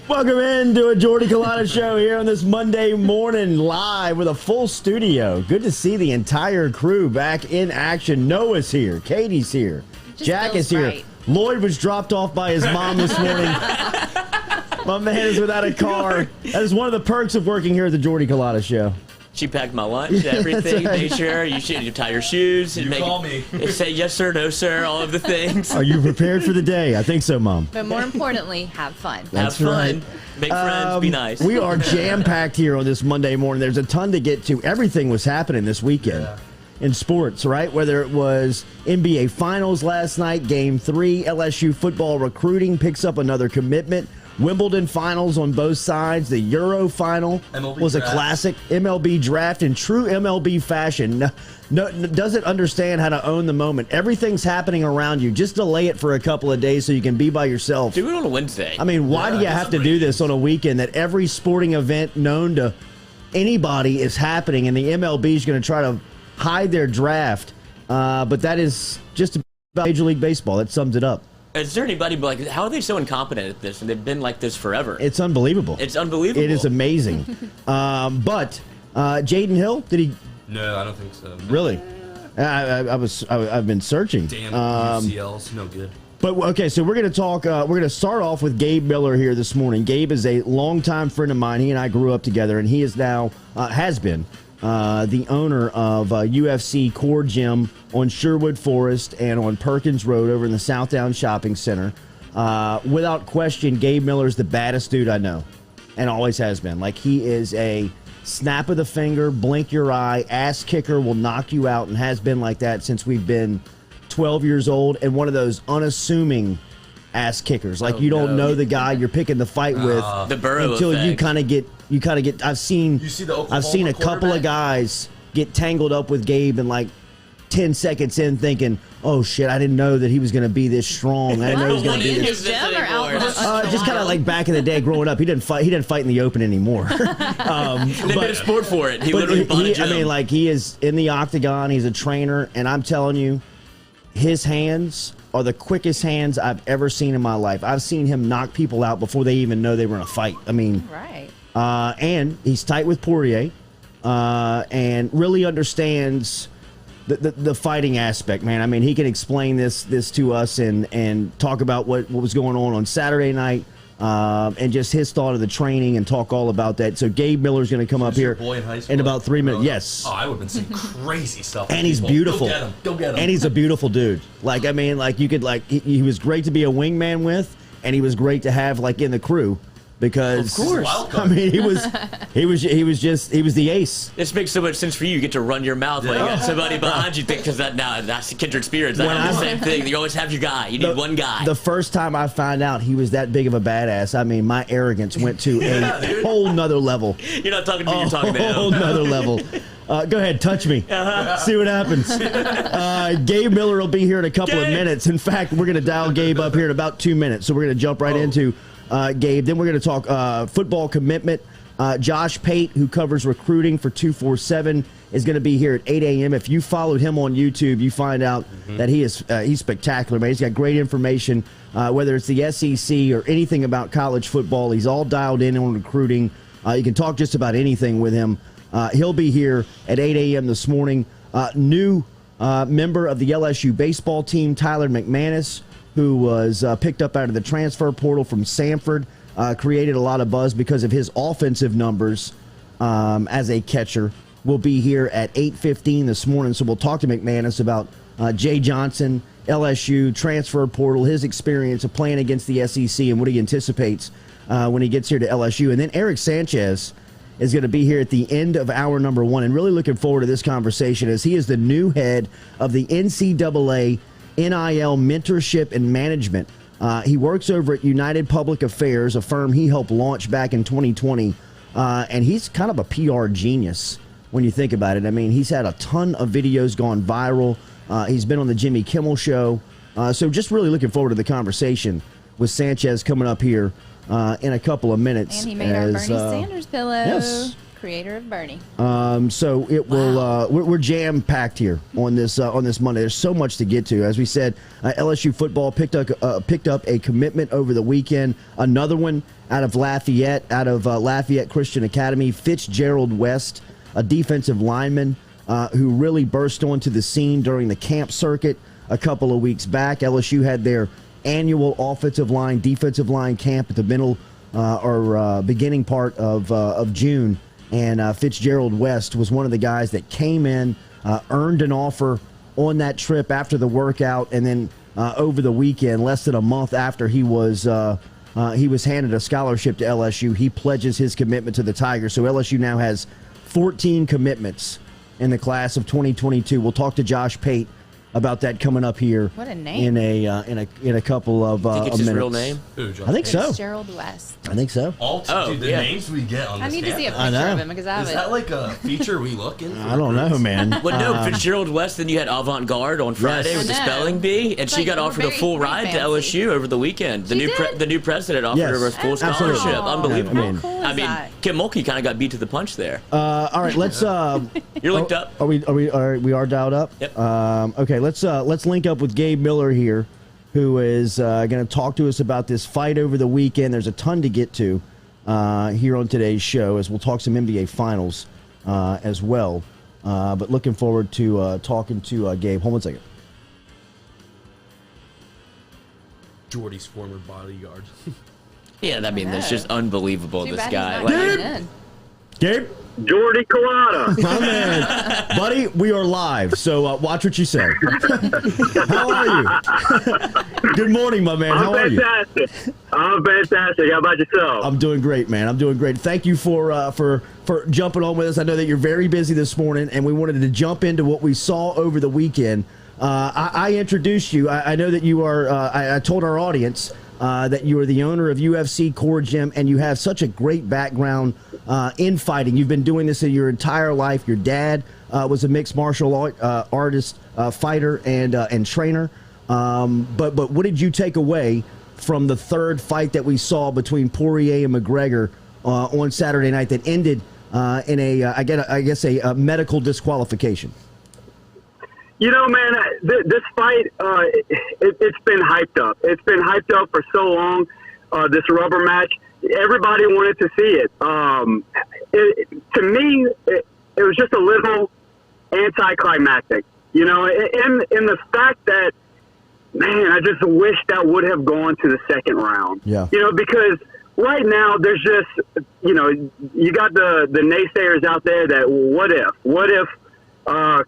Welcome into a Jordy Culotta show here on this Monday morning live with a full studio. Good to see the entire crew back in action. Noah's here. Katie's here. Jack is here. Right. Lloyd was dropped off by his mom this morning. My man is without a car. That is one of the perks of working here at the Jordy Culotta show. She packed my lunch, everything, right. made sure you should tie your shoes. You call me. Say yes sir, no sir, all of the things. Are you prepared for the day? I think so, Mom. But more importantly, have fun. That's have fun. Right. Make friends, be nice. We are jam-packed here on this Monday morning. There's a ton to get to. Everything was happening this weekend in sports, right? Whether it was NBA Finals last night, Game 3, LSU football recruiting picks up another commitment. Wimbledon finals on both sides. The Euro final was a classic. MLB draft in true MLB fashion. Doesn't understand how to own the moment. Everything's happening around you. Just delay it for a couple of days so you can be by yourself. Do it on a Wednesday. I mean, why do you have to do this on a weekend that every sporting event known to anybody is happening, and the MLB is going to try to hide their draft? But that is just about Major League Baseball. That sums it up. Is there anybody like, how are they so incompetent at this? And they've been like this forever. It's unbelievable. It's unbelievable. It is amazing. But Jaden Hill, did he? No, I don't think so. No. Really? I've been searching. Damn, UCL's no good. But okay, so we're going to talk. We're going to start off with Gabe Miller here this morning. Gabe is a longtime friend of mine. He and I grew up together, and he is now has been the owner of UFC Core Gym on Sherwood Forest and on Perkins Road over in the Southdown Shopping Center. Without question, Gabe Miller is the baddest dude I know, and always has been. Like, he is a snap of the finger, blink your eye, ass kicker, will knock you out, and has been like that since we've been 12 years old, and one of those unassuming ass kickers. Like, you don't know the guy you're picking the fight with the Burrow until effect. you kind of get. I've seen a couple of guys get tangled up with Gabe and like 10 seconds in thinking, oh shit, I didn't know that he was going to be this strong. I didn't know he was going to be this. Just kind of like back in the day growing up, he didn't fight in the open anymore. They made a sport for it. He literally bought a gym. I mean, like, he is in the octagon. He's a trainer, and I'm telling you, his hands are the quickest hands I've ever seen in my life. I've seen him knock people out before they even know they were in a fight. I mean, right. And he's tight with Poirier, and really understands the fighting aspect, man. I mean, he can explain this to us and talk about what was going on Saturday night, and just his thought of the training and talk all about that. So Gabe Miller's going to come up here in about 3 minutes. Yes. Oh, I would have been saying crazy stuff. And he's beautiful. Go get him. And he's a beautiful dude. Like, I mean, like, you could, like, he was great to be a wingman with, and he was great to have, like, in the crew. Because, of course, I mean, he was the ace. This makes so much sense for you. You get to run your mouth while you got somebody behind you, because that's kindred spirits. I have the same thing. You always have your guy. You need one guy. The first time I found out he was that big of a badass, I mean, my arrogance went to a whole nother level. You're not talking to me, you're talking to him. A whole nother level. Go ahead, touch me. See what happens. Gabe Miller will be here in a couple of minutes. In fact, we're going to dial Gabe up here in about 2 minutes. So we're going to jump right into Gabe. Then we're going to talk football commitment. Josh Pate, who covers recruiting for 247, is going to be here at 8 a.m. If you followed him on YouTube, you find out that he's spectacular, man. He's got great information, whether it's the SEC or anything about college football. He's all dialed in on recruiting. You can talk just about anything with him. He'll be here at 8 a.m. this morning. New member of the LSU baseball team, Tyler McManus, who was picked up out of the transfer portal from Samford, created a lot of buzz because of his offensive numbers as a catcher, will be here at 8:15 this morning. So we'll talk to McManus about Jay Johnson, LSU, transfer portal, his experience of playing against the SEC, and what he anticipates when he gets here to LSU. And then Erick Sanchez is going to be here at the end of hour number 1, and really looking forward to this conversation as he is the new head of the NCAA NIL mentorship and management. He works over at United Public Affairs, a firm he helped launch back in 2020, and he's kind of a PR genius when you think about it. I mean, he's had a ton of videos gone viral. He's been on the Jimmy Kimmel Show. So just really looking forward to the conversation with Sanchez coming up here in a couple of minutes. And he made our Bernie Sanders pillow. Yes. Creator of Bernie. So it will. We're jam packed here on this Monday. There's so much to get to. As we said, LSU football picked up a commitment over the weekend. Another one out of Lafayette Christian Academy. Fitzgerald West, a defensive lineman who really burst onto the scene during the camp circuit a couple of weeks back. LSU had their annual defensive line camp at the middle or beginning part of June. And Fitzgerald West was one of the guys that came in, earned an offer on that trip after the workout, and then over the weekend, less than a month after he was handed a scholarship to LSU, he pledges his commitment to the Tigers. So LSU now has 14 commitments in the class of 2022. We'll talk to Josh Pate about that coming up here. What a name. in a couple of I think it's his minutes. real name. I think so. Gerald West. I think so. Dude, the names we get on this I need to see a campus. picture of him because I Is haven't. that like a feature we look in? I don't know, man. Well, no, Fitzgerald West, then you had Avant-Garde on Friday Yes. with the I know. spelling bee, and It's she like, got we're offered a very full ride to fancy. LSU over the weekend. The She did? new president offered Yes. her a full Absolutely. scholarship. Oh, Unbelievable. I mean- How cool is I mean, that? Kim Mulkey kind of got beat to the punch there. All right, let's. You're linked up. Are we dialed up? Yep. Okay, let's link up with Gabe Miller here, who is going to talk to us about this fight over the weekend. There's a ton to get to here on today's show, as we'll talk some NBA Finals as well. But looking forward to talking to Gabe. Hold on 1 second. Jordy's former bodyguard. Yeah, I mean, that's just unbelievable, Too this bad guy. he's not Like, getting in. Gabe, Jordy Culotta. my man, buddy, we are live, so watch what you say. How are you? Good morning, my man. How are you? I'm fantastic. How about yourself? I'm doing great, man. I'm doing great. Thank you for jumping on with us. I know that you're very busy this morning, and we wanted to jump into what we saw over the weekend. I introduced you. I know that you are. I told our audience that you are the owner of UFC Core Gym, and you have such a great background in fighting. You've been doing this in your entire life. Your dad was a mixed martial artist, fighter, and trainer. But what did you take away from the third fight that we saw between Poirier and McGregor on Saturday night that ended in a medical disqualification? You know, man, this fight, it's been hyped up. It's been hyped up for so long, this rubber match. Everybody wanted to see it. To me, it was just a little anticlimactic, you know, in the fact that, man, I just wish that would have gone to the second round. Yeah. You know, because right now there's just, you know, you got the naysayers out there that, what if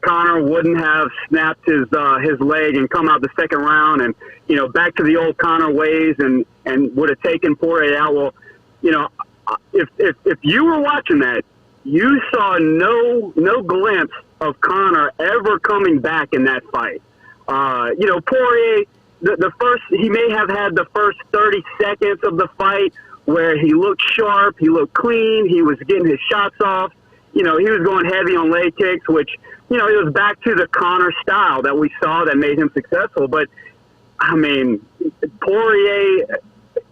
Conor wouldn't have snapped his leg and come out the second round and, you know, back to the old Conor ways and would have taken Poirier out. Well, you know, if you were watching that, you saw no glimpse of Conor ever coming back in that fight. You know, Poirier, he may have had the first 30 seconds of the fight where he looked sharp, he looked clean, he was getting his shots off. You know, he was going heavy on leg kicks, which, you know, it was back to the Conor style that we saw that made him successful. But, I mean, Poirier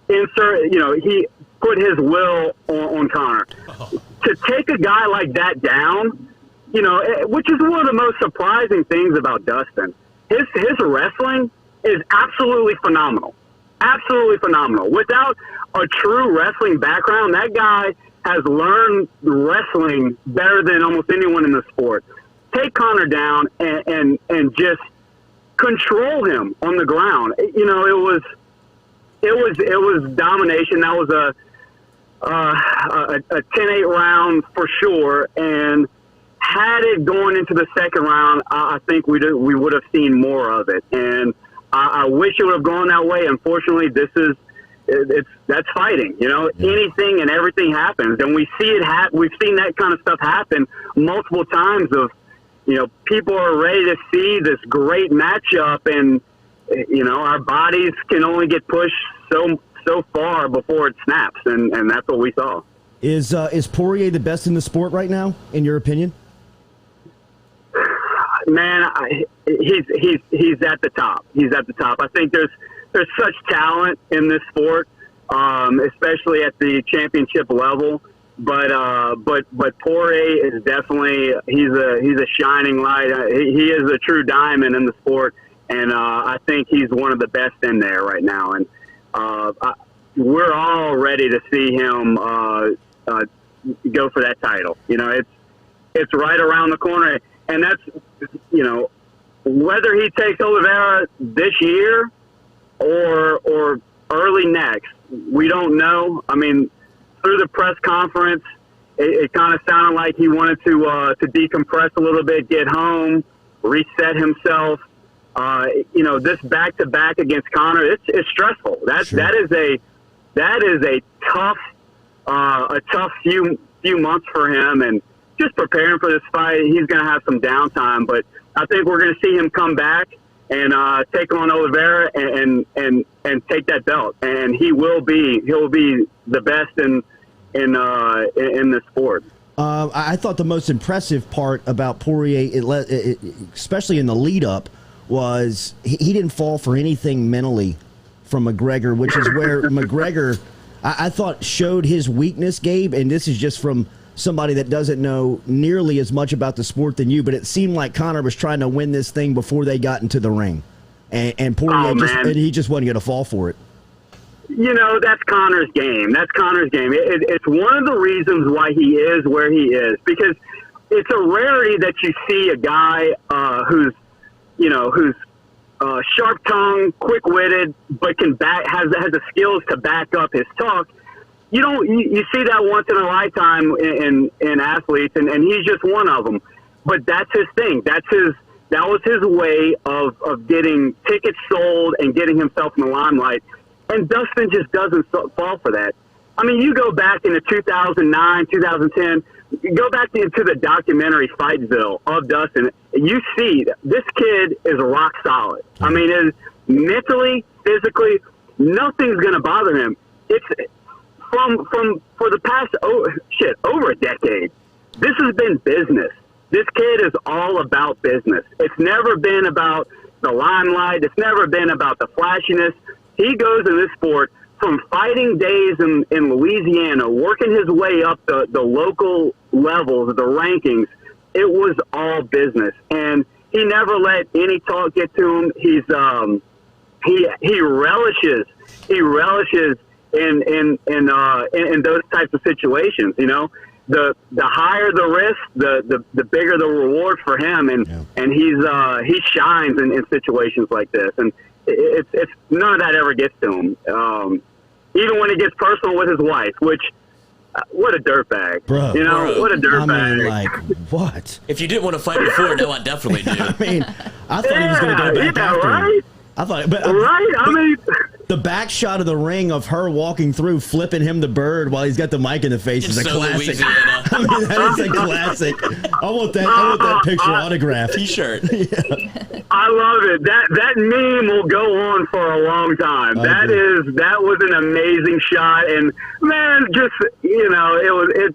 he put his will on Conor. To take a guy like that down, you know, which is one of the most surprising things about Dustin. His wrestling is absolutely phenomenal. Absolutely phenomenal. Without a true wrestling background, that guy has learned wrestling better than almost anyone in the sport. Take Conor down and just control him on the ground. You know, it was domination. That was a 10-8 round for sure. And had it going into the second round, I think we would have seen more of it. And I wish it would have gone that way. Unfortunately, that's fighting. You know, anything and everything happens, and we see it. We've seen that kind of stuff happen multiple times. Of, you know, people are ready to see this great matchup, and you know, our bodies can only get pushed so far before it snaps, and that's what we saw. Is Poirier the best in the sport right now, in your opinion? Man, he's at the top. He's at the top. I think there's such talent in this sport, especially at the championship level. But Poirier is definitely he's a shining light. He is a true diamond in the sport, and I think he's one of the best in there right now. And we're all ready to see him go for that title. You know, it's right around the corner, and that's, you know, whether he takes Oliveira this year or early next, we don't know. I mean, through the press conference, it kind of sounded like he wanted to decompress a little bit, get home, reset himself. You know, this back-to-back against Conor, it's stressful. That is a tough few months for him, and just preparing for this fight, he's going to have some downtime. But I think we're going to see him come back and take on Oliveira and take that belt, and he'll be the best in the sport. I thought the most impressive part about Poirier, especially in the lead up, was he didn't fall for anything mentally from McGregor, which is where McGregor, I thought, showed his weakness, Gabe. And this is just from somebody that doesn't know nearly as much about the sport than you, but it seemed like Conor was trying to win this thing before they got into the ring, and Poirier he just wasn't going to fall for it. You know, that's Conor's game. It's one of the reasons why he is where he is, because it's a rarity that you see a guy who's sharp-tongued, quick-witted, but has the skills to back up his talk. You see that once in a lifetime in athletes, and he's just one of them. But that's his thing. That was his way of getting tickets sold and getting himself in the limelight. And Dustin just doesn't fall for that. I mean, you go back into 2009, 2010, go back into the documentary Fightville of Dustin, you see this kid is rock solid. I mean, mentally, physically, nothing's going to bother him. It's for the past over a decade. This has been business. This kid is all about business. It's never been about the limelight. It's never been about the flashiness. He goes in this sport from fighting days in Louisiana, working his way up the local levels, the rankings. It was all business, and he never let any talk get to him. He relishes in those types of situations. You know, the higher the risk, the bigger the reward for him, and he shines in situations like this, and it's none of that ever gets to him. Even when it gets personal with his wife, which what a dirtbag. Bro, what a dirtbag. I mean, like, what? If you didn't want to fight before, no, I definitely do. I mean, I thought he was going to go back after right? him. I thought, but right? I mean, the back shot of the ring of her walking through, flipping him the bird while he's got the mic in the face is a classic. Louisiana. I mean, that is a classic. I want that picture autographed. T-shirt. Yeah. I love it. That meme will go on for a long time. That was an amazing shot, and man, just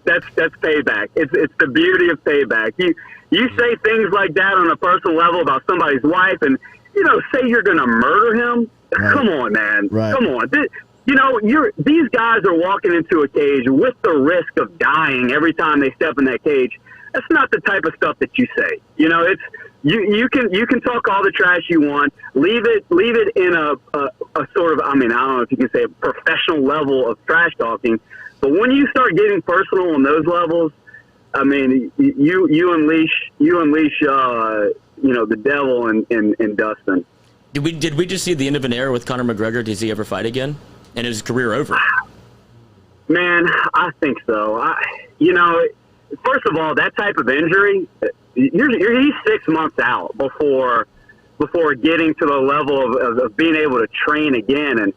that's payback. It's the beauty of payback. You say things like that on a personal level about somebody's wife, and say you're going to murder him. Right. Come on, man. Right. Come on. These guys are walking into a cage with the risk of dying every time they step in that cage. That's not the type of stuff that you say. It's you can talk all the trash you want. Leave it in a sort of, I don't know if you can say a professional level of trash talking, but when you start getting personal on those levels, I mean, you unleash the devil in Dustin. Did we just see the end of an era with Connor McGregor? Does he ever fight again? And is his career over? Man, I think so. First of all, that type of injury, he's 6 months out before getting to the level of being able to train again. And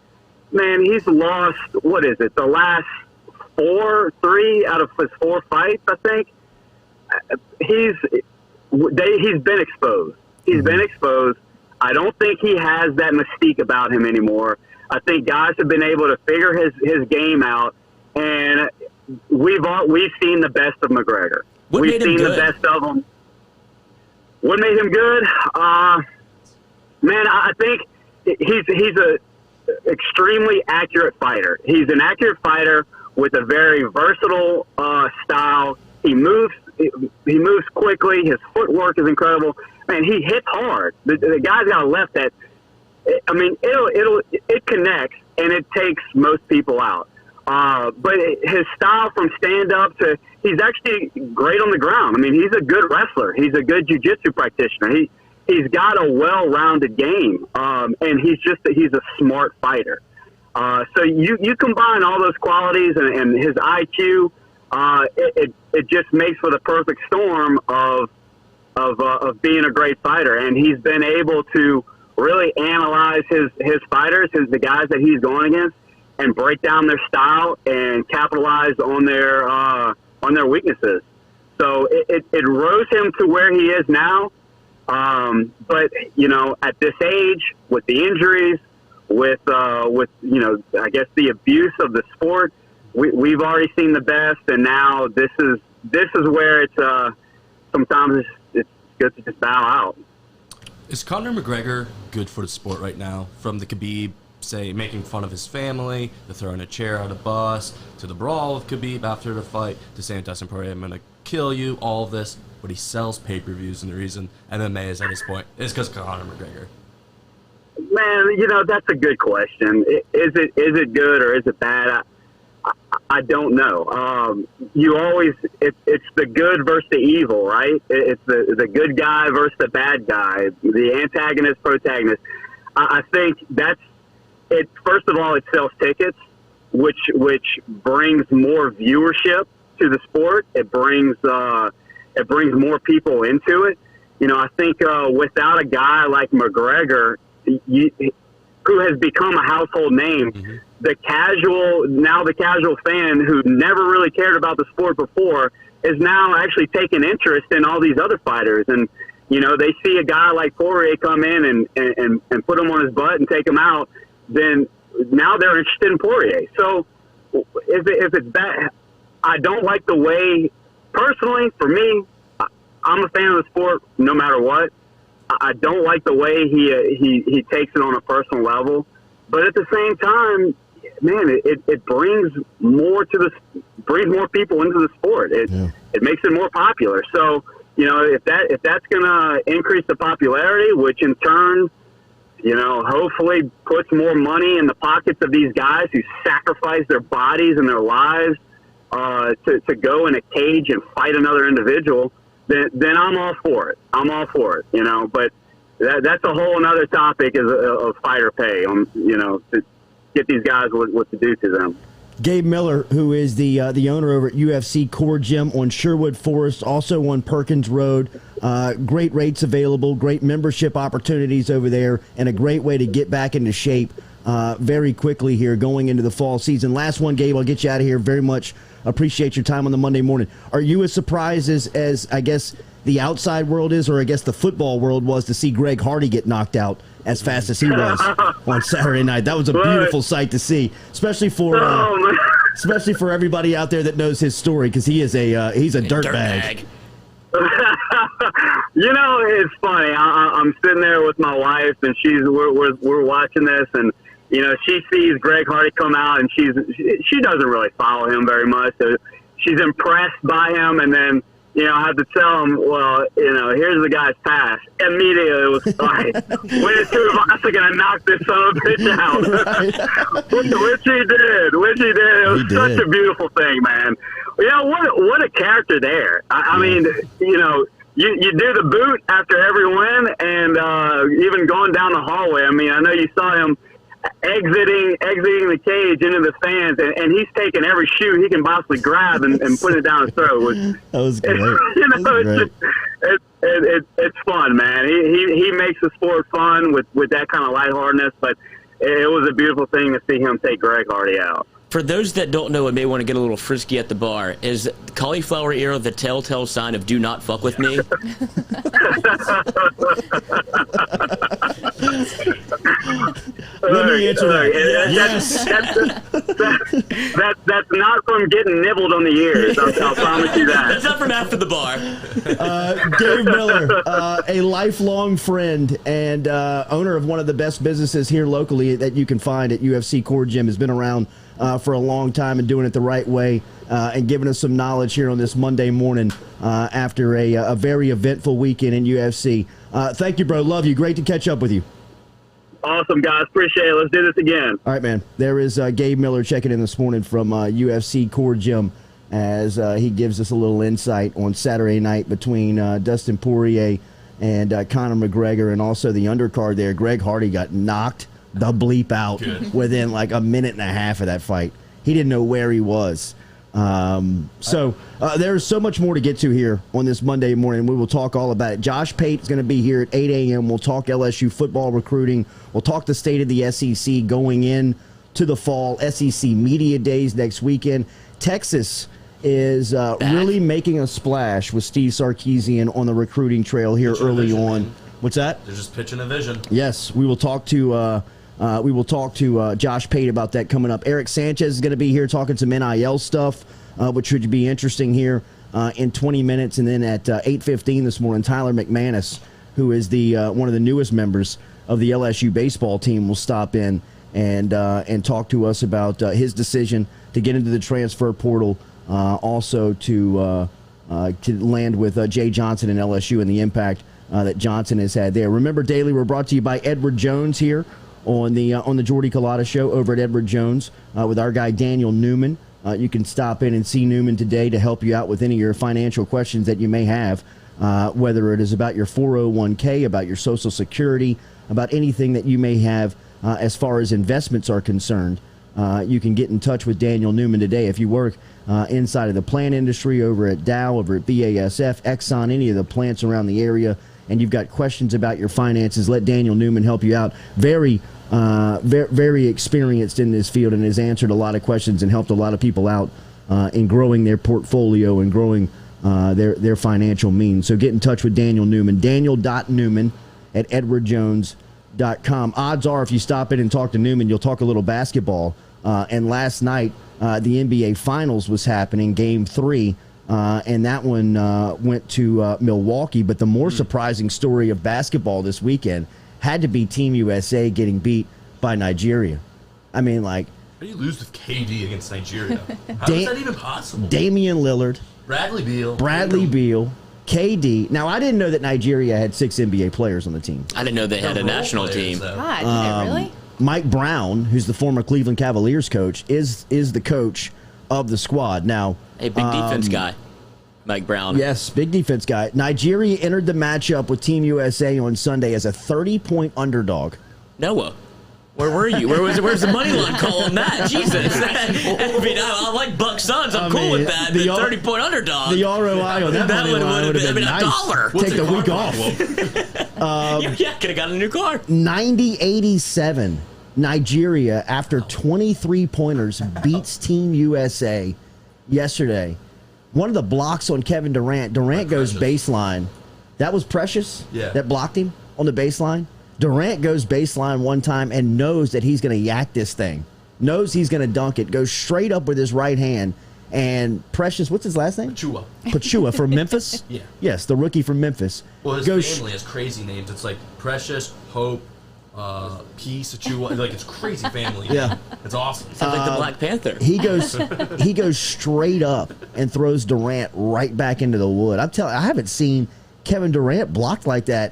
man, he's lost, the last 3 out of his 4 fights, I think. He's been exposed. He's been exposed. I don't think he has that mystique about him anymore. I think guys have been able to figure his game out, and we've seen the best of McGregor. We've seen the best of him. What made him good? Man, I think he's a extremely accurate fighter. He's an accurate fighter with a very versatile style. He moves quickly. His footwork is incredible. Man, he hits hard. The guy's got a left that, I mean, it connects and it takes most people out. But his style from stand up to, he's actually great on the ground. I mean, he's a good wrestler. He's a good jiu-jitsu practitioner. He's got a well-rounded game. And he's a smart fighter. So you combine all those qualities and his IQ, it just makes for the perfect storm of being a great fighter. And he's been able to really analyze his fighters, the guys that he's going against, and break down their style and capitalize on their weaknesses. So it rose him to where he is now. But you know, at this age, with the injuries, with you know, I guess the abuse of the sport, we've already seen the best, and now this is where it's sometimes it's good to just bow out. Is Connor McGregor good for the sport right now? From the Khabib, say, making fun of his family, to throwing a chair at a bus, to the brawl with Khabib after the fight, to saying, Dustin Poirier, I'm going to kill you, all of this, but he sells pay-per-views, and the reason MMA is at this point is because Connor McGregor. Man, you know, that's a good question. Is it good or is it bad? I don't know. You always, it's the good versus the evil, right? It's the good guy versus the bad guy, the antagonist, protagonist. I think that's it. First of all, it sells tickets, which brings more viewership to the sport. It brings more people into it. You know, I think without a guy like McGregor, who has become a household name, mm-hmm. the casual fan who never really cared about the sport before is now actually taking interest in all these other fighters. And, you know, they see a guy like Poirier come in and put him on his butt and take him out, then now they're interested in Poirier. So if it's bad, I don't like the way, personally, for me, I'm a fan of the sport no matter what. I don't like the way he takes it on a personal level, but at the same time, man, it brings more people into the sport. It makes it more popular. So, you know, if that's gonna increase the popularity, which in turn, you know, hopefully puts more money in the pockets of these guys who sacrifice their bodies and their lives to go in a cage and fight another individual. Then I'm all for it. You know, but that's a whole another topic of fighter pay, you know, to get these guys what to do to them. Gabe Miller, who is the owner over at UFC Core Gym on Sherwood Forest, also on Perkins Road. Great rates available, great membership opportunities over there, and a great way to get back into shape very quickly here going into the fall season. Last one, Gabe, I'll get you out of here. Very much appreciate your time on the Monday morning. Are you as surprised as I guess the outside world is, or I guess the football world was, to see Greg Hardy get knocked out as fast as he was on Saturday night? That was a beautiful sight to see, especially for everybody out there that knows his story, because he's a dirtbag. You know, it's funny. I'm sitting there with my wife, and we're watching this, and you know, she sees Greg Hardy come out, and she doesn't really follow him very much. So she's impressed by him, and then, you know, I have to tell him, well, you know, here's the guy's pass. Immediately it was like, when is Tuivasa going to knock this son of a bitch out? Which he did. It was such a beautiful thing, man. You know, what a character there. I mean, you know, you do the boot after every win, and even going down the hallway. I mean, I know you saw him exiting the cage into the fans, and he's taking every shoe he can possibly grab and putting it down his throat. That was great. You know, it's fun, man. He makes the sport fun with that kind of lightheartedness, but it was a beautiful thing to see him take Greg Hardy out. For those that don't know and may want to get a little frisky at the bar, is cauliflower ear the telltale sign of do not fuck with me? Let me answer that. Yes. That's not from getting nibbled on the ears. I'll promise you that. That's not from after the bar. Gabe Miller, a lifelong friend and owner of one of the best businesses here locally that you can find at UFC Core Gym, has been around for a long time and doing it the right way and giving us some knowledge here on this Monday morning after a very eventful weekend in UFC. Thank you, bro. Love you. Great to catch up with you. Awesome, guys. Appreciate it. Let's do this again. All right, man. There is Gabe Miller checking in this morning from UFC Core Gym as he gives us a little insight on Saturday night between Dustin Poirier and Connor McGregor, and also the undercard there. Greg Hardy got knocked the bleep out within like a minute and a half of that fight. He didn't know where he was. There's so much more to get to here on this Monday morning. We will talk all about it. Josh Pate is going to be here at 8 a.m. We'll talk LSU football recruiting. We'll talk the state of the SEC going in to the fall. SEC Media Days next weekend. Texas is really making a splash with Steve Sarkisian on the recruiting trail here early on. What's that? They're just pitching a vision. Yes, we will talk to Josh Pate about that coming up. Erick Sanchez is going to be here talking some NIL stuff, which should be interesting here in 20 minutes. And then at 8:15 this morning, Tyler McManus, who is the one of the newest members of the LSU baseball team, will stop in and talk to us about his decision to get into the transfer portal. Also to land with Jay Johnson and LSU and the impact that Johnson has had there. Remember, Daily, we're brought to you by Edward Jones here on the Jordy Culotta show over at Edward Jones with our guy Daniel Newman. You can stop in and see Newman today to help you out with any of your financial questions that you may have, whether it is about your 401k, about your Social Security, about anything that you may have as far as investments are concerned. You can get in touch with Daniel Newman today if you work inside of the plant industry over at Dow, over at BASF, Exxon, any of the plants around the area, and you've got questions about your finances. Let Daniel Newman help you out. Very experienced in this field and has answered a lot of questions and helped a lot of people out in growing their portfolio and growing their financial means. So get in touch with Daniel Newman, daniel.newman at edwardjones.com. Odds are if you stop in and talk to Newman, you'll talk a little basketball. And last night, the NBA Finals was happening, Game 3, and that one went to Milwaukee. But the more surprising story of basketball this weekend had to be Team USA getting beat by Nigeria. I mean, like... How do you lose with KD against Nigeria? How is that even possible? Damian Lillard. Bradley Beal, KD. Now, I didn't know that Nigeria had 6 NBA players on the team. I didn't know they had a national team. God, did it really? Mike Brown, who's the former Cleveland Cavaliers coach, is the coach of the squad. Now, a big defense guy, Mike Brown. Yes, big defense guy. Nigeria entered the matchup with Team USA on Sunday as a 30-point underdog. Noah, where were you? Where's the money line call on that? Jesus. I mean, I like Buck Suns. I'm cool with that. The 30-point underdog. The ROI on that money line would have been nice. $1. Take the week off. Could have got a new car. 90-87. Nigeria, after 23 pointers, beats Team USA yesterday. One of the blocks on Kevin Durant. Durant goes baseline. That was Precious? Yeah. That blocked him on the baseline? Durant goes baseline one time and knows that he's going to yak this thing. Knows he's going to dunk it. Goes straight up with his right hand. And Precious, what's his last name? Pachua from Memphis? Yeah. Yes, the rookie from Memphis. Well, his family has crazy names. It's like Precious, Hope, Peace, Achua. Like, it's crazy family. Yeah. It's awesome. Sounds like the Black Panther. He goes straight up and throws Durant right back into the wood. I haven't seen Kevin Durant blocked like that.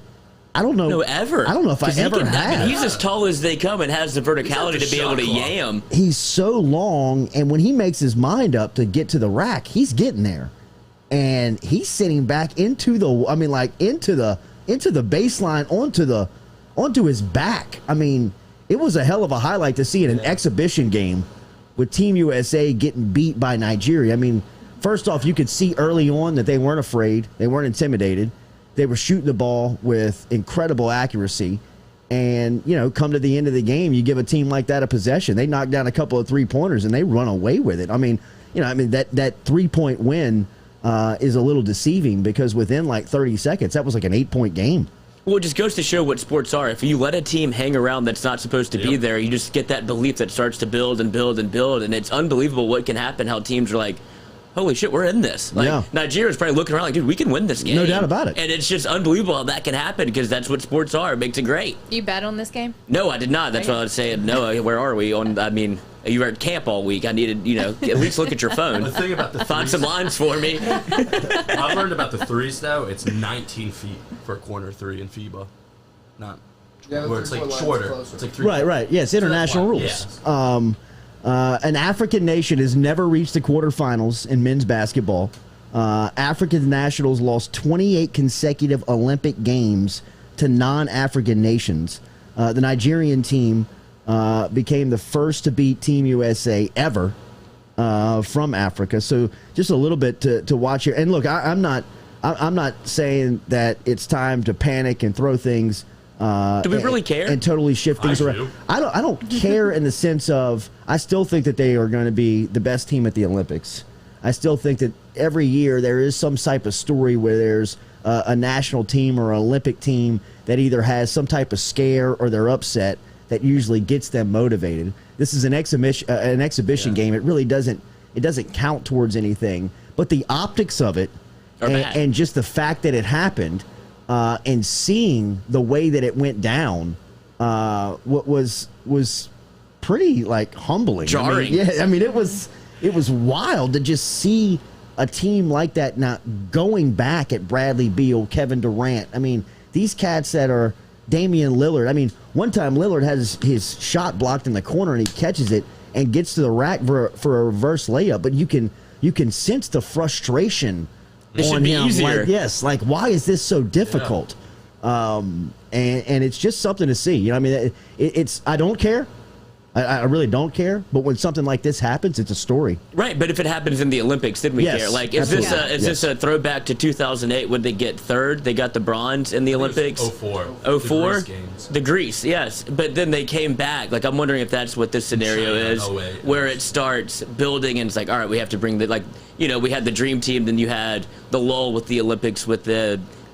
I don't know. No, ever. I don't know if I ever have. He's as tall as they come and has the verticality to be able to yam. He's so long, and when he makes his mind up to get to the rack, he's getting there. And he's sitting back into the baseline, onto his back. I mean, it was a hell of a highlight to see in an exhibition game with Team USA getting beat by Nigeria. I mean, first off, you could see early on that they weren't afraid. They weren't intimidated. They were shooting the ball with incredible accuracy. And, come to the end of the game, you give a team like that a possession. They knock down a couple of three-pointers, and they run away with it. I mean, that three-point win is a little deceiving because within, 30 seconds, that was like an 8-point game. Well, it just goes to show what sports are. If you let a team hang around that's not supposed to be there, you just get that belief that starts to build and build and build. And it's unbelievable what can happen, how teams are like, holy shit, we're in this. Like, Nigeria's probably looking around like, dude, we can win this game. No doubt about it. And it's just unbelievable how that can happen because that's what sports are. It makes it great. You bet on this game? No, I did not. That's what I was saying. No, where are we? You were at camp all week. I needed, at least look at your phone. The thing about the Find some lines for me. I've learned about the threes, though. It's 19 feet for a corner three in FIBA. Where it's like shorter. It's like 3 Right. Yes, international rules. Yeah. An African nation has never reached the quarterfinals in men's basketball. African nationals lost 28 consecutive Olympic games to non-African nations. The Nigerian team became the first to beat Team USA ever from Africa. So just a little bit to watch here. And look, I'm not saying that it's time to panic and throw things. Do we really care? And totally shift things around. I don't care in the sense of I still think that they are going to be the best team at the Olympics. I still think that every year there is some type of story where there's a national team or an Olympic team that either has some type of scare or they're upset that usually gets them motivated. This is an exhibition game. It really doesn't count towards anything. But the optics of it and just the fact that it happened and seeing the way that it went down was pretty humbling. Jarring. It was wild to just see a team like that not going back at Bradley Beal, Kevin Durant. These cats that are Damian Lillard. One time Lillard has his shot blocked in the corner and he catches it and gets to the rack for a reverse layup. But you can sense the frustration on him. Easier. Why is this so difficult? Yeah. And it's just something to see. It's I don't care. I really don't care. But when something like this happens, it's a story. Right, but if it happens in the Olympics, then we care. Is this a throwback to 2008 when they get third? They got the bronze in the Olympics? 04. 04? The Greece games. The Greece, yes. But then they came back. I'm wondering if that's what this scenario is, where it starts building and it's all right, we have to bring we had the dream team, then you had the lull with the Olympics with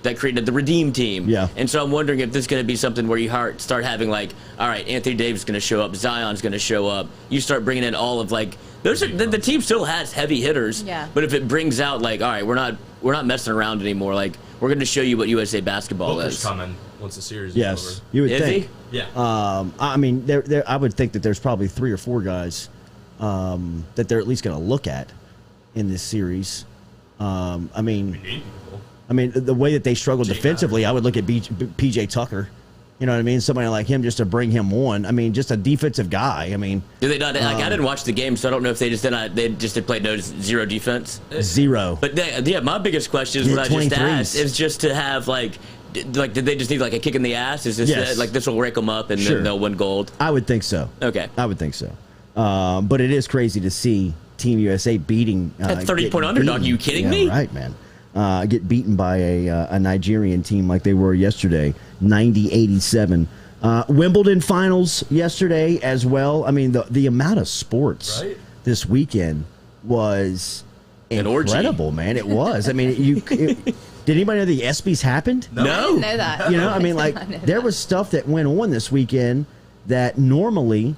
that created the Redeem team. Yeah. And so I'm wondering if this is going to be something where you start having all right, Anthony Davis is going to show up, Zion's going to show up. You start bringing in all of the team still has heavy hitters. Yeah. But if it brings out all right, we're not messing around anymore. We're going to show you what USA basketball Booker's is. coming once the series is over. You would is think. He? Yeah. I would think that there's probably 3 or 4 guys that they're at least going to look at in this series. We need people. The way that they struggled defensively, I would look at PJ Tucker. You know what I mean? Somebody like him just to bring him on. Just a defensive guy. Do they not? I didn't watch the game, so I don't know if they just did play zero defense. Zero. But my biggest question is what I just asked is just to have did they just need a kick in the ass? Is this this will rake them up and then they'll win gold? I would think so. Okay. I would think so. But it is crazy to see Team USA beating that 30-point underdog. Are you kidding me? Right, man. Get beaten by a Nigerian team like they were yesterday, 90-87. Wimbledon finals yesterday as well. The amount of sports this weekend was incredible, man. It was. Did anybody know the ESPYs happened? No. I didn't know that. There was stuff that went on this weekend that normally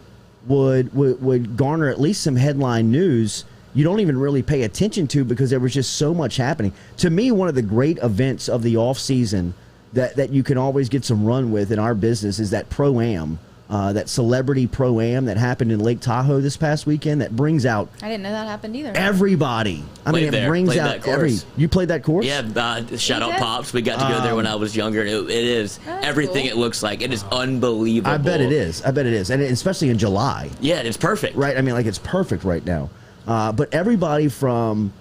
would garner at least some headline news. You don't even really pay attention to because there was just so much happening. To me, one of the great events of the off season that you can always get some run with in our business is that Pro-Am, that celebrity Pro-Am that happened in Lake Tahoe this past weekend that brings out I didn't know that happened either. Everybody. It brings out You played that course? Yeah, shout out Pops. We got to go there when I was younger. It is everything cool. It looks like. It is unbelievable. I bet it is. And especially in July. Yeah, it's perfect. Right? It's perfect right now. But everybody from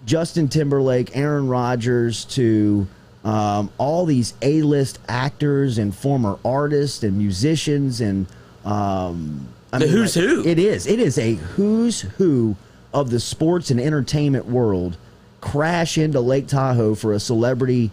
Justin Timberlake, Aaron Rodgers to all these A-list actors and former artists and musicians and who's who. It is a who's who of the sports and entertainment world crash into Lake Tahoe for a celebrity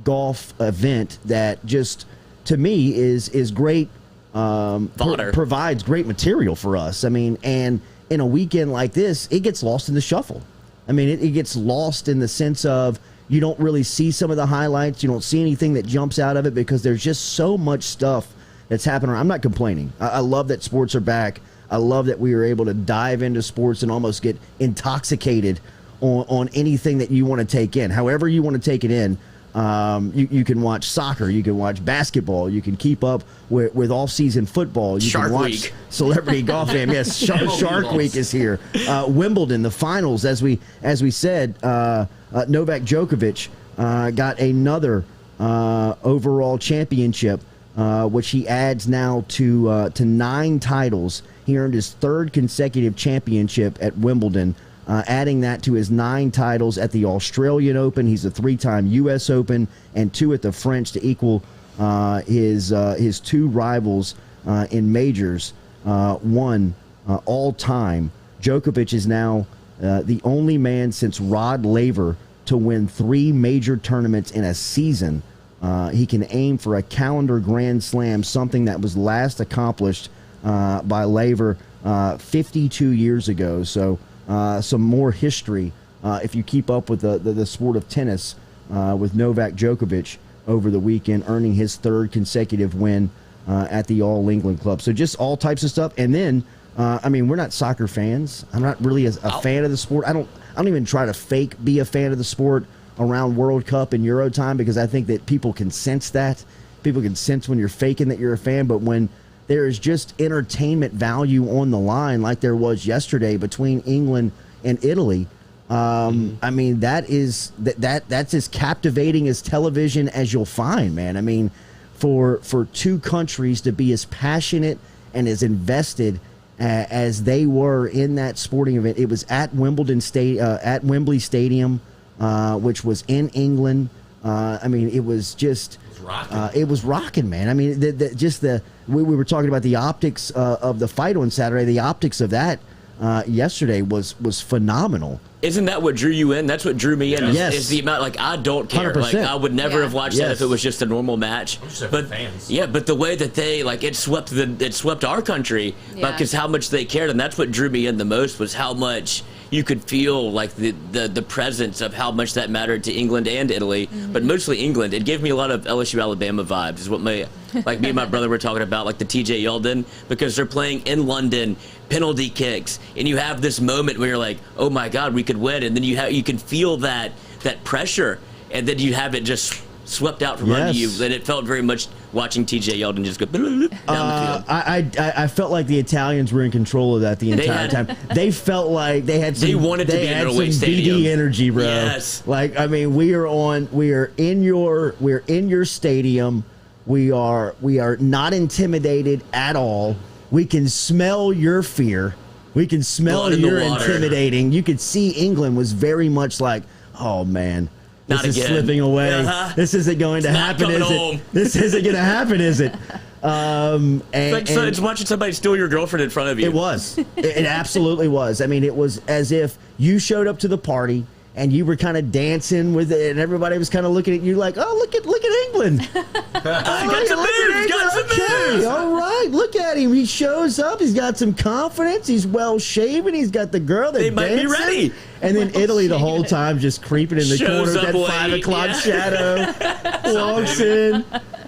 golf event that just to me is great. Provides great material for us. And in a weekend like this, it gets lost in the shuffle. It gets lost in the sense of you don't really see some of the highlights. You don't see anything that jumps out of it because there's just so much stuff that's happening. I'm not complaining. I love that sports are back. I love that we were able to dive into sports and almost get intoxicated on anything that you want to take in. However you want to take it in. You can watch soccer, you can watch basketball, you can keep up with off-season football. You Shark can watch Week. Celebrity Golf Game. Yes, Shark Week is here. Wimbledon, the finals, as we said, Novak Djokovic got another overall championship, which he adds now to 9 titles. He earned his 3rd consecutive championship at Wimbledon. Adding that to his 9 titles at the Australian Open. He's a 3-time U.S. Open and 2 at the French to equal his 2 rivals in majors, 1 all time. Djokovic is now the only man since Rod Laver to win 3 major tournaments in a season. He can aim for a calendar Grand Slam, something that was last accomplished by Laver 52 years ago. So some more history if you keep up with the sport of tennis with Novak Djokovic over the weekend, earning his 3rd consecutive win at the All England Club. So just all types of stuff. And then, I mean, we're not soccer fans. I'm not really a fan of the sport. I don't even try to fake be a fan of the sport around World Cup and Euro time, because I think that people can sense that. People can sense when you're faking that you're a fan. But when there is just entertainment value on the line, like there was yesterday between England and Italy, I mean, that's as captivating as television as you'll find, man. I mean, for 2 countries to be as passionate and as invested as they were in that sporting event. It was at Wembley Stadium, which was in England. I mean, it was just. It was rocking, man. I mean, we were talking about the optics of the fight on Saturday. The optics of that yesterday was phenomenal. Isn't that what drew you in? That's what drew me in. Yes. Is the amount, like, I don't care. 100%. Like, I would never have watched that if it was just a normal match. But fans. Yeah, but the way that they, like, it swept our country because how much they cared, and that's what drew me in the most, was how much you could feel like the presence of how much that mattered to England and Italy, but mostly England. It gave me a lot of LSU Alabama vibes, is what me and my brother were talking about, like the TJ Yeldon, because they're playing in London, penalty kicks, and you have this moment where you're like, oh my God, we could win, and then you can feel that pressure, and then you have it just swept out from under you, and it felt very much watching TJ Yeldon just go down the field. I felt like the Italians were in control of that the entire time. They felt like they had some, they wanted to be in enrollee stadium. BD energy, bro. Yes. Like, I mean, we're in your stadium. We are not intimidated at all. We can smell your fear. We can smell your intimidating. You could see England was very much like, oh man, this is slipping away. This isn't going to happen, is it? This isn't going to happen, is it? It's watching somebody steal your girlfriend in front of you. It was. It absolutely was. I mean, it was as if you showed up to the party and you were kind of dancing with it, and everybody was kind of looking at you like, "Oh, look at England! got some moves. All right, look at him. He shows up. He's got some confidence. He's well shaven. He's got the girl. They might be ready." And then Italy the whole time just creeping in the corner, that late. 5 o'clock shadow, walks in.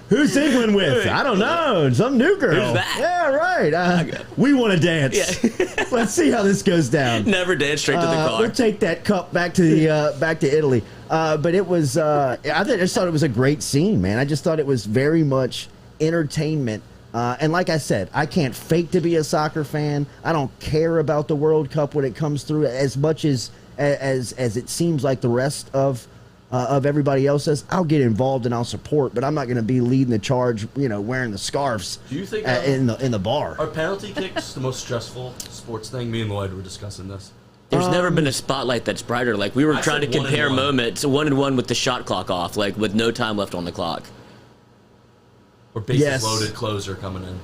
Who's England with? I don't know. Some new girl. Who's that? Yeah, right. We want to dance. Yeah. Let's see how this goes down. Never dance straight to the car. We'll take that cup back to back to Italy. But it was. I just thought it was a great scene, man. I just thought it was very much entertainment. And like I said, I can't fake to be a soccer fan. I don't care about the World Cup when it comes through as much as it seems like the rest of everybody else says. I'll get involved and I'll support, but I'm not going to be leading the charge, wearing the scarves. Do you think in the bar? Are penalty kicks the most stressful sports thing? Me and Lloyd were discussing this. There's never been a spotlight that's brighter. Like, we were trying to compare moments, 1-1 with the shot clock off, like with no time left on the clock. Or bases loaded closer coming in.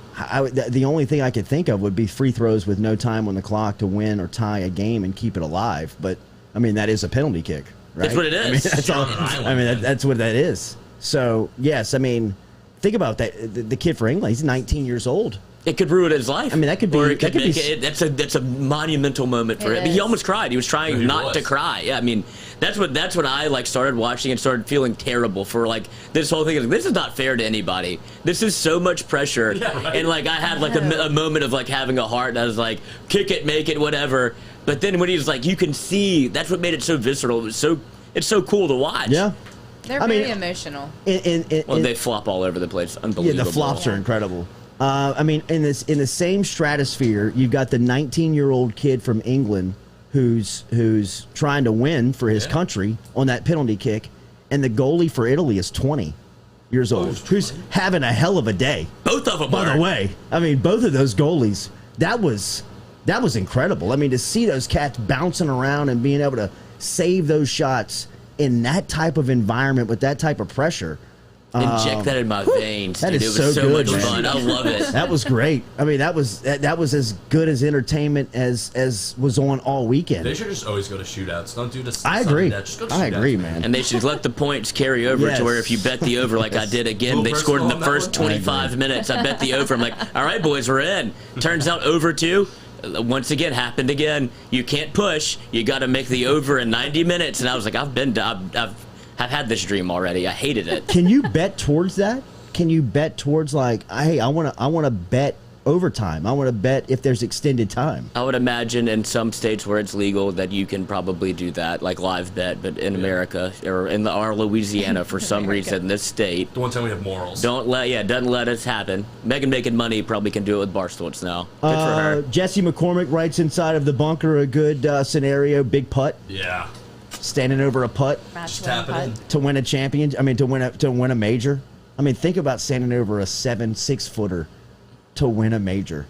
The only thing I could think of would be free throws with no time on the clock to win or tie a game and keep it alive. But I mean, that is a penalty kick, right? That's what it is. I mean, that's all. I mean, that's what that is. So yes, I mean, think about that. The kid for England, he's 19 years old. It could ruin his life. I mean, that could be. Or it could make it. That's a monumental moment for him. He almost cried. He was trying not to cry. Yeah, I mean, that's what I started watching and started feeling terrible for this whole thing. This is not fair to anybody. This is so much pressure. Yeah, right. And I had a moment of having a heart, and I was like, kick it, make it, whatever. But then when he was like, you can see, that's what made it so visceral. It's so cool to watch. Yeah. They're very emotional. They flop all over the place. Unbelievable. Yeah, the flops are incredible. I mean, in the same stratosphere, you've got the 19-year-old kid from England who's trying to win for his country on that penalty kick, and the goalie for Italy is 20 years old, who's having a hell of a day. Both of them. By the way, I mean, both of those goalies, that was incredible. I mean, to see those cats bouncing around and being able to save those shots in that type of environment with that type of pressure. Inject that in my veins. That dude. is It was so so good, much man. fun. I love it. That was great. I mean, that was as good as entertainment as was on all weekend. They should just always go to shootouts. Don't do this. I agree. Just go to I shootouts, agree, man. And they should let the points carry over to where if you bet the over, like I did again, Little they scored in the personal on first that one? 25 minutes. I bet the over. I'm like, all right, boys, we're in. Turns out over 2. Once again, happened again. You can't push. You got to make the over in 90 minutes. And I was like, I've had this dream already. I hated it. Can you bet towards that? Can you bet towards like, hey, I want to bet overtime. I want to bet if there's extended time. I would imagine in some states where it's legal that you can probably do that, like live bet. But in America or in our Louisiana, for some reason, this state The one time we have morals. doesn't let us happen. Megan making money probably can do it with Barstowitz now. Good for her. Jesse McCormick writes inside of the bunker a good scenario. Big putt, Yeah. standing over a putt Just tap it in. to win a champion. I mean, to win a major. I mean, think about standing over a 6-footer to win a major.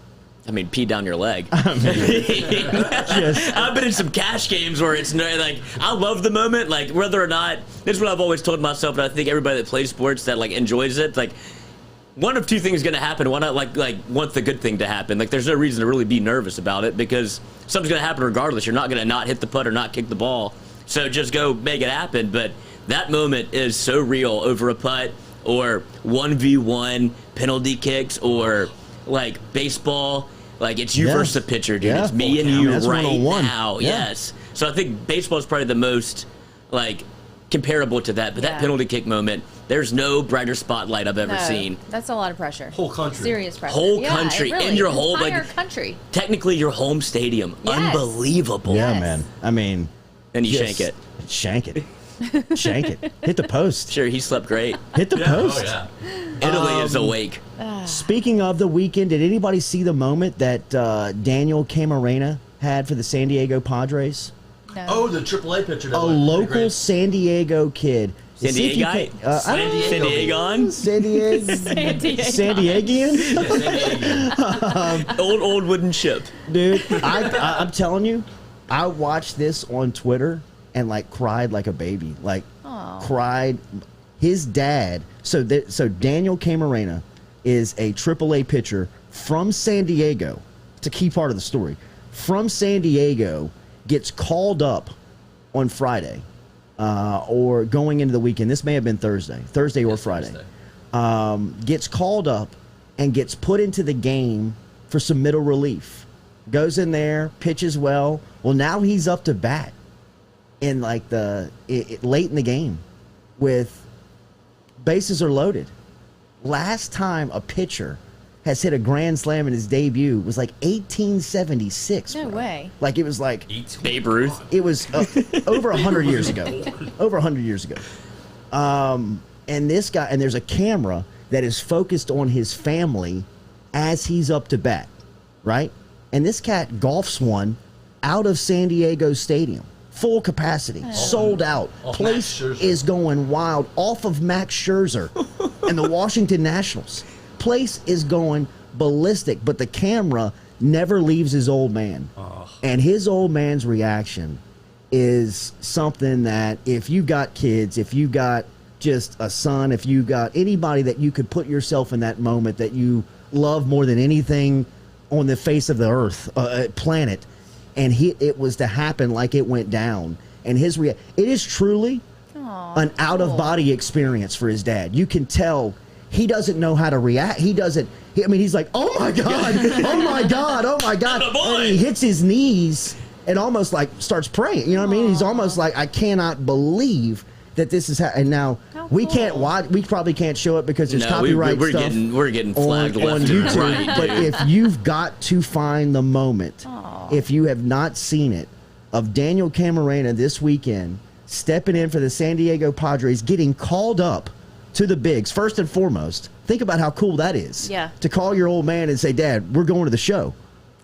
I mean, pee down your leg. Just, I've been in some cash games where it's like, I love the moment, like whether or not, this is what I've always told myself, and I think everybody that plays sports that like enjoys it, like one of two things is going to happen. Why not like want the good thing to happen? Like there's no reason to really be nervous about it because something's going to happen regardless. You're not going to not hit the putt or not kick the ball. So just go make it happen. But that moment is so real over a putt or 1v1 penalty kicks or like baseball. Like it's you versus the pitcher, dude. Yeah. It's me and you That's right 1-on-1. now. Yeah. Yes. So I think baseball is probably the most like comparable to that. But that penalty kick moment, there's no brighter spotlight I've ever seen. That's a lot of pressure. Whole country. Serious pressure. Whole Yeah, country it really, in your whole entire like country. technically your home stadium. Yes. Unbelievable. yeah, Yes. man. I mean, And you just shank it. Shank it. Shank it. Hit the post. Sure, he slept great. Hit the post. Oh, yeah. Italy is awake. Speaking of the weekend, did anybody see the moment that Daniel Camarena had for the San Diego Padres? No. Oh, the AAA pitcher. A local San Diego kid. San See if you Diego? can- I don't know. San Diegon? San Diego. San Diego. San Diegian? Old wooden ship. Dude, I'm telling you, I watched this on Twitter and like cried like a baby. Like cried. His dad. So Daniel Camarena is a AAA pitcher from San Diego. It's a key part of the story. From San Diego, gets called up on Friday or going into the weekend. This may have been Thursday or Friday. Gets called up and gets put into the game for some middle relief. Goes in there, pitches well. Well, now he's up to bat in like late in the game with bases are loaded. Last time a pitcher has hit a grand slam in his debut was like 1876. No bro. way. Like it was like Babe Ruth. it was over 100 years ago. Over 100 years ago. And this guy, and there's a camera that is focused on his family as he's up to bat, right? And this cat golfs one out of San Diego Stadium, full capacity, sold out. Off Place Max Scherzer. is going wild off of Max Scherzer and the Washington Nationals. Place is going ballistic, but the camera never leaves his old man. And his old man's reaction is something that if you got kids, if you got just a son, if you got anybody that you could put yourself in that moment that you love more than anything on the face of the earth, planet, and it was to happen like it went down. And it is truly an out-of-body experience for his dad. You can tell he doesn't know how to react. He's like, oh my God, oh my God, oh my God. And he hits his knees and almost like starts praying. You know what I mean? He's almost like, I cannot believe that this is happening. And now we can't watch. We probably can't show it because there's copyright stuff. We're getting flagged on left and YouTube. right, But dude. if you've got to find the moment if you have not seen it, of Daniel Camarena this weekend stepping in for the San Diego Padres, getting called up to the bigs. First and foremost, think about how cool that is. Yeah. To call your old man and say, Dad, we're going to the show.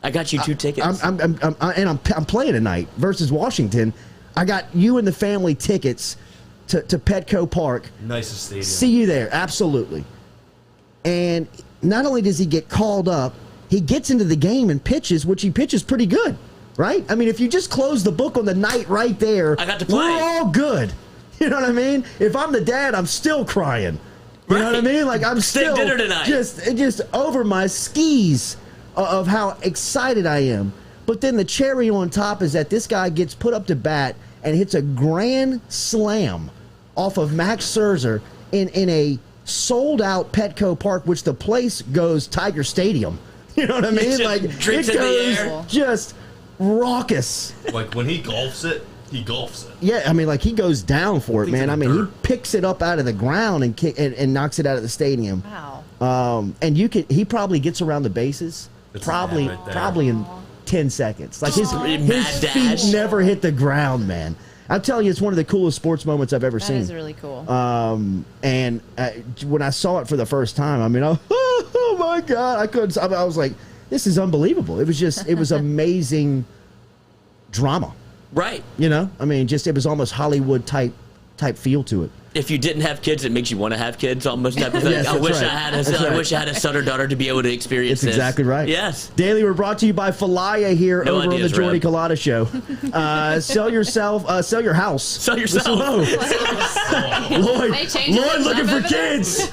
I got you 2 tickets. I'm playing tonight versus Washington. I got you and the family tickets to Petco Park. Nicest stadium. See you there. Absolutely. And not only does he get called up, he gets into the game and pitches, which he pitches pretty good, right? I mean, if you just close the book on the night right there, I got to play. We're all good. You know what I mean? If I'm the dad, I'm still crying. You know what I mean? Like, I'm Steak still dinner tonight. just over my skis of how excited I am. But then the cherry on top is that this guy gets put up to bat and hits a grand slam off of Max Scherzer in a sold-out Petco Park, which the place goes Tiger Stadium. You know what I mean? Like, it drinks in the air. goes just raucous. Like, when he golfs it, he golfs it. Yeah, I mean, like, he goes down for it, Things man. in I the mean, he dirt. picks it up out of the ground and knocks it out of the stadium. Wow. And he probably gets around the bases It's probably right there. probably in 10 seconds. Like, his Mad dash. feet never hit the ground, man. I'm telling you, it's one of the coolest sports moments I've ever That seen. is really cool. And when I saw it for the first time, I mean, oh my God, I was like, this is unbelievable. It was amazing drama. Right. You know, I mean, it was almost Hollywood type feel to it. If you didn't have kids, it makes you want to have kids. Almost type of thing. Yes, I that's wish right. I had That's right. I wish I had a son or daughter to be able to experience That's this. exactly right. Yes. Daily, we're brought to you by Falaya here No over on the ideas, Jordy Red. Culotta Show. Sell your house. Sell yourself. Lloyd, They changed Lloyd the looking for stuff kids.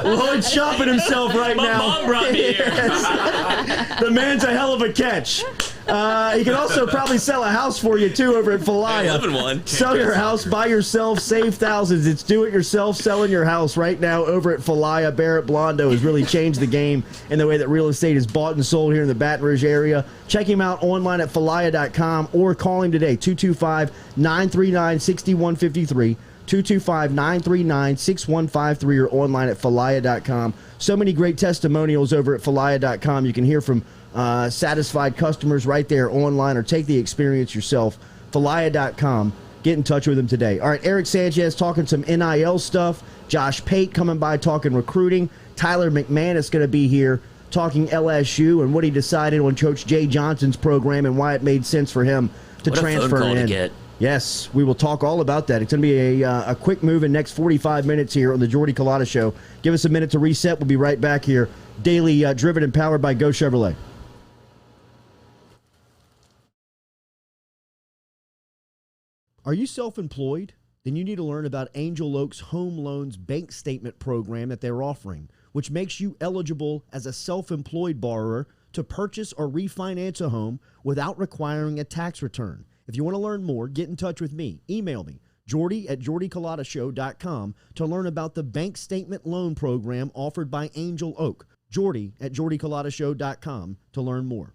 Lloyd shopping himself right My now. mom brought me here. Yes. The man's a hell of a catch. He can also probably sell a house for you too over at I live in Falaya. one. Sell your house, buy yourself, save thousands. It's do it yourself selling your house right now over at Falaya. Barrett Blondo has really changed the game in the way that real estate is bought and sold here in the Baton Rouge area. Check him out online at falaya.com or call him today, 225-939-6153. 225-939-6153 or online at falaya.com. So many great testimonials over at falaya.com. You can hear from satisfied customers right there online or take the experience yourself. Falaya.com. Get in touch with them today. All right, Erick Sanchez talking some NIL stuff. Josh Pate coming by talking recruiting. Tyler McManus going to be here talking LSU and what he decided on Coach Jay Johnson's program and why it made sense for him to What a phone transfer call to in. get. Yes, we will talk all about that. It's going to be a quick move in the next 45 minutes here on the Jordy Culotta Show. Give us a minute to reset. We'll be right back here. Daily driven and powered by Go Chevrolet. Are you self-employed? Then you need to learn about Angel Oak's Home Loans Bank Statement program that they're offering, which makes you eligible as a self-employed borrower to purchase or refinance a home without requiring a tax return. If you want to learn more, get in touch with me. Email me, jordy@jordyculottashow.com, to learn about the bank statement loan program offered by Angel Oak. jordy@jordyculottashow.com to learn more.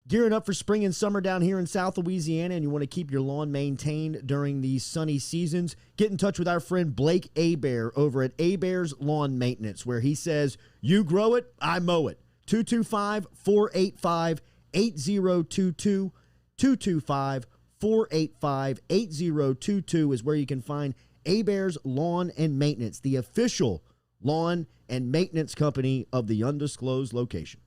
Gearing up for spring and summer down here in South Louisiana, and you want to keep your lawn maintained during these sunny seasons, get in touch with our friend Blake Abear over at Abear's Lawn Maintenance, where he says, you grow it, I mow it. 225-485-8022. 225-485-8022 is where you can find Abear's Lawn and Maintenance, the official lawn and maintenance company of the undisclosed location.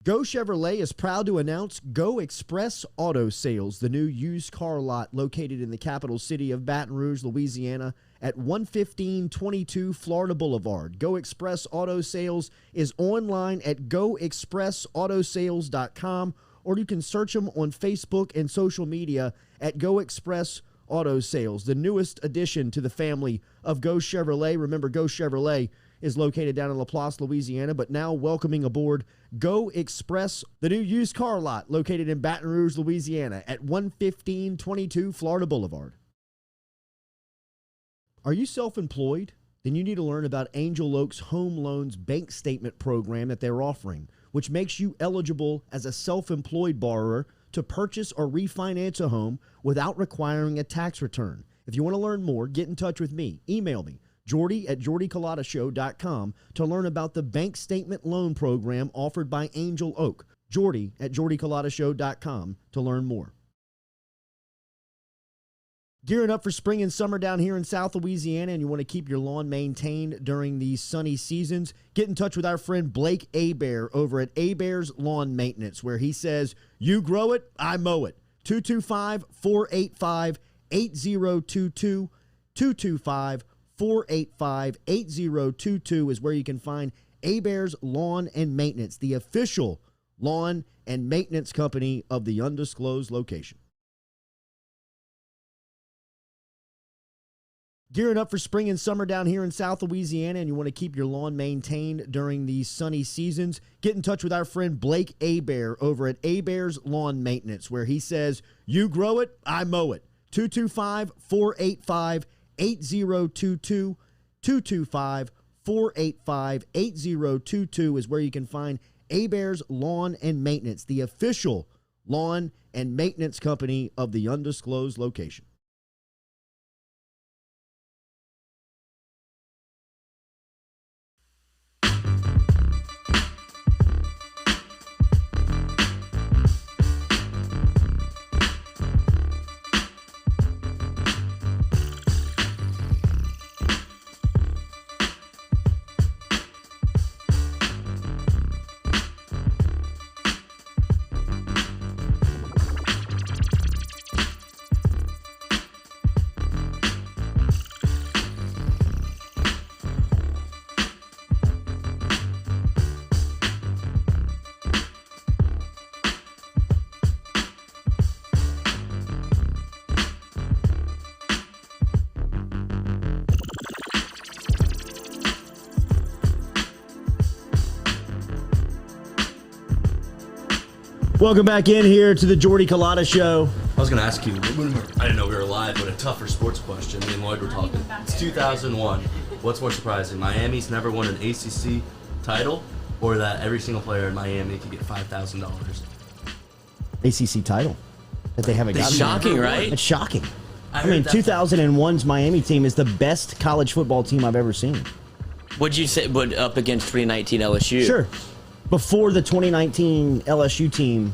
Go Chevrolet is proud to announce Go Express Auto Sales, the new used car lot located in the capital city of Baton Rouge, Louisiana, at 11522 Florida Boulevard. Go Express Auto Sales is online at goexpressautosales.com, or you can search them on Facebook and social media at Go Express Auto Sales, the newest addition to the family of Go Chevrolet. Remember, Go Chevrolet is located down in Laplace, Louisiana, but now welcoming aboard Go Express, the new used car lot located in Baton Rouge, Louisiana at 11522 Florida Boulevard. Are you self-employed? Then you need to learn about Angel Oak's Home Loans Bank Statement program that they're offering, which makes you eligible as a self-employed borrower to purchase or refinance a home without requiring a tax return. If you want to learn more, get in touch with me. Email me, Jordy at jordyculotta.com to learn about the bank statement loan program offered by Angel Oak. Jordy at jordyculotta.com to learn more. Gearing up for spring and summer down here in South Louisiana, and you want to keep your lawn maintained during these sunny seasons, get in touch with our friend Blake Abear over at Abear's Lawn Maintenance, where he says, you grow it, I mow it. 225-485-8022. 225-485-8022 is where you can find Abear's Lawn and Maintenance, the official lawn and maintenance company of the undisclosed location. Gearing up for spring and summer down here in South Louisiana, and you want to keep your lawn maintained during these sunny seasons, get in touch with our friend Blake Abear over at Abear's Lawn Maintenance, where he says, you grow it, I mow it. 225-485-8022. 225-485-8022 is where you can find Abear's Lawn and Maintenance, the official lawn and maintenance company of the undisclosed location. Welcome back in here to the Jordy Culotta Show. I was going to ask you, I didn't know we were live, but a tougher sports question. Me and Lloyd were talking. It's 2001. What's more surprising, Miami's never won an ACC title, or that every single player in Miami could get $5,000? ACC title that they haven't gotten. Shocking, right? It's shocking. I mean, 2001's Miami team is the best college football team I've ever seen. Would you say up against 2019 LSU? Sure. Before the 2019 LSU team.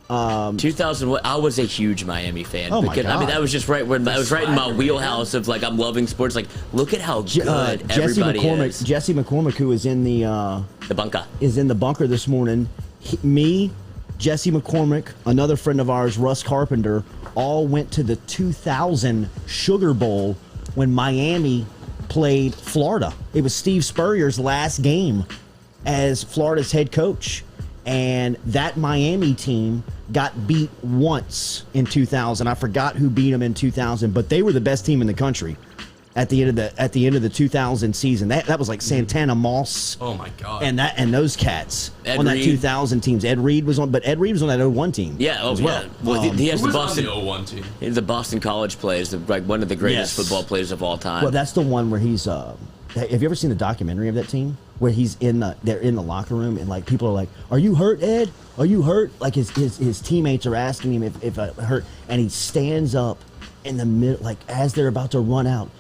2000. I was a huge Miami fan. Oh my because, God. I mean, that was just right when I was right in my wheelhouse of like I'm loving sports. Like, look at how good everybody is. Jesse McCormick, who is in the bunker, is in the bunker this morning. Me, Jesse McCormick, another friend of ours, Russ Carpenter, all went to the 2000 Sugar Bowl when Miami played Florida. It was Steve Spurrier's last game as Florida's head coach, and that Miami team got beat once in 2000. I forgot who beat them in 2000, but they were the best team in the country at the end of the 2000 season. That was like Santana Moss. Oh my God! And those cats Ed on that Reed. 2000 teams. Ed Reed was on, but Ed Reed was on that 01 team. Yeah, as well. Yeah. Well, he has Who the was Boston. on the 01 team? The Boston College players, like one of the greatest football players of all time. Well, that's the one where he's. Have you ever seen the documentary of that team where they're in the locker room and like people are like, "Are you hurt, Ed? Are you hurt?" Like his teammates are asking him if I hurt, and he stands up in the middle, like as they're about to run out.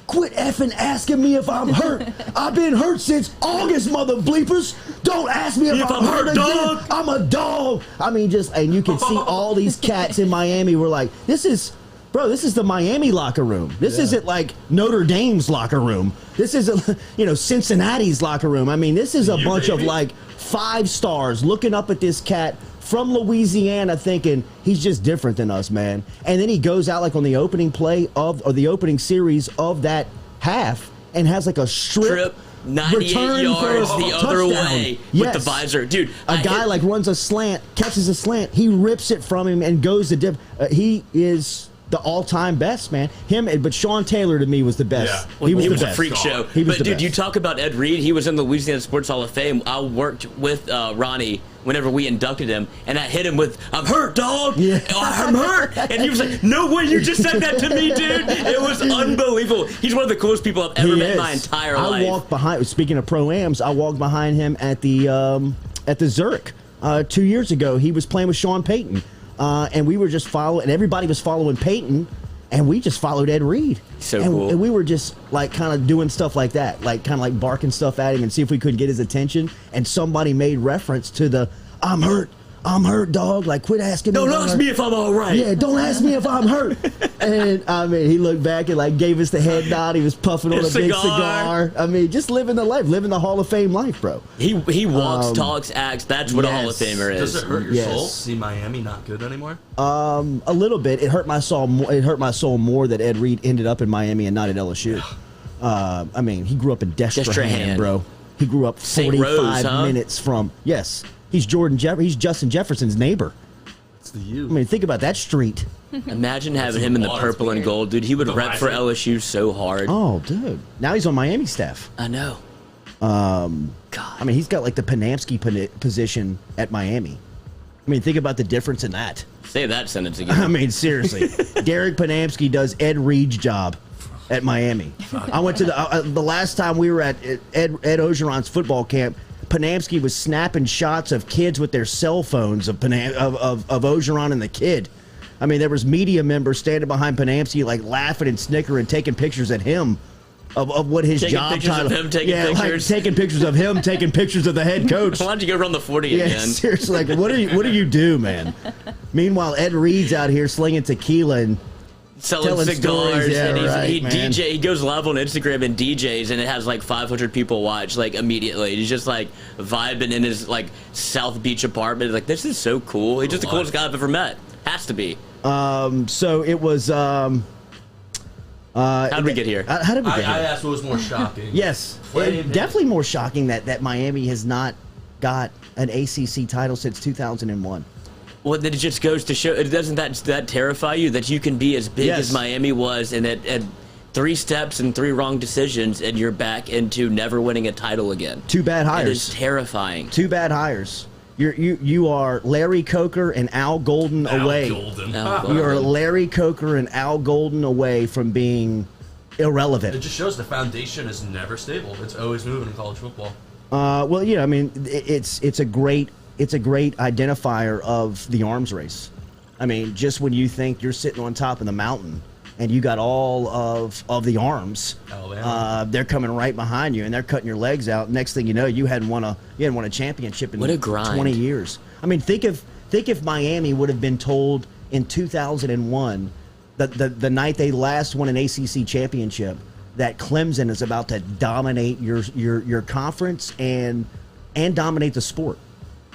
Quit effing asking me if I'm hurt. I've been hurt since August, mother bleepers. Don't ask me if I'm hurt again. Dog. I'm a dog. I mean, and you can see all these cats in Miami were like, this is the Miami locker room. This isn't like Notre Dame's locker room. This isn't, Cincinnati's locker room. I mean, this is a bunch of like 5 stars looking up at this cat from Louisiana thinking he's just different than us, man. And then he goes out like on the opening play or the opening series of that half and has like a strip 98 yards the other way with the visor. Dude, a guy like runs a slant, catches a slant, he rips it from him and goes to dip. He is the all-time best, man. But Sean Taylor to me was the best. Yeah. He was a best. freak show. But dude, you talk about Ed Reed. He was in the Louisiana Sports Hall of Fame. I worked with Ronnie whenever we inducted him, and I hit him with, "I'm hurt, dog. Yeah. I'm hurt." And he was like, "No way, you just said that to me, dude." It was unbelievable. He's one of the coolest people I've ever met in my entire life. I walked behind. Speaking of pro-ams, I walked behind him at the Zurich 2 years ago. He was playing with Sean Payton. And we were just following, and everybody was following Peyton. and we just followed Ed Reed. So and, cool. and we were just like kind of doing stuff like that, like kind of like barking stuff at him and see if we could get his attention. And somebody made reference to the I'm hurt, dog. Like, quit asking me. Don't ask me if I'm all right. Yeah, don't ask me if I'm hurt. And I mean, he looked back and like gave us the head nod. He was puffing on a big cigar. I mean, just living the life, living the Hall of Fame life, bro. He walks, talks, acts. That's what a Hall of Famer is. Does it hurt your soul? See Miami not good anymore? A little bit. It hurt my soul. It hurt my soul more that Ed Reed ended up in Miami and not at LSU. I mean, he grew up in Destrehan, bro. He grew up 45 minutes from He's He's Justin Jefferson's neighbor. It's the U. I mean, think about that street. Imagine having him in the purple and gold, dude. He would rep for LSU so hard. Oh, dude. Now he's on Miami staff. I know. God. I mean, he's got like the Panamsky position at Miami. I mean, think about the difference in that. Say that sentence again. I mean, seriously. Derek Panamsky does Ed Reed's job at Miami. I went to the last time we were at Ed Ogeron's football camp. Panamsky was snapping shots of kids with their cell phones of Ogeron and the kid. I mean, there was media members standing behind Panamsky, like laughing and snickering, taking pictures at him of what his job title. Of him taking pictures. Like taking pictures of him, taking pictures of the head coach. Why don't you go run the 40 again? Seriously, like what do you do, man? Meanwhile, Ed Reed's out here slinging tequila and selling cigars, and he man. He goes live on Instagram and DJs, and it has like 500 people watch like immediately. He's just like vibing in his like South Beach apartment. Like, this is so cool. He's just the coolest guy I've ever met. Has to be. So it was. How did we get here? How did we get here? I asked what was more shocking. Yes, definitely more shocking that Miami has not got an ACC title since 2001. Well, then it just goes to show. Doesn't that terrify you that you can be as big as Miami was, and at 3 steps and 3 wrong decisions, and you're back into never winning a title again? 2 bad hires. It is terrifying. 2 bad hires. You are Larry Coker and Al Golden away. You are Larry Coker and Al Golden away from being irrelevant. It just shows the foundation is never stable. It's always moving in college football. Well, yeah, I mean, it's a great identifier of the arms race. I mean, just when you think you're sitting on top of the mountain and you got all of the arms, they're coming right behind you and they're cutting your legs out. Next thing you know, you hadn't won a championship in 20 years. I mean, think if Miami would have been told in 2001 that the night they last won an ACC championship that Clemson is about to dominate your conference and dominate the sport.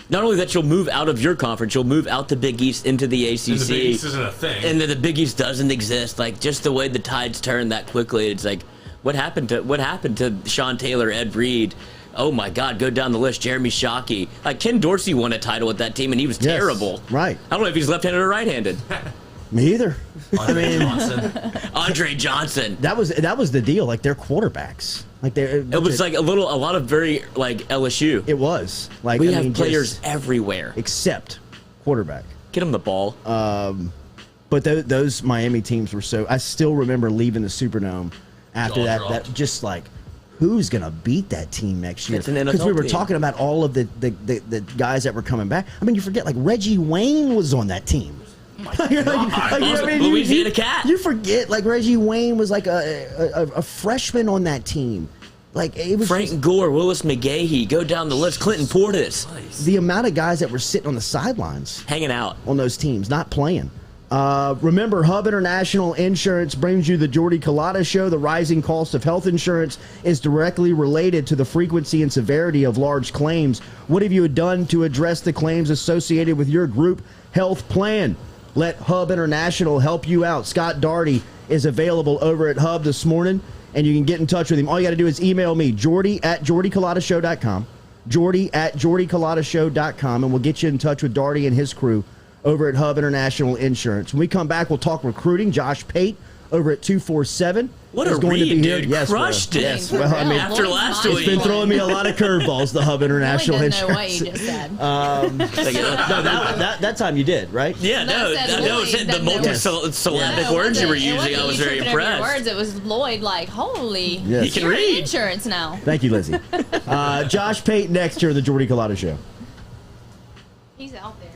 Not only that, you'll move out of your conference, you'll move out the Big East into the ACC. And the Big East isn't a thing. And the Big East doesn't exist. Like, just the way the tides turn that quickly, it's like, what happened to Sean Taylor, Ed Reed? Oh my God, go down the list. Jeremy Shockey. Like, Ken Dorsey won a title with that team, and he was terrible. Right. I don't know if he's left-handed or right-handed. Me either. Andre Johnson. That was the deal. Like, they're quarterbacks. Like it was like a lot of very like LSU. It was like we have players everywhere except quarterback. Get him the ball. But those Miami teams were so. I still remember leaving the Superdome after that. That just like, who's gonna beat that team next year? Because we were talking about all of the guys that were coming back. I mean, you forget like Reggie Wayne was on that team. Louisiana Cat. You forget like Reggie Wayne was like a freshman on that team. Like it was Frank Gore, Willis McGahee, go down the list. Clinton Portis. The amount of guys that were sitting on the sidelines, hanging out on those teams, not playing. Remember, Hub International Insurance brings you the Jordy Culotta Show. The rising cost of health insurance is directly related to the frequency and severity of large claims. What have you done to address the claims associated with your group health plan? Let Hub International help you out. Scott Daugherty is available over at Hub this morning, and you can get in touch with him. All you got to do is email me, Jordy@JordyCulottashow.com, Jordy@JordyCulottashow.com, and we'll get you in touch with Daugherty and his crew over at Hub International Insurance. When we come back, we'll talk recruiting. Josh Pate over at 247. What a going read, to be here. dude. Yes, crushed it. Yes. Well, I mean, after last week. It's been throwing me a lot of curveballs, the Hub International really Insurance. know what you just said. No, that time you did, right? Yeah, no, the multi-syllabic words you were using, I was very impressed. Words, it was Lloyd, like, holy, he can read. Insurance now. Thank you, Lizzie. Josh Pate next here on the Jordy Culotta Show. He's out there.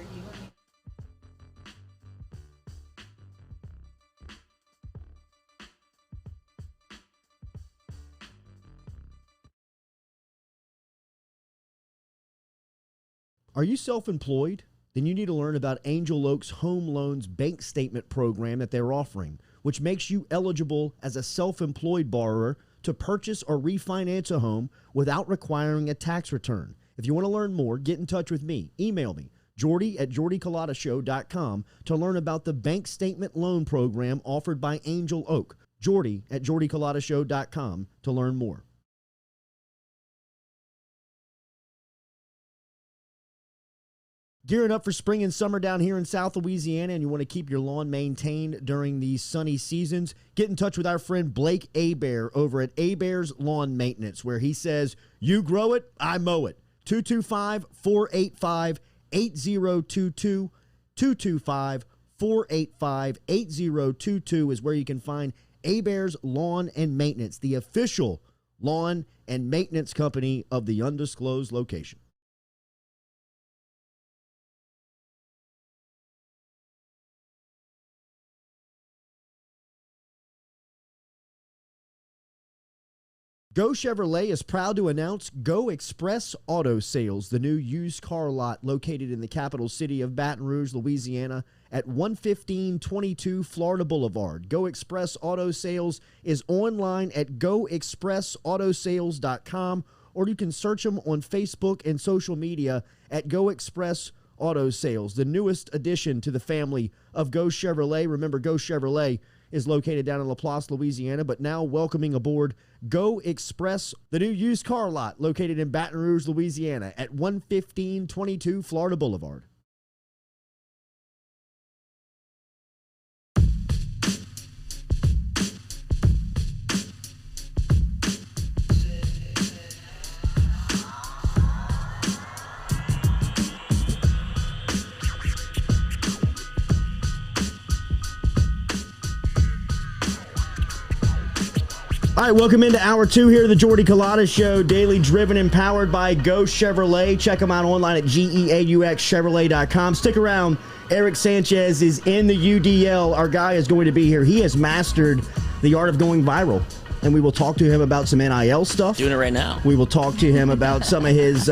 Are you self-employed? Then you need to learn about Angel Oak's Home Loans Bank Statement program that they're offering, which makes you eligible as a self-employed borrower to purchase or refinance a home without requiring a tax return. If you want to learn more, get in touch with me. Email me, jordy@jordyculotta.com, to learn about the bank statement loan program offered by Angel Oak. jordy@jordyculotta.com to learn more. Gearing up for spring and summer down here in South Louisiana, and you want to keep your lawn maintained during these sunny seasons, get in touch with our friend Blake Abear over at Abear's Lawn Maintenance, where he says, you grow it, I mow it. 225-485-8022. 225-485-8022 is where you can find Abear's Lawn and Maintenance, the official lawn and maintenance company of the undisclosed location. Go Chevrolet is proud to announce Go Express Auto Sales, the new used car lot located in the capital city of Baton Rouge, Louisiana, at 11522 Florida Boulevard. Go Express Auto Sales is online at goexpressautosales.com, or you can search them on Facebook and social media at Go Express Auto Sales, the newest addition to the family of Go Chevrolet. Remember, Go Chevrolet is located down in Laplace, Louisiana, but now welcoming aboard Go Express, the new used car lot located in Baton Rouge, Louisiana at 11522 Florida Boulevard. All right, welcome into Hour 2 here, the Jordy Culotta Show, daily driven and powered by Go Chevrolet. Check them out online at GEAUXchevrolet.com. Stick around. Erick Sanchez is in the UDL. Our guy is going to be here. He has mastered the art of going viral, and we will talk to him about some NIL stuff. Doing it right now. We will talk to him about some of his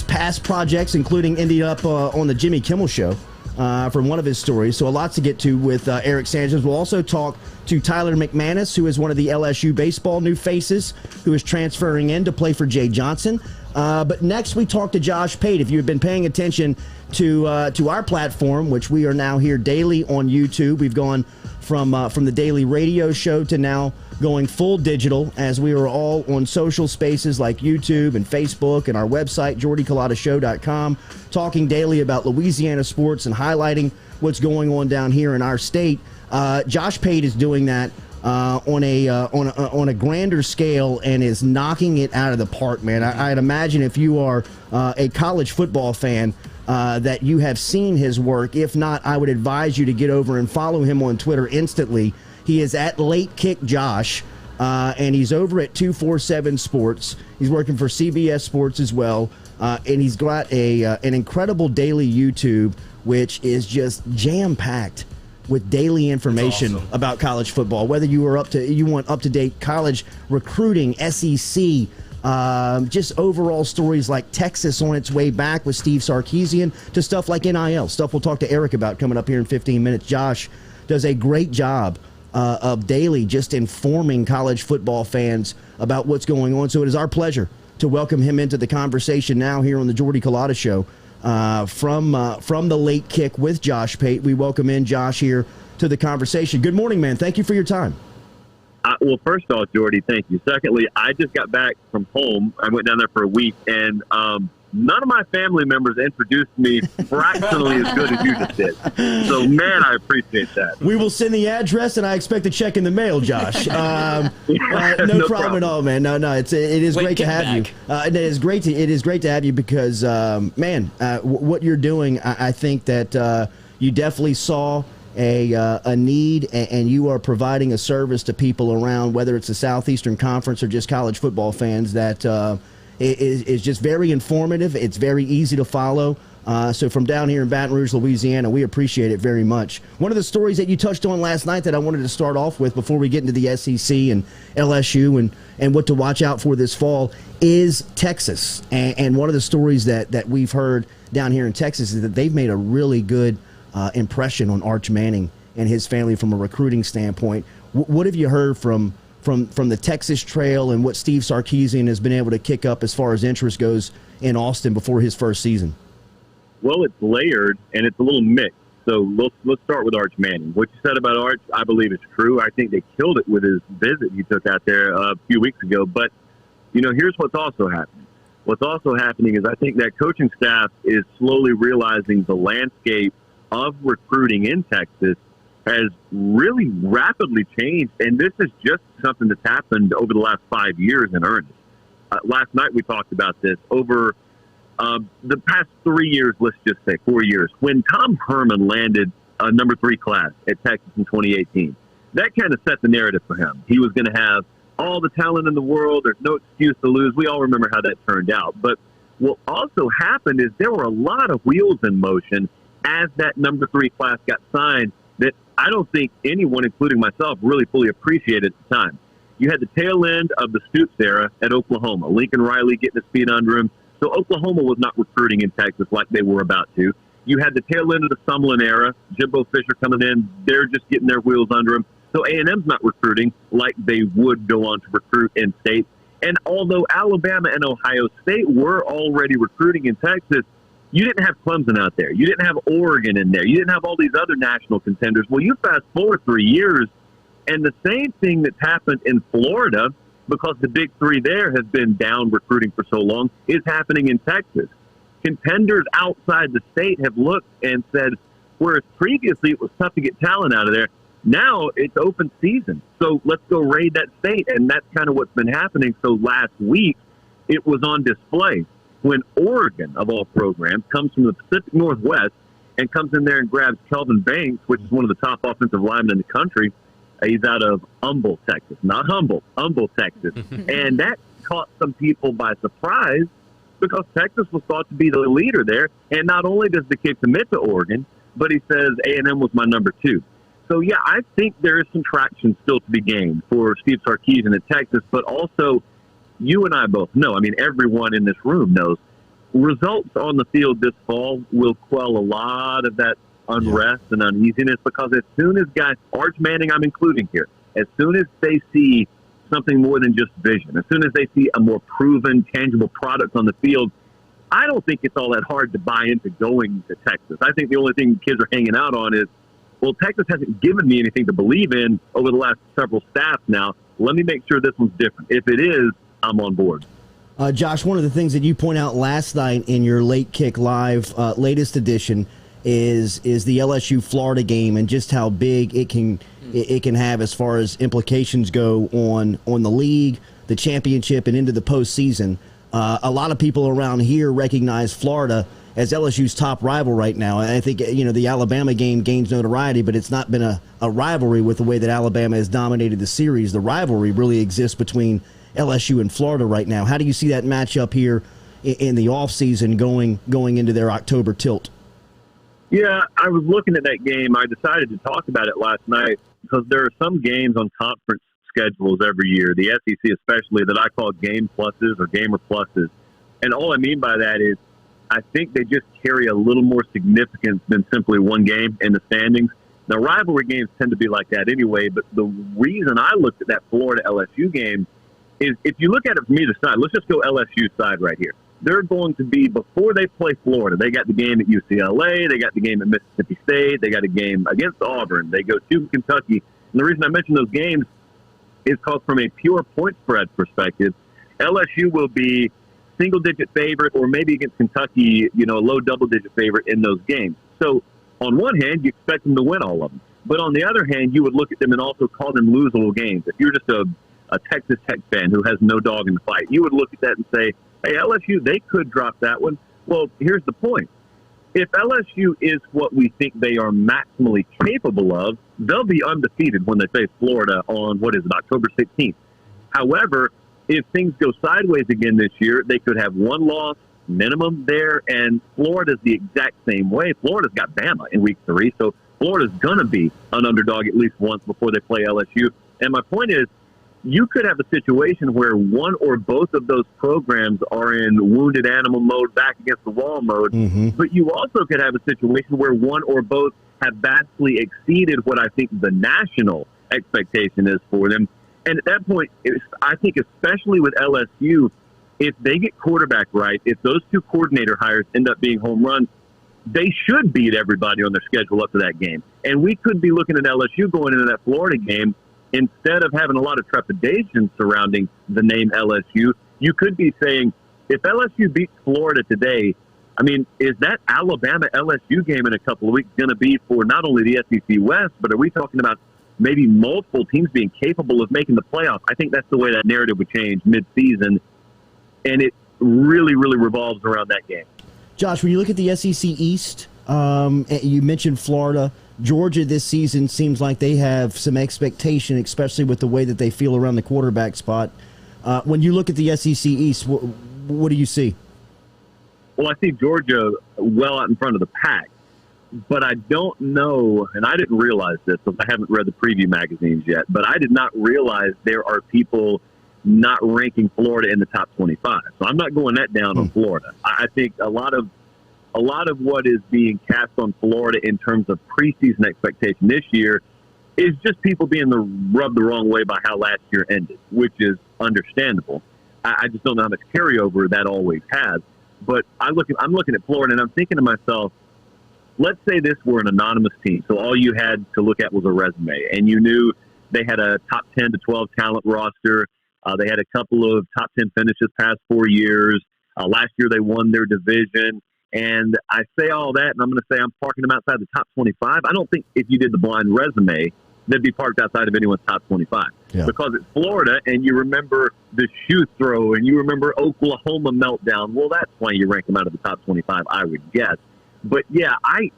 past projects, including ending up on the Jimmy Kimmel Show. From one of his stories. So a lot to get to with Erick Sanchez. We'll also talk to Tyler McManus, who is one of the LSU baseball new faces, who is transferring in to play for Jay Johnson. But next we talk to Josh Pate. If you've been paying attention to our platform, which we are now here daily on YouTube, we've gone from the daily radio show to now going full digital, as we are all on social spaces like YouTube and Facebook and our website, jordyculottashhow.com, talking daily about Louisiana sports and highlighting what's going on down here in our state. Josh Pate is doing that on a grander scale and is knocking it out of the park, man. I'd imagine if you are a college football fan, that you have seen his work. If not, I would advise you to get over and follow him on Twitter instantly. He is at Late Kick Josh, and he's over at 247 Sports. He's working for CBS Sports as well, and he's got an incredible daily YouTube, which is just jam-packed with daily information about college football. Whether you want up-to-date college recruiting, SEC, just overall stories like Texas on its way back with Steve Sarkisian, to stuff like NIL, stuff we'll talk to Eric about coming up here in 15 minutes. Josh does a great job of daily just informing college football fans about what's going on. So it is our pleasure to welcome him into the conversation now here on the Jordy Culotta Show. From the Late Kick with Josh Pate, we welcome in Josh here to the conversation. Good morning, man. Thank you for your time. Well, first off, Jordy, thank you. Secondly, I just got back from home. I went down there for a week, and none of my family members introduced me fractionally as good as you just did. So, man, I appreciate that. We will send the address, and I expect a check in the mail, Josh. No problem at all, man. No, it is great to have you. It is great to have you because, what you're doing, I think that you definitely saw a need, and you are providing a service to people around, whether it's the Southeastern Conference or just college football fans, that is just very informative. It's very easy to follow. So from down here in Baton Rouge, Louisiana, we appreciate it very much. One of the stories that you touched on last night that I wanted to start off with before we get into the SEC and LSU and what to watch out for this fall is Texas. And one of the stories that we've heard down here in Texas is that they've made a really good impression on Arch Manning and his family from a recruiting standpoint. What have you heard from the Texas trail and what Steve Sarkisian has been able to kick up as far as interest goes in Austin before his first season? Well, it's layered, and it's a little mixed. So let's start with Arch Manning. What you said about Arch, I believe is true. I think they killed it with his visit he took out there a few weeks ago. But, here's what's also happening. What's also happening is I think that coaching staff is slowly realizing the landscape of recruiting in Texas has really rapidly changed, and this is just something that's happened over the last 5 years in earnest. Last night we talked about this. Over the past 3 years, let's just say 4 years, when Tom Herman landed a number 3 class at Texas in 2018, that kind of set the narrative for him. He was going to have all the talent in the world. There's no excuse to lose. We all remember how that turned out. But what also happened is there were a lot of wheels in motion as that number 3 class got signed that I don't think anyone, including myself, really fully appreciated at the time. You had the tail end of the Stoops era at Oklahoma. Lincoln Riley getting his feet under him. So Oklahoma was not recruiting in Texas like they were about to. You had the tail end of the Sumlin era. Jimbo Fisher coming in. They're just getting their wheels under them. So A&M's not recruiting like they would go on to recruit in state. And although Alabama and Ohio State were already recruiting in Texas, you didn't have Clemson out there. You didn't have Oregon in there. You didn't have all these other national contenders. Well, you fast forward 3 years, and the same thing that's happened in Florida, because the big 3 there has been down recruiting for so long, is happening in Texas. Contenders outside the state have looked and said, whereas previously it was tough to get talent out of there, now it's open season. So let's go raid that state, and that's kind of what's been happening. So last week, it was on display when Oregon, of all programs, comes from the Pacific Northwest and comes in there and grabs Kelvin Banks, which is one of the top offensive linemen in the country. He's out of Humble, Texas. Not Humble, Texas. And that caught some people by surprise because Texas was thought to be the leader there. And not only does the kid commit to Oregon, but he says A&M was my number 2. So, yeah, I think there is some traction still to be gained for Steve Sarkisian at Texas, but also you and I both know, I mean, everyone in this room knows, results on the field this fall will quell a lot of that unrest and uneasiness because as soon as guys, Arch Manning I'm including here, as soon as they see something more than just vision, as soon as they see a more proven, tangible product on the field, I don't think it's all that hard to buy into going to Texas. I think the only thing kids are hanging out on is, well, Texas hasn't given me anything to believe in over the last several staffs now. Let me make sure this one's different. If it is, I'm on board. Josh, one of the things that you point out last night in your Late Kick Live latest edition is the LSU Florida game and just how big it can have as far as implications go on the league, the championship, and into the postseason. A lot of people around here recognize Florida as LSU's top rival right now. I think the Alabama game gains notoriety, but it's not been a rivalry with the way that Alabama has dominated the series. The rivalry really exists between LSU and Florida right now. How do you see that matchup here in the offseason going into their October tilt? Yeah, I was looking at that game. I decided to talk about it last night because there are some games on conference schedules every year, the SEC especially, that I call game pluses or gamer pluses. And all I mean by that is I think they just carry a little more significance than simply one game in the standings. Now, rivalry games tend to be like that anyway, but the reason I looked at that Florida-LSU game is if you look at it from either side, let's just go LSU side right here. They're going to be, before they play Florida, they got the game at UCLA, they got the game at Mississippi State, they got a game against Auburn, they go to Kentucky. And the reason I mention those games is because from a pure point spread perspective, LSU will be single-digit favorite or maybe against Kentucky, a low double-digit favorite in those games. So on one hand, you expect them to win all of them. But on the other hand, you would look at them and also call them losable games. If you're just a Texas Tech fan who has no dog in the fight, you would look at that and say, hey, LSU, they could drop that one. Well, here's the point. If LSU is what we think they are maximally capable of, they'll be undefeated when they face Florida on, October 16th. However, if things go sideways again this year, they could have one loss minimum there, and Florida's the exact same way. Florida's got Bama in week 3, so Florida's going to be an underdog at least once before they play LSU. And my point is, you could have a situation where one or both of those programs are in wounded animal mode, back against the wall mode, but you also could have a situation where one or both have vastly exceeded what I think the national expectation is for them. And at that point, I think especially with LSU, if they get quarterback right, if those 2 coordinator hires end up being home runs, they should beat everybody on their schedule up to that game. And we could be looking at LSU going into that Florida game. Instead of having a lot of trepidation surrounding the name LSU, you could be saying, if LSU beats Florida today, I mean, is that Alabama-LSU game in a couple of weeks going to be for not only the SEC West, but are we talking about maybe multiple teams being capable of making the playoff? I think that's the way that narrative would change mid-season, and it really, really revolves around that game. Josh, when you look at the SEC East, you mentioned Florida. Georgia this season seems like they have some expectation, especially with the way that they feel around the quarterback spot. When you look at the SEC East, what do you see? Well, I see Georgia well out in front of the pack, but I don't know, and I didn't realize this because I haven't read the preview magazines yet, but I did not realize there are people not ranking Florida in the top 25. So I'm not going that down on Florida. I think a lot of what is being cast on Florida in terms of preseason expectation this year is just people being rubbed the wrong way by how last year ended, which is understandable. I just don't know how much carryover that always has. But I'm looking at Florida, and I'm thinking to myself, let's say this were an anonymous team. So all you had to look at was a resume, and you knew they had a top 10 to 12 talent roster. They had a couple of top 10 finishes past 4 years. Last year they won their division. And I say all that, and I'm going to say I'm parking them outside the top 25. I don't think if you did the blind resume, they'd be parked outside of anyone's top 25. Yeah. Because it's Florida, and you remember the shoe throw, and you remember Oklahoma meltdown. Well, that's why you rank them out of the top 25, I would guess. But, yeah, I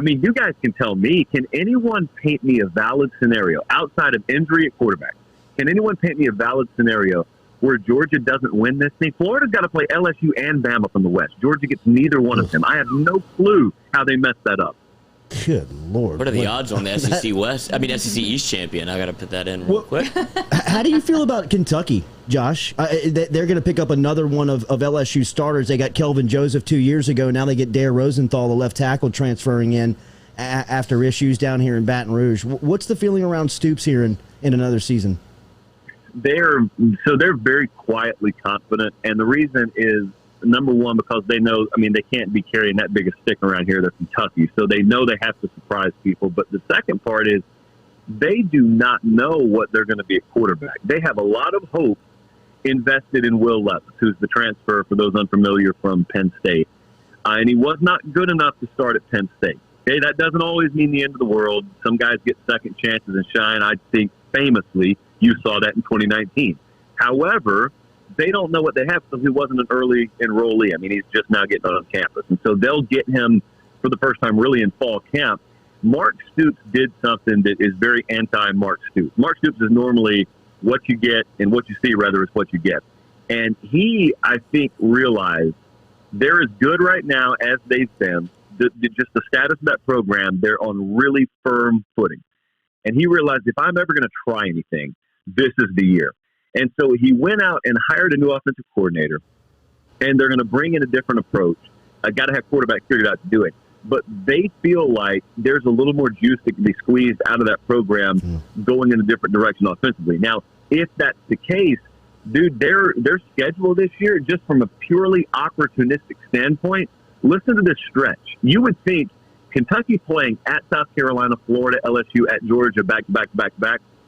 mean, you guys can tell me, can anyone paint me a valid scenario outside of injury at quarterback? Can anyone paint me a valid scenario where Georgia doesn't win this thing? Florida's got to play LSU and Bama from the West. Georgia gets neither one of them. I have no clue how they messed that up. Good Lord. What are the odds on the SEC West? I mean, SEC East champion. I got to put that in real quick. How do you feel about Kentucky, Josh? They're going to pick up another one of LSU starters. They got Kelvin Joseph 2 years ago. Now they get Dare Rosenthal, the left tackle, transferring in after issues down here in Baton Rouge. What's the feeling around Stoops here in another season? They're very quietly confident, and the reason is, number one, because they know, I mean, they can't be carrying that big a stick around here. They're Kentucky, so they know they have to surprise people. But the second part is they do not know what they're going to be at quarterback. They have a lot of hope invested in Will Levis, who's the transfer, for those unfamiliar, from Penn State. And he was not good enough to start at Penn State. Okay, that doesn't always mean the end of the world. Some guys get second chances and shine. I think famously you saw that in 2019. However, they don't know what they have because he wasn't an early enrollee. I mean, he's just now getting on campus. And so they'll get him for the first time really in fall camp. Mark Stoops did something that is very anti-Mark Stoops. Mark Stoops is normally what you get, and what you see, rather, is what you get. And he, I think, realized they're as good right now as they've been. Just the status of that program, they're on really firm footing. And he realized, if I'm ever going to try anything, this is the year. And so he went out and hired a new offensive coordinator, and they're going to bring in a different approach. I got to have quarterback figured out to do it. But they feel like there's a little more juice that can be squeezed out of that program going in a different direction offensively. Now, if that's the case, dude, their schedule this year, just from a purely opportunistic standpoint, listen to this stretch. You would think Kentucky playing at South Carolina, Florida, LSU, at Georgia, back,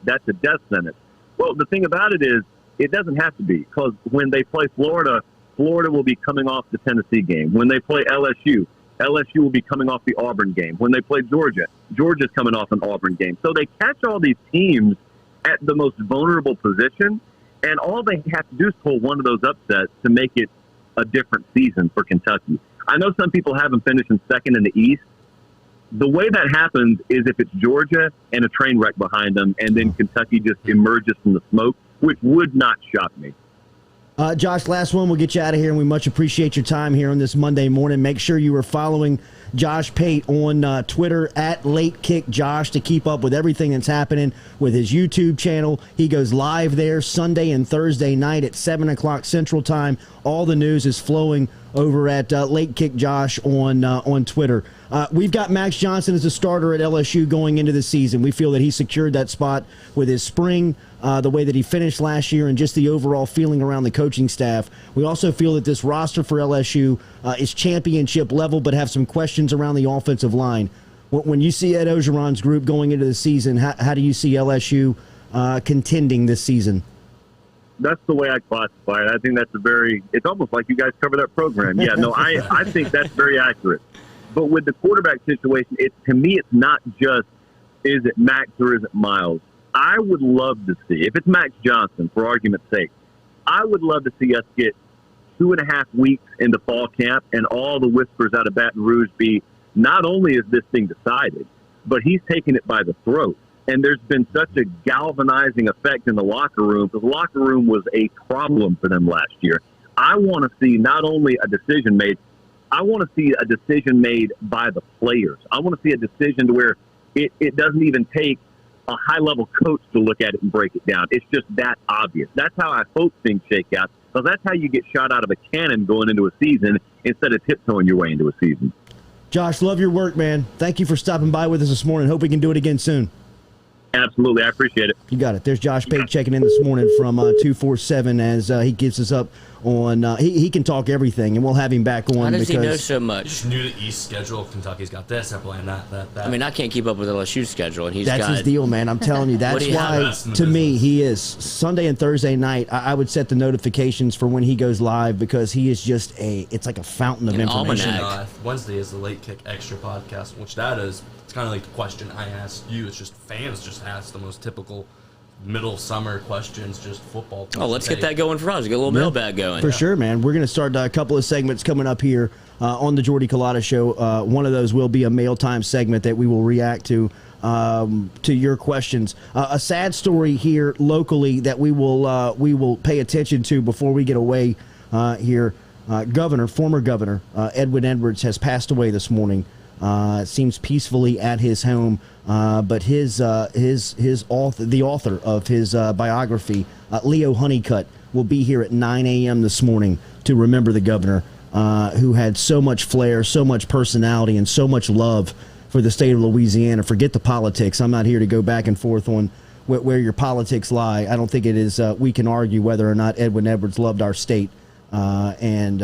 that's a death sentence. Well, the thing about it is, it doesn't have to be, because when they play Florida, Florida will be coming off the Tennessee game. When they play LSU, LSU will be coming off the Auburn game. When they play Georgia, Georgia's coming off an Auburn game. So they catch all these teams at the most vulnerable position, and all they have to do is pull one of those upsets to make it a different season for Kentucky. I know some people have them finishing second in the East. The way that happens is if it's Georgia and a train wreck behind them, and then Kentucky just emerges from the smoke, which would not shock me. Josh, last one. We'll get you out of here, and we much appreciate your time here on this Monday morning. Make sure you are following Josh Pate on Twitter at LateKickJosh to keep up with everything that's happening with his YouTube channel. He goes live there Sunday and Thursday night at 7 o'clock Central Time. All the news is flowing over at LateKickJosh on Twitter. We've got Max Johnson as a starter at LSU going into the season. We feel that he secured that spot with his spring, the way that he finished last year, and just the overall feeling around the coaching staff. We also feel that this roster for LSU is championship level, but have some questions around the offensive line. When you see Ed Ogeron's group going into the season, how do you see LSU contending this season? That's the way I classify it. I think that's it's almost like you guys cover that program. Yeah, no, I think that's very accurate. But with the quarterback situation, to me, it's not just, is it Max or is it Miles? I would love to see, if it's Max Johnson, for argument's sake, I would love to see us get 2.5 weeks into fall camp and all the whispers out of Baton Rouge be, not only is this thing decided, but he's taking it by the throat. And there's been such a galvanizing effect in the locker room, because the locker room was a problem for them last year. I want to see not only a decision made, I want to see a decision made by the players. I want to see a decision to where it doesn't even take a high-level coach to look at it and break it down. It's just that obvious. That's how I hope things shake out, because that's how you get shot out of a cannon going into a season instead of tiptoeing your way into a season. Josh, love your work, man. Thank you for stopping by with us this morning. Hope we can do it again soon. Absolutely. I appreciate it. You got it. There's Josh Pate checking in this morning from 247 as he gives us up on he can talk everything, and we'll have him back on. How does because he know so much? Just knew the East schedule. Kentucky's got this. They're playing that. I mean, I can't keep up with LSU's schedule, and that's his deal, man. I'm telling you. That's why, to me, he is Sunday and Thursday night. I would set the notifications for when he goes live, because he is just it's like a fountain of information. Wednesday is the Late Kick Extra podcast, which that is. It's kind of like the question I asked you. It's just fans just ask the most typical middle summer questions, just football. Oh, let's get that going for us. Get a little mailbag going. For sure, man. We're going to start a couple of segments coming up here on the Jordy Culotta Show. One of those will be a mail time segment that we will react to your questions. A sad story here locally that we will pay attention to before we get away here. Former Governor Edwin Edwards has passed away this morning. It seems peacefully at his home, but the author of his biography, Leo Honeycutt, will be here at 9 a.m. this morning to remember the governor, who had so much flair, so much personality, and so much love for the state of Louisiana. Forget the politics. I'm not here to go back and forth on where your politics lie. I don't think it is. We can argue whether or not Edwin Edwards loved our state. And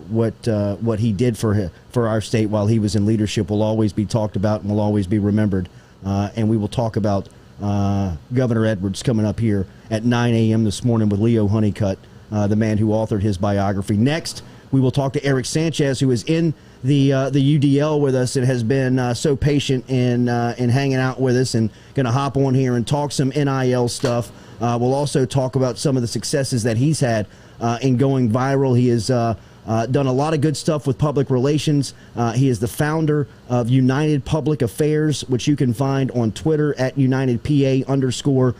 what he did for our state while he was in leadership will always be talked about and will always be remembered. And we will talk about Governor Edwards coming up here at 9 a.m. this morning with Leo Honeycutt, the man who authored his biography. Next, we will talk to Erick Sanchez, who is in the UDL with us and has been so patient in hanging out with us, and going to hop on here and talk some NIL stuff. We'll also talk about some of the successes that he's had in going viral. He has done a lot of good stuff with public relations. He is the founder of United Public Affairs, which you can find on Twitter at UnitedPA_,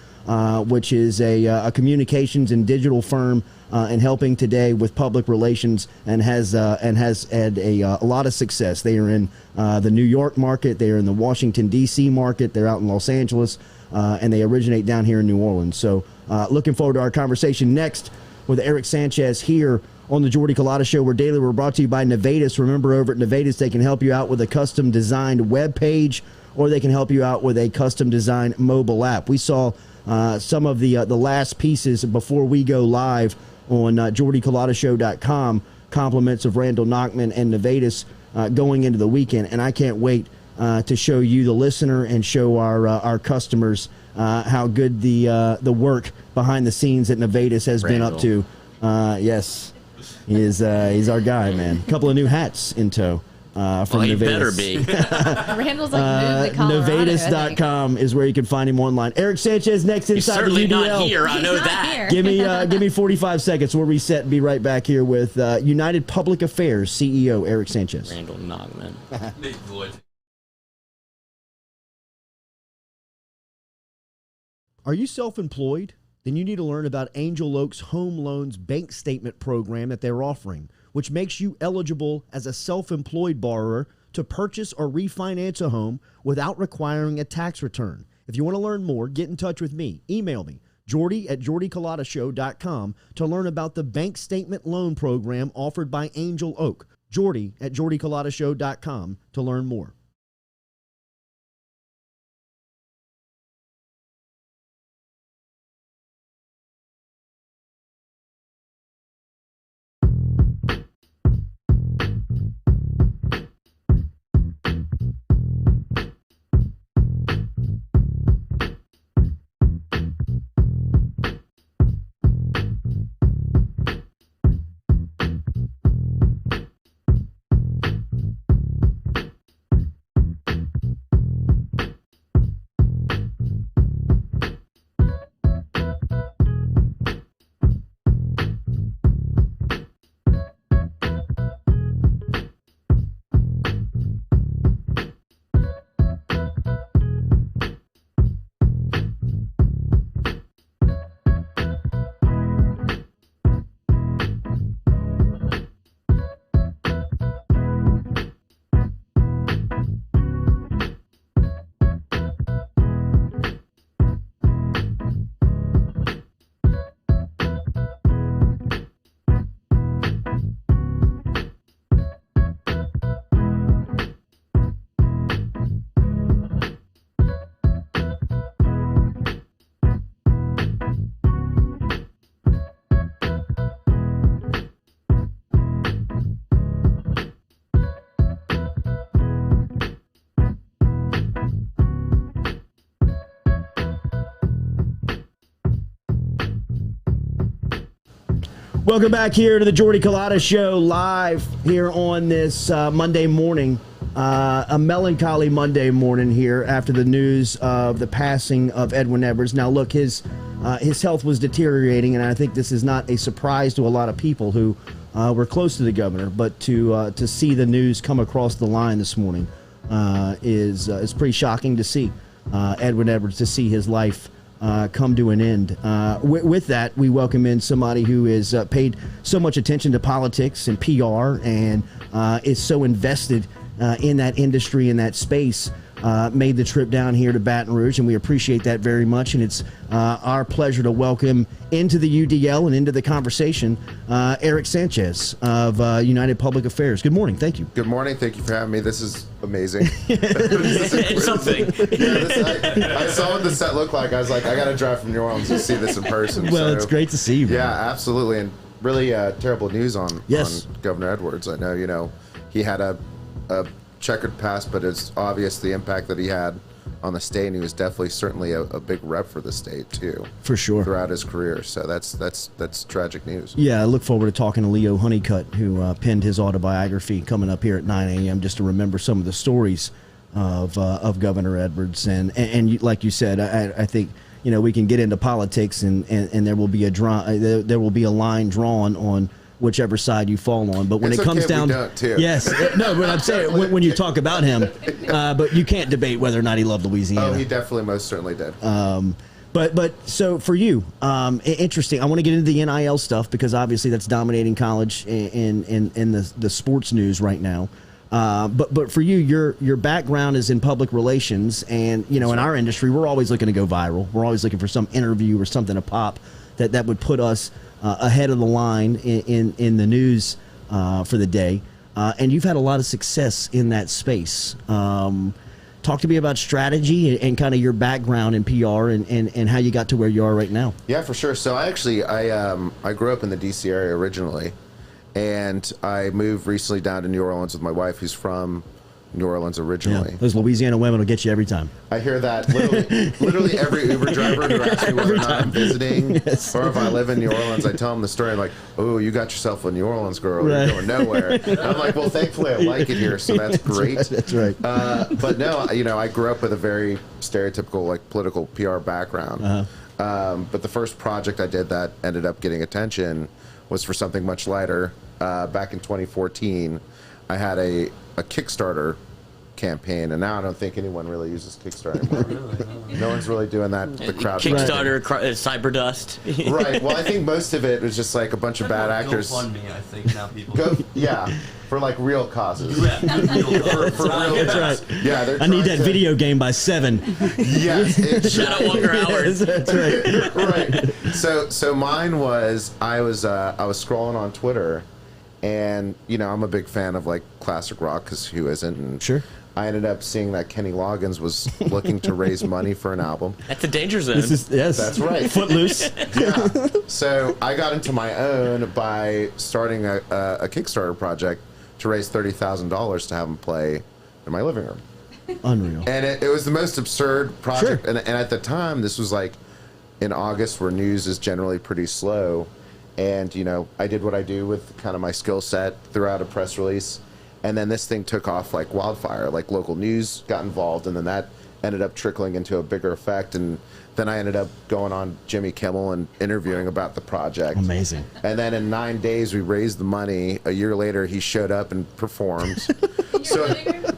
which is a communications and digital firm and helping today with public relations, and has had a lot of success. They are in the New York market. They are in the Washington, D.C. market. They're out in Los Angeles, and they originate down here in New Orleans. So looking forward to our conversation next with Erick Sanchez here on the Jordy Culotta Show. We're brought to you by Nevadis. Remember, over at Nevadis, they can help you out with a custom-designed web page, or they can help you out with a custom-designed mobile app. We saw some of the last pieces before we go live on JordyCulottaShow.com, compliments of Randall Nachman and Nevadis going into the weekend, and I can't wait to show you, the listener, and show our customers how good the work behind the scenes at Nevadis has been up to. Yes, he's our guy, man. A couple of new hats in tow from he Nevadis. better be. Randall's moved to Colorado. Nevadis.com is where you can find him online. Erick Sanchez next He's inside the UDL. certainly not here. I know He's not that. here. Give me 45 seconds. We'll reset and be right back here with United Public Affairs CEO Erick Sanchez. Randall Nachman. Nate Floyd. Are you self-employed? then you need to learn about Angel Oak's Home Loans Bank Statement program that they're offering, which makes you eligible as a self-employed borrower to purchase or refinance a home without requiring a tax return. If you want to learn more, get in touch with me. Email me, Jordy at jordyculotta.com, to learn about the bank statement loan program offered by Angel Oak. Jordy at jordyculotta.com to learn more. Welcome back here to the Jordy Culotta Show, live here on this Monday morning. A melancholy Monday morning here after the news of the passing of Edwin Edwards. Now, look, his health was deteriorating, and I think this is not a surprise to a lot of people who were close to the governor. But to see the news come across the line this morning is pretty shocking to see. Edwin Edwards, to see his life come to an end. With that, we welcome in somebody who is paid so much attention to politics and PR and is so invested in that industry, in that space, made the trip down here to Baton Rouge, and we appreciate that very much. And it's our pleasure to welcome into the UDL and into the conversation Erick Sanchez of United Public Affairs. Good morning. Thank you. Good morning. Thank you for having me. This is amazing. It's something. I saw what the set looked like. I was like, I got to drive from New Orleans to see this in person. Well, so, it's great to see you, man. Yeah, absolutely. And really terrible news on Governor Edwards. I know, he had a checkered past, but it's obvious the impact that he had on the state, and he was definitely certainly a big rep for the state too, for sure, throughout his career. So that's tragic news. Yeah, I look forward to talking to Leo Honeycutt, who penned his autobiography, coming up here at 9 a.m. just to remember some of the stories of Governor Edwards. And like you said, I think we can get into politics, and there will be there will be a line drawn on whichever side you fall on, but when it comes down, yes, no, but I'm saying when you talk about him, but you can't debate whether or not he loved Louisiana. Oh, he definitely, most certainly did. But so for you, interesting. I want to get into the NIL stuff because obviously that's dominating college in the sports news right now. But for you, your background is in public relations, and in our industry, we're always looking to go viral. We're always looking for some interview or something to pop that would put us ahead of the line in the news for the day. And you've had a lot of success in that space. Talk to me about strategy and kind of your background in PR and how you got to where you are right now. Yeah, for sure. So I grew up in the D.C. area originally, and I moved recently down to New Orleans with my wife, who's from New Orleans originally. Yeah, those Louisiana women will get you every time. I hear that literally every Uber driver who asks me whether or not I'm visiting or if I live in New Orleans, I tell them the story. I'm like, oh, you got yourself a New Orleans girl. Right. You're going nowhere. And I'm like, well, thankfully I like it here, so that's great. That's right. But no, I grew up with a very stereotypical political PR background. But the first project I did that ended up getting attention was for something much lighter. Back in 2014, I had a Kickstarter campaign, and now I don't think anyone really uses Kickstarter anymore. No one's really doing that. The crowd Kickstarter, Cyberdust. Right. Well, I think most of it was just like a bunch of bad actors. GoFundMe, I think now people. For like real causes. For real. That's right. Yeah, I need that video game by 7. Yes. Shadow Walker hours. That's right. Right. So mine was I was scrolling on Twitter, and I'm a big fan of like classic rock, because who isn't? And sure. I ended up seeing that Kenny Loggins was looking to raise money for an album. At the Danger Zone. Yes, that's right. Footloose. Yeah. So I got into my own by starting a Kickstarter project to raise $30,000 to have him play in my living room. Unreal. And it was the most absurd project. Sure. And at the time, this was like in August, where news is generally pretty slow. And, I did what I do with kind of my skill set, threw out a press release. And then this thing took off like wildfire. Like local news got involved, and then that ended up trickling into a bigger effect. And then I ended up going on Jimmy Kimmel and interviewing about the project. Amazing. And then in 9 days, we raised the money. A year later, he showed up and performed.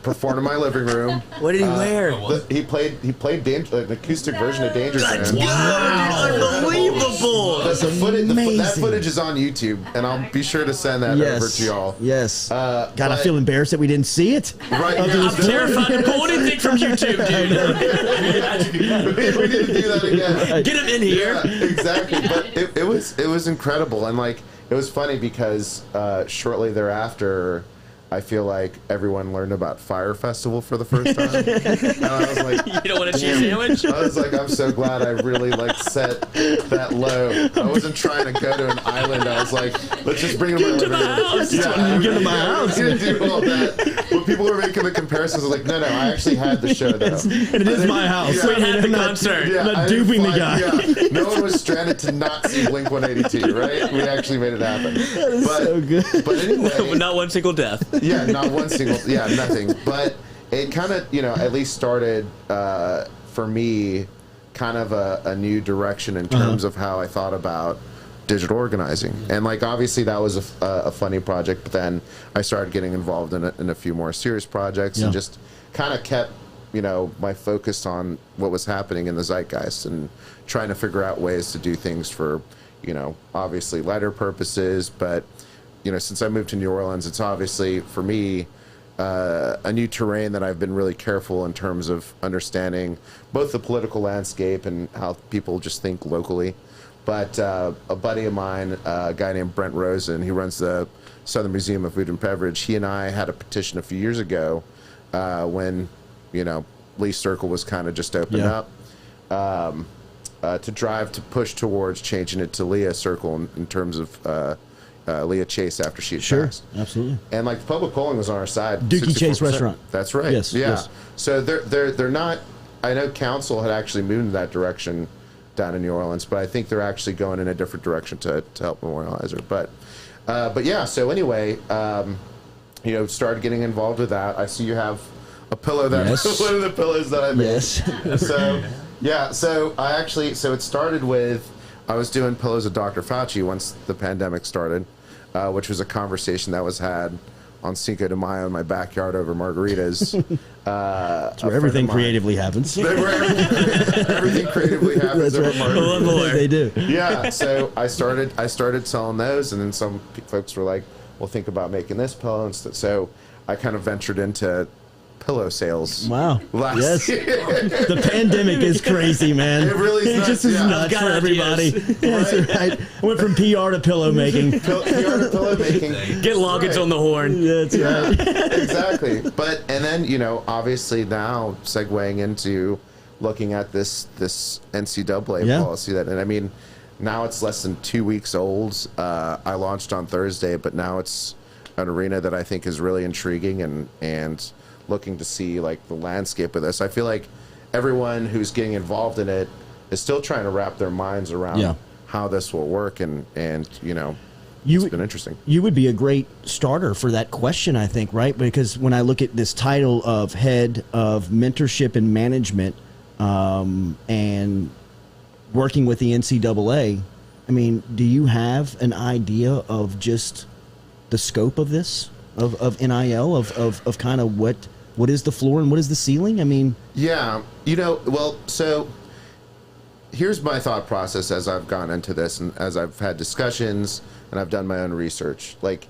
Performed in my living room. What did he wear? He played an acoustic version of Danger Zone. Unbelievable. That footage is on YouTube, and I'll be sure to send that over to y'all. Yes. God, I feel embarrassed that we didn't see it. Right. I'm terrified to pull anything from YouTube, dude. We need to do that again. Get him in here. Yeah, exactly. But it was incredible, and like it was funny because shortly thereafter, I feel like everyone learned about Fire Festival for the first time. And I was like, you don't want a cheese sandwich? I was like, I'm so glad I really like set that low. I wasn't trying to go to an island. I was like, let's just bring him to my house. Yeah, Get to my house. I was gonna do all that. When people were making the comparisons, I was like, no, I actually had the show though. And it is my house. Yeah. We had the concert. Yeah, I'm not duping the guy. Yeah. No one was stranded to not see Blink 182, right? We actually made it happen. That is so good. But anyway, Not one single death. yeah, not one single, nothing. But it kind of, at least started for me kind of a new direction in terms of how I thought about digital organizing. And like obviously that was a funny project, but then I started getting involved in a few more serious projects and just kind of kept my focus on what was happening in the zeitgeist and trying to figure out ways to do things for obviously lighter purposes. But since I moved to New Orleans, it's obviously for me a new terrain that I've been really careful in terms of understanding both the political landscape and how people just think locally. But a buddy of mine, a guy named Brent Rosen, he runs the Southern Museum of Food and Beverage. He and I had a petition a few years ago when, Lee Circle was kind of just opened up to drive to push towards changing it to Leah Circle in terms of Leah Chase after she had passed. Absolutely. And like the public polling was on our side. Dookie Chase Restaurant. That's right. Yes. Yeah. Yes. So they're not. I know council had actually moved in that direction down in New Orleans, but I think they're actually going in a different direction to help memorialize her. But yeah. So anyway, started getting involved with that. I see you have a pillow that one of the pillows that I made. Yes. So yeah. So it started with. I was doing pillows of Dr. Fauci once the pandemic started, which was a conversation that was had on Cinco de Mayo in my backyard over margaritas. That's where everything creatively happens. Everything creatively happens over margaritas. They do. Yeah, so I started selling those, and then some folks were like, well, think about making this pillow. And so I kind of ventured into pillow sales. Wow. Last year. The pandemic is crazy, man. It really is It just is nuts for everybody. That's right. Went from PR to pillow making. PR to pillow making. Get Loggins on the horn. That's right. Exactly. And then, obviously now segueing into looking at this NCAA policy and I mean, now it's less than 2 weeks old. I launched on Thursday, but now it's an arena that I think is really intriguing and looking to see like the landscape of this. I feel like everyone who's getting involved in it is still trying to wrap their minds around how this will work, and it's been interesting. You would be a great starter for that question, I think, right? Because when I look at this title of head of mentorship and management and working with the NCAA, I mean, do you have an idea of just the scope of this, of NIL, of kind of what What is the floor and what is the ceiling? I mean, yeah, well, so here's my thought process as I've gone into this and as I've had discussions and I've done my own research. Like,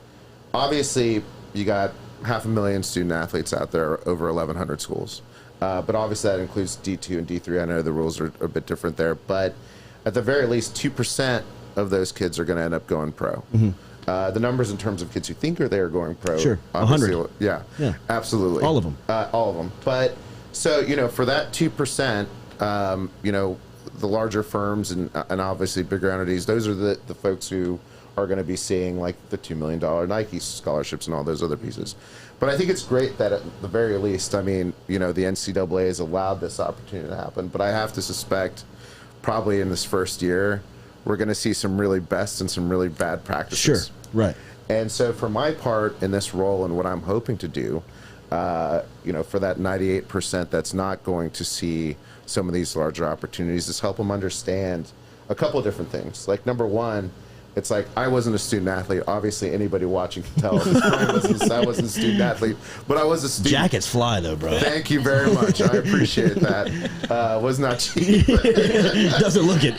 obviously, you got 500,000 student athletes out there, over 1,100 schools. But obviously that includes D2 and D3. I know the rules are a bit different there. But at the very least, 2% of those kids are going to end up going pro. The numbers in terms of kids who think they are going pro. Sure, 100. Yeah, absolutely. All of them. All of them. But, so, for that 2%, the larger firms and obviously bigger entities, those are the folks who are going to be seeing like the $2 million Nike scholarships and all those other pieces. But I think it's great that at the very least, I mean, the NCAA has allowed this opportunity to happen. But I have to suspect probably in this first year, we're going to see some really best and some really bad practices. Sure, right. And so for my part in this role and what I'm hoping to do, for that 98% that's not going to see some of these larger opportunities is help them understand a couple of different things. Like, number one, it's like, I wasn't a student athlete. Obviously, anybody watching can tell. I wasn't a student athlete, but I was a student. Jackets fly, though, bro. Thank you very much. I appreciate that. Was not cheap. Doesn't look it.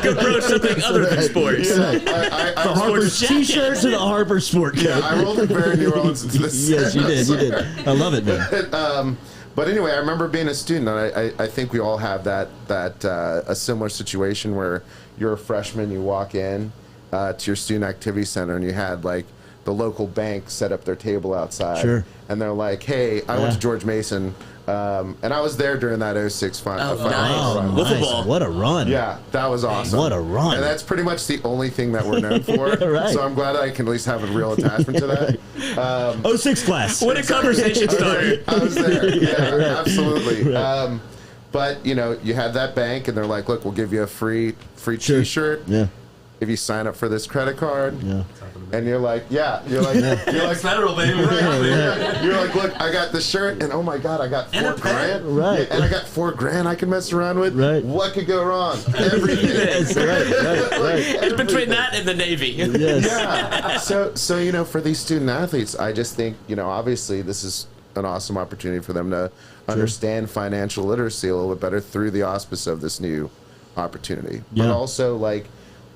Could approach something other than sports. Yeah, The Harper's T-shirt to the Harper's sport coat. Yeah, I rolled in Barry New Orleans into this. Yes, you did. You did. I love it, man. But anyway, I remember being a student, and I think we all have that a similar situation where you're a freshman, you walk in to your student activity center, and you had like the local bank set up their table outside, sure. And they're like, "Hey, I went to George Mason, and I was there during that 06 final nice. run." Nice. What a run! Yeah, that was awesome. What a run! And that's pretty much the only thing that we're known for. Right. So I'm glad I can at least have a real attachment to that. 06 class. What a conversation starter. I was there. Yeah, Right. absolutely. Right. But you had that bank, and they're like, "Look, we'll give you a free Sure. T-shirt Yeah. if you sign up for this credit card." Yeah. And you're like, you're like Federal, baby. You're like, "Look, I got the shirt, and oh my God, I got $4,000. Right. And I got $4,000 I can mess around with. Right. What could go wrong? Everything." Yes, right. It's between that and the Navy. Yes. Yeah. So for these student athletes, I just think, obviously this is an awesome opportunity for them to understand financial literacy a little bit better through the auspice of this new opportunity. Yeah. But also, like,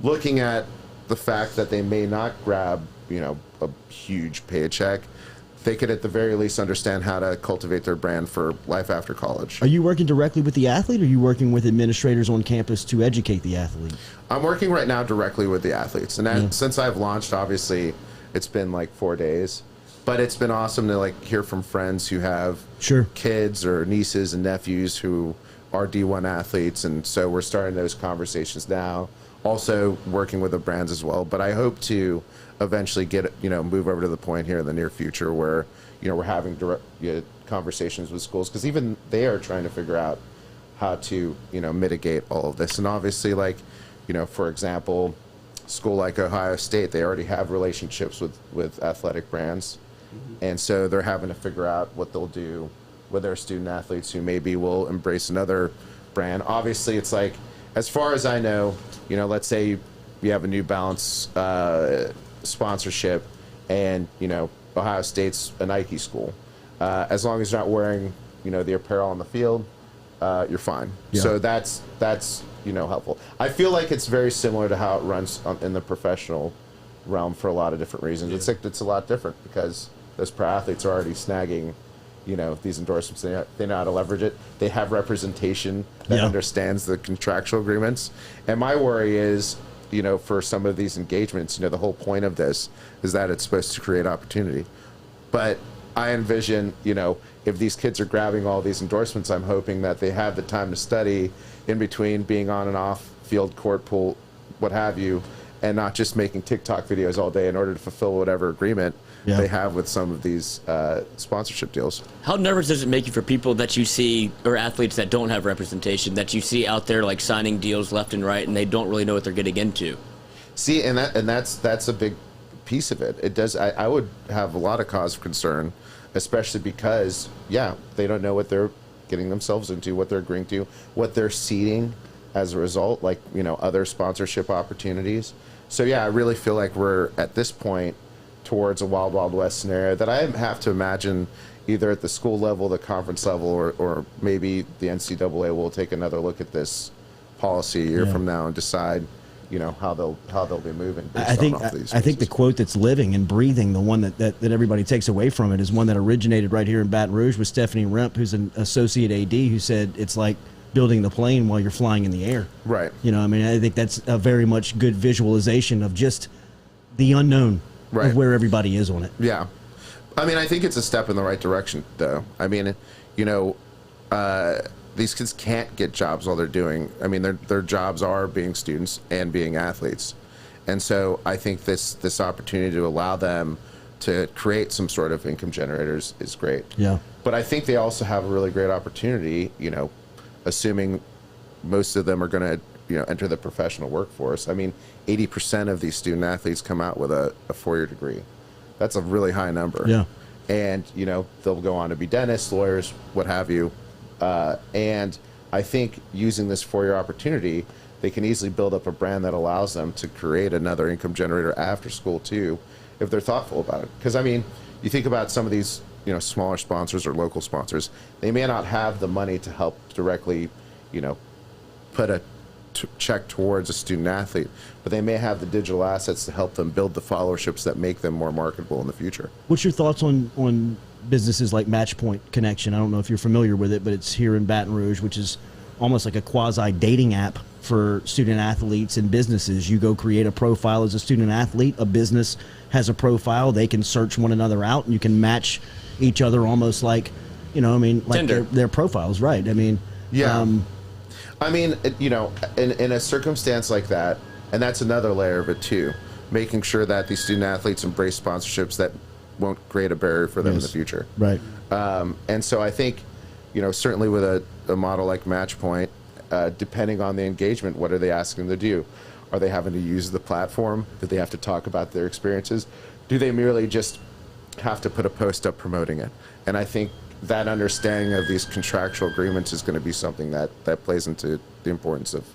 looking at the fact that they may not grab, a huge paycheck, they could at the very least understand how to cultivate their brand for life after college. Are you working directly with the athlete, or are you working with administrators on campus to educate the athlete? I'm working right now directly with the athletes. And since I've launched, obviously, it's been like 4 days. But it's been awesome to like hear from friends who have kids or nieces and nephews who are D1 athletes. And so we're starting those conversations now. Also working with the brands as well. But I hope to eventually get, move over to the point here in the near future where, we're having direct conversations with schools, because even they are trying to figure out how to, mitigate all of this. And obviously, like, for example, school like Ohio State, they already have relationships with athletic brands. And so they're having to figure out what they'll do with their student athletes who maybe will embrace another brand. Obviously, it's like, as far as I know, let's say you have a New Balance sponsorship and, Ohio State's a Nike school. As long as you're not wearing, the apparel on the field, you're fine. Yeah. So that's helpful. I feel like it's very similar to how it runs in the professional realm for a lot of different reasons. Yeah. It's a lot different because those pro athletes are already snagging, these endorsements. They know how to leverage it. They have representation that understands the contractual agreements. And my worry is, for some of these engagements, the whole point of this is that it's supposed to create opportunity. But I envision, if these kids are grabbing all these endorsements, I'm hoping that they have the time to study in between being on and off field, court, pool, what have you, and not just making TikTok videos all day in order to fulfill whatever agreement they have with some of these sponsorship deals. How nervous does it make you for people that you see, or athletes that don't have representation, that you see out there like signing deals left and right, and they don't really know what they're getting into? See, and that's a big piece of it. It does. I would have a lot of cause for concern, especially because they don't know what they're getting themselves into, what they're agreeing to, what they're seeding as a result, like other sponsorship opportunities. So I really feel like we're at this point towards a wild, wild west scenario that I have to imagine, either at the school level, the conference level, or maybe the NCAA will take another look at this policy a year from now and decide, how they'll be moving. I think the quote that's living and breathing, the one that everybody takes away from it, is one that originated right here in Baton Rouge with Stephanie Remp, who's an associate AD, who said it's like building the plane while you're flying in the air. Right. I think that's a very much good visualization of just the unknown of where everybody is on it. Yeah. I think it's a step in the right direction, though. These kids can't get jobs while they're doing. Their jobs are being students and being athletes, and so I think this opportunity to allow them to create some sort of income generators is great. Yeah. But I think they also have a really great opportunity. Assuming most of them are going to enter the professional workforce. 80% of these student athletes come out with a 4-year degree. That's a really high number. Yeah. And, they'll go on to be dentists, lawyers, what have you. And I think using this 4-year opportunity, they can easily build up a brand that allows them to create another income generator after school, too, if they're thoughtful about it. Because, you think about some of these, smaller sponsors or local sponsors, they may not have the money to help directly, put a check towards a student athlete, but they may have the digital assets to help them build the followerships that make them more marketable in the future. What's your thoughts on businesses like Matchpoint Connection? I don't know if you're familiar with it, but it's here in Baton Rouge, which is almost like a quasi dating app for student athletes and businesses. You go create a profile as a student athlete, a business has a profile, they can search one another out, and you can match each other almost like, like their profiles, right? Yeah. In a circumstance like that, and that's another layer of it too, making sure that these student athletes embrace sponsorships that won't create a barrier for them in the future. Right. And so I think, certainly with a model like Matchpoint, depending on the engagement, what are they asking them to do? Are they having to use the platform? Do they have to talk about their experiences? Do they merely just have to put a post up promoting it? And I think that understanding of these contractual agreements is going to be something that plays into the importance of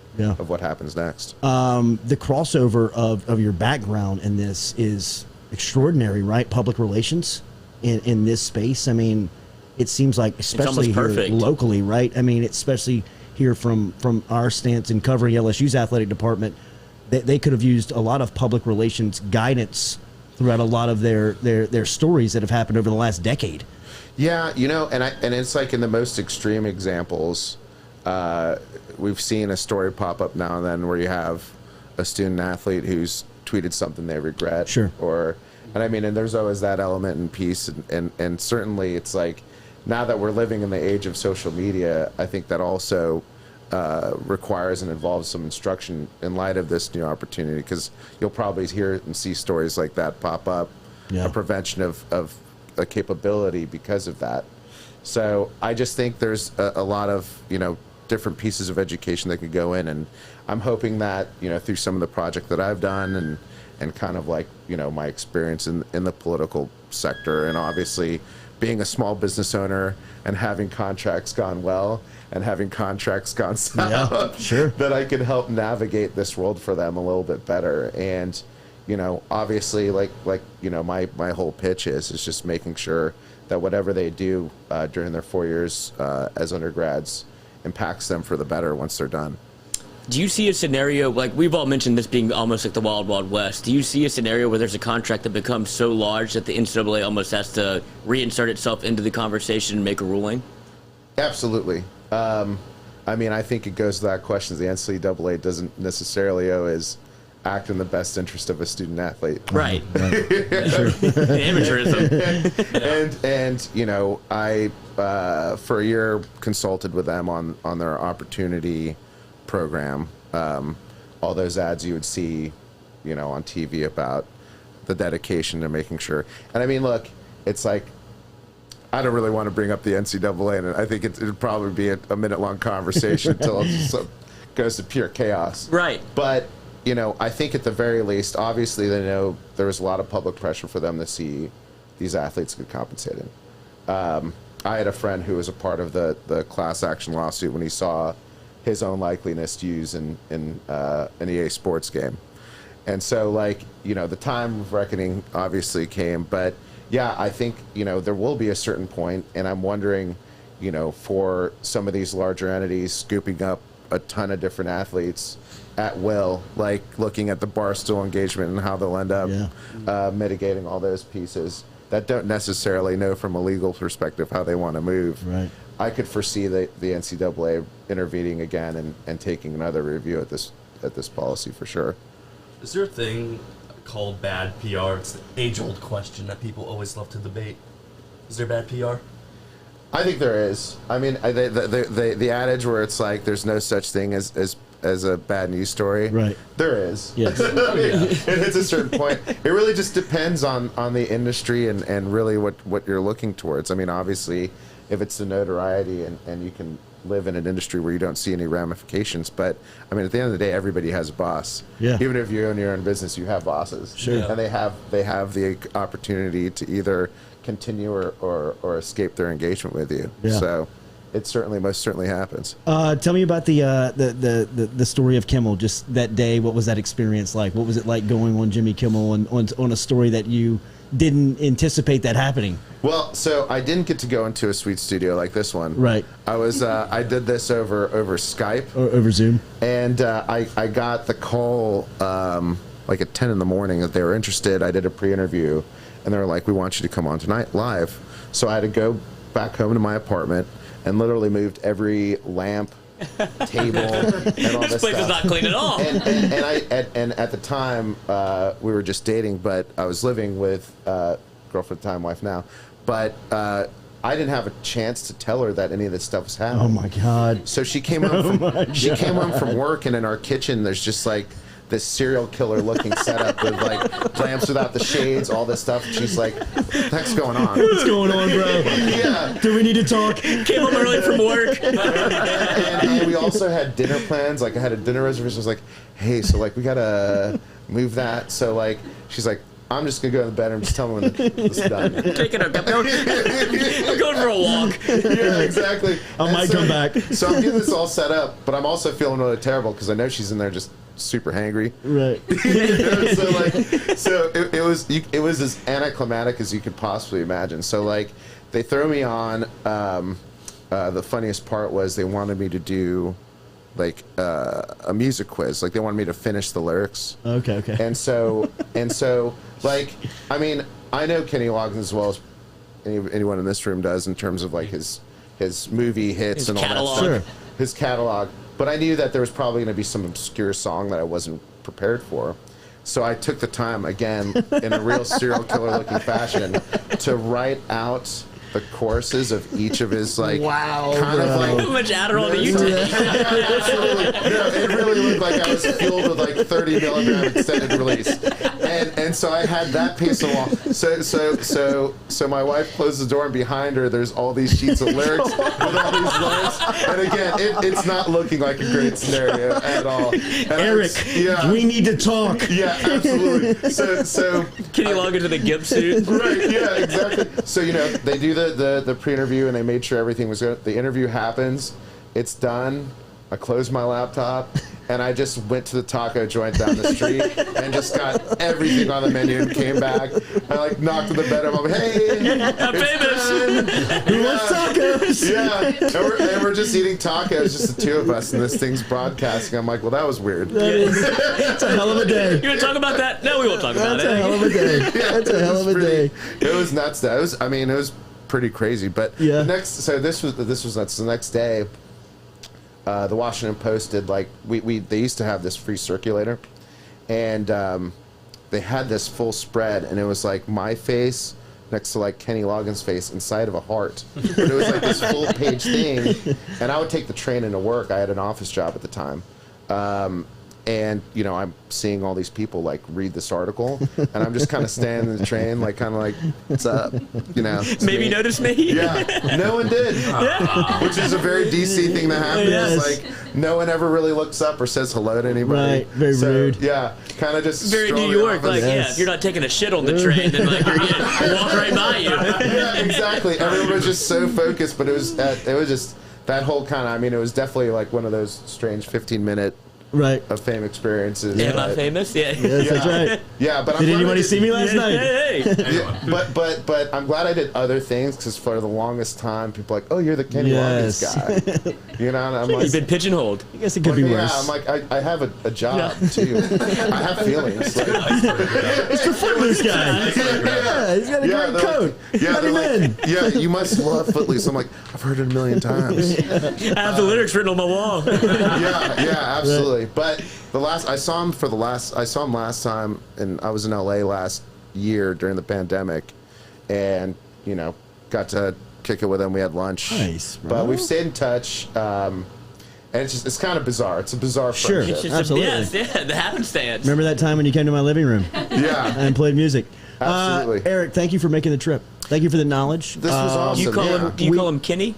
what happens next. The crossover of your background in this is extraordinary, right? Public relations in this space. It seems like, especially here locally, right? Especially here from our stance in covering LSU's athletic department, they could have used a lot of public relations guidance throughout a lot of their stories that have happened over the last decade. Yeah, and it's like in the most extreme examples, we've seen a story pop up now and then where you have a student athlete who's tweeted something they regret. Sure. And there's always that element in peace, and certainly it's like, now that we're living in the age of social media, I think that also requires and involves some instruction in light of this new opportunity, because you'll probably hear and see stories like that pop up, a prevention of a capability because of that. So I just think there's a lot of, different pieces of education that could go in, and I'm hoping that, through some of the project that I've done and kind of like, my experience in the political sector, and obviously being a small business owner and having contracts gone well and having contracts gone south, that I can help navigate this world for them a little bit better. And, obviously like my whole pitch is just making sure that whatever they do during their 4 years as undergrads impacts them for the better once they're done. Do you see a scenario, like we've all mentioned this being almost like the Wild Wild West, do you see a scenario where there's a contract that becomes so large that the NCAA almost has to reinsert itself into the conversation and make a ruling? Absolutely. I think it goes to that question. The NCAA doesn't necessarily always act in the best interest of a student athlete. Right. Amateurism. And I, for a year, consulted with them on their opportunity program. All those ads you would see, on TV about the dedication to making sure. And look, it's like, I don't really want to bring up the NCAA, and I think it'd probably be a minute-long conversation until it goes to pure chaos. Right. But, I think at the very least, obviously they know there was a lot of public pressure for them to see these athletes get compensated. I had a friend who was a part of the class action lawsuit when he saw his own likeliness used in an EA Sports game. And so, like, you know, the time of reckoning obviously came. But, yeah, I think, you know, there will be a certain point, and I'm wondering, you know, for some of these larger entities scooping up a ton of different athletes at will, like looking at the Barstool engagement and how they'll end up mitigating all those pieces that don't necessarily know from a legal perspective how they want to move. Right. I could foresee the NCAA intervening again and taking another review at this policy for sure. Is there a thing called bad PR? It's the age-old question that people always love to debate. Is there bad PR? I think there is. I mean, the adage where it's like there's no such thing as a bad news story. Right. There is. Yes. I mean, and it's a certain point. It really just depends on the industry and really what you're looking towards. I mean, obviously, if it's the notoriety and you can live in an industry where you don't see any ramifications. But, I mean, at the end of the day, everybody has a boss. Yeah. Even if you own your own business, you have bosses. Sure. And they have the opportunity to either continue or escape their engagement with you. Yeah. So it most certainly happens. Tell me about the story of Kimmel. Just that day, what was that experience like? What was it like going on Jimmy Kimmel and on a story that you didn't anticipate that happening? Well, so I didn't get to go into a sweet studio like this one. Right. I did this over Skype. Or over Zoom. And I got the call like at 10 in the morning that they were interested. I did a pre-interview, and they were like, "We want you to come on tonight live." So I had to go back home to my apartment and literally moved every lamp, table, and all this place stuff. is not clean at all. And at the time, we were just dating, but I was living with girlfriend at the time, wife now. But I didn't have a chance to tell her that any of this stuff was happening. Oh my God! So she came home came home from work, and in our kitchen, there's just like this serial killer looking setup with like lamps without the shades, all this stuff. And she's like, "What the heck's going on? What's going on, bro? Yeah. Do we need to talk?" Came home early from work. and we also had dinner plans. Like I had a dinner reservation. I was like, "Hey, so like we gotta move that." So like she's like, "I'm just gonna go in the bedroom. Just tell me when it's done." Taking I'm going for a walk. Yeah, exactly. I might come back. So I'm getting this all set up, but I'm also feeling really terrible because I know she's in there just super hangry. Right. So it was as anticlimactic as you could possibly imagine. So like they throw me on. The funniest part was they wanted me to do like a music quiz. Like they wanted me to finish the lyrics. Okay. And so like I mean I know Kenny Loggins as well as anyone in this room does in terms of like his movie hits and all catalog. that stuff. Sure. His catalog. But I knew that there was probably going to be some obscure song that I wasn't prepared for. So I took the time, again, in a real serial killer looking fashion, to write out the choruses of each of his, like, wow, kind of like. How much Adderall do you take? No, it really looked like I was fueled with like 30 milligram extended release, and so I had that piece of wall. So my wife closed the door, and behind her there's all these sheets of lyrics with all these lyrics, and again, it's not looking like a great scenario at all. And Eric, we need to talk. Yeah, absolutely. So Can you log into the GIMP suit? Right, yeah, exactly. So, you know, they do the pre-interview and they made sure everything was good. The interview happens. It's done. I closed my laptop and I just went to the taco joint down the street and just got everything on the menu and came back. I like knocked on the bed. I'm like, "Hey, I'm famous. Who wants tacos?" Yeah, and we're just eating tacos, just the two of us, and this thing's broadcasting. I'm like, "Well, that was weird." That's a hell of a day. You want to talk about that? No, we won't talk about That's a it. hell of a day. That's a hell of a day. It was nuts. That was, I mean, it was pretty crazy. But yeah. This was nuts. The next day, the Washington Post did like they used to have this free circulator, and they had this full spread, and it was like my face next to like Kenny Loggins' face inside of a heart. But it was like this full page thing, and I would take the train into work. I had an office job at the time. And, you know, I'm seeing all these people, like, read this article, and I'm just kind of standing in the train, like, kind of like, "What's up?" You know? Maybe notice me? Yeah. No one did. Which is a very DC thing to happen. Yes. It's like, no one ever really looks up or says hello to anybody. Right. Very rude. Yeah. Kind of just Very New York. Like, if you're not taking a shit on the train, then, like, you're walk right by you. Yeah, exactly. Everyone was just so focused, but it was just that whole kind of, I mean, it was definitely like one of those strange 15-minute Right. of fame experiences. Am I famous? Yeah. Yes, that's right. Yeah, but Did anybody see me last night? Hey. Yeah, but I'm glad I did other things because for the longest time, people are like, oh, you're the Kenny Loggins guy. And I'm like, You've been pigeonholed. I guess it could be worse. I'm like, I have a job too. I have feelings. Like, It's the Footloose guy. Yeah, he's got a great coat. Let him in. Yeah, you must love Footloose. I'm like, I've heard it a million times. I have the lyrics written on my wall. Yeah, absolutely. But I saw him last time, and I was in LA last year during the pandemic, and got to kick it with him. We had lunch. Nice, bro. But we've stayed in touch. And it's kind of bizarre. It's a bizarre Sure. friendship. Absolutely. The happenstance. Remember that time when you came to my living room Yeah, and played music? Absolutely. Eric, thank you for making the trip. Thank you for the knowledge. this was awesome. Do you call him Kenny?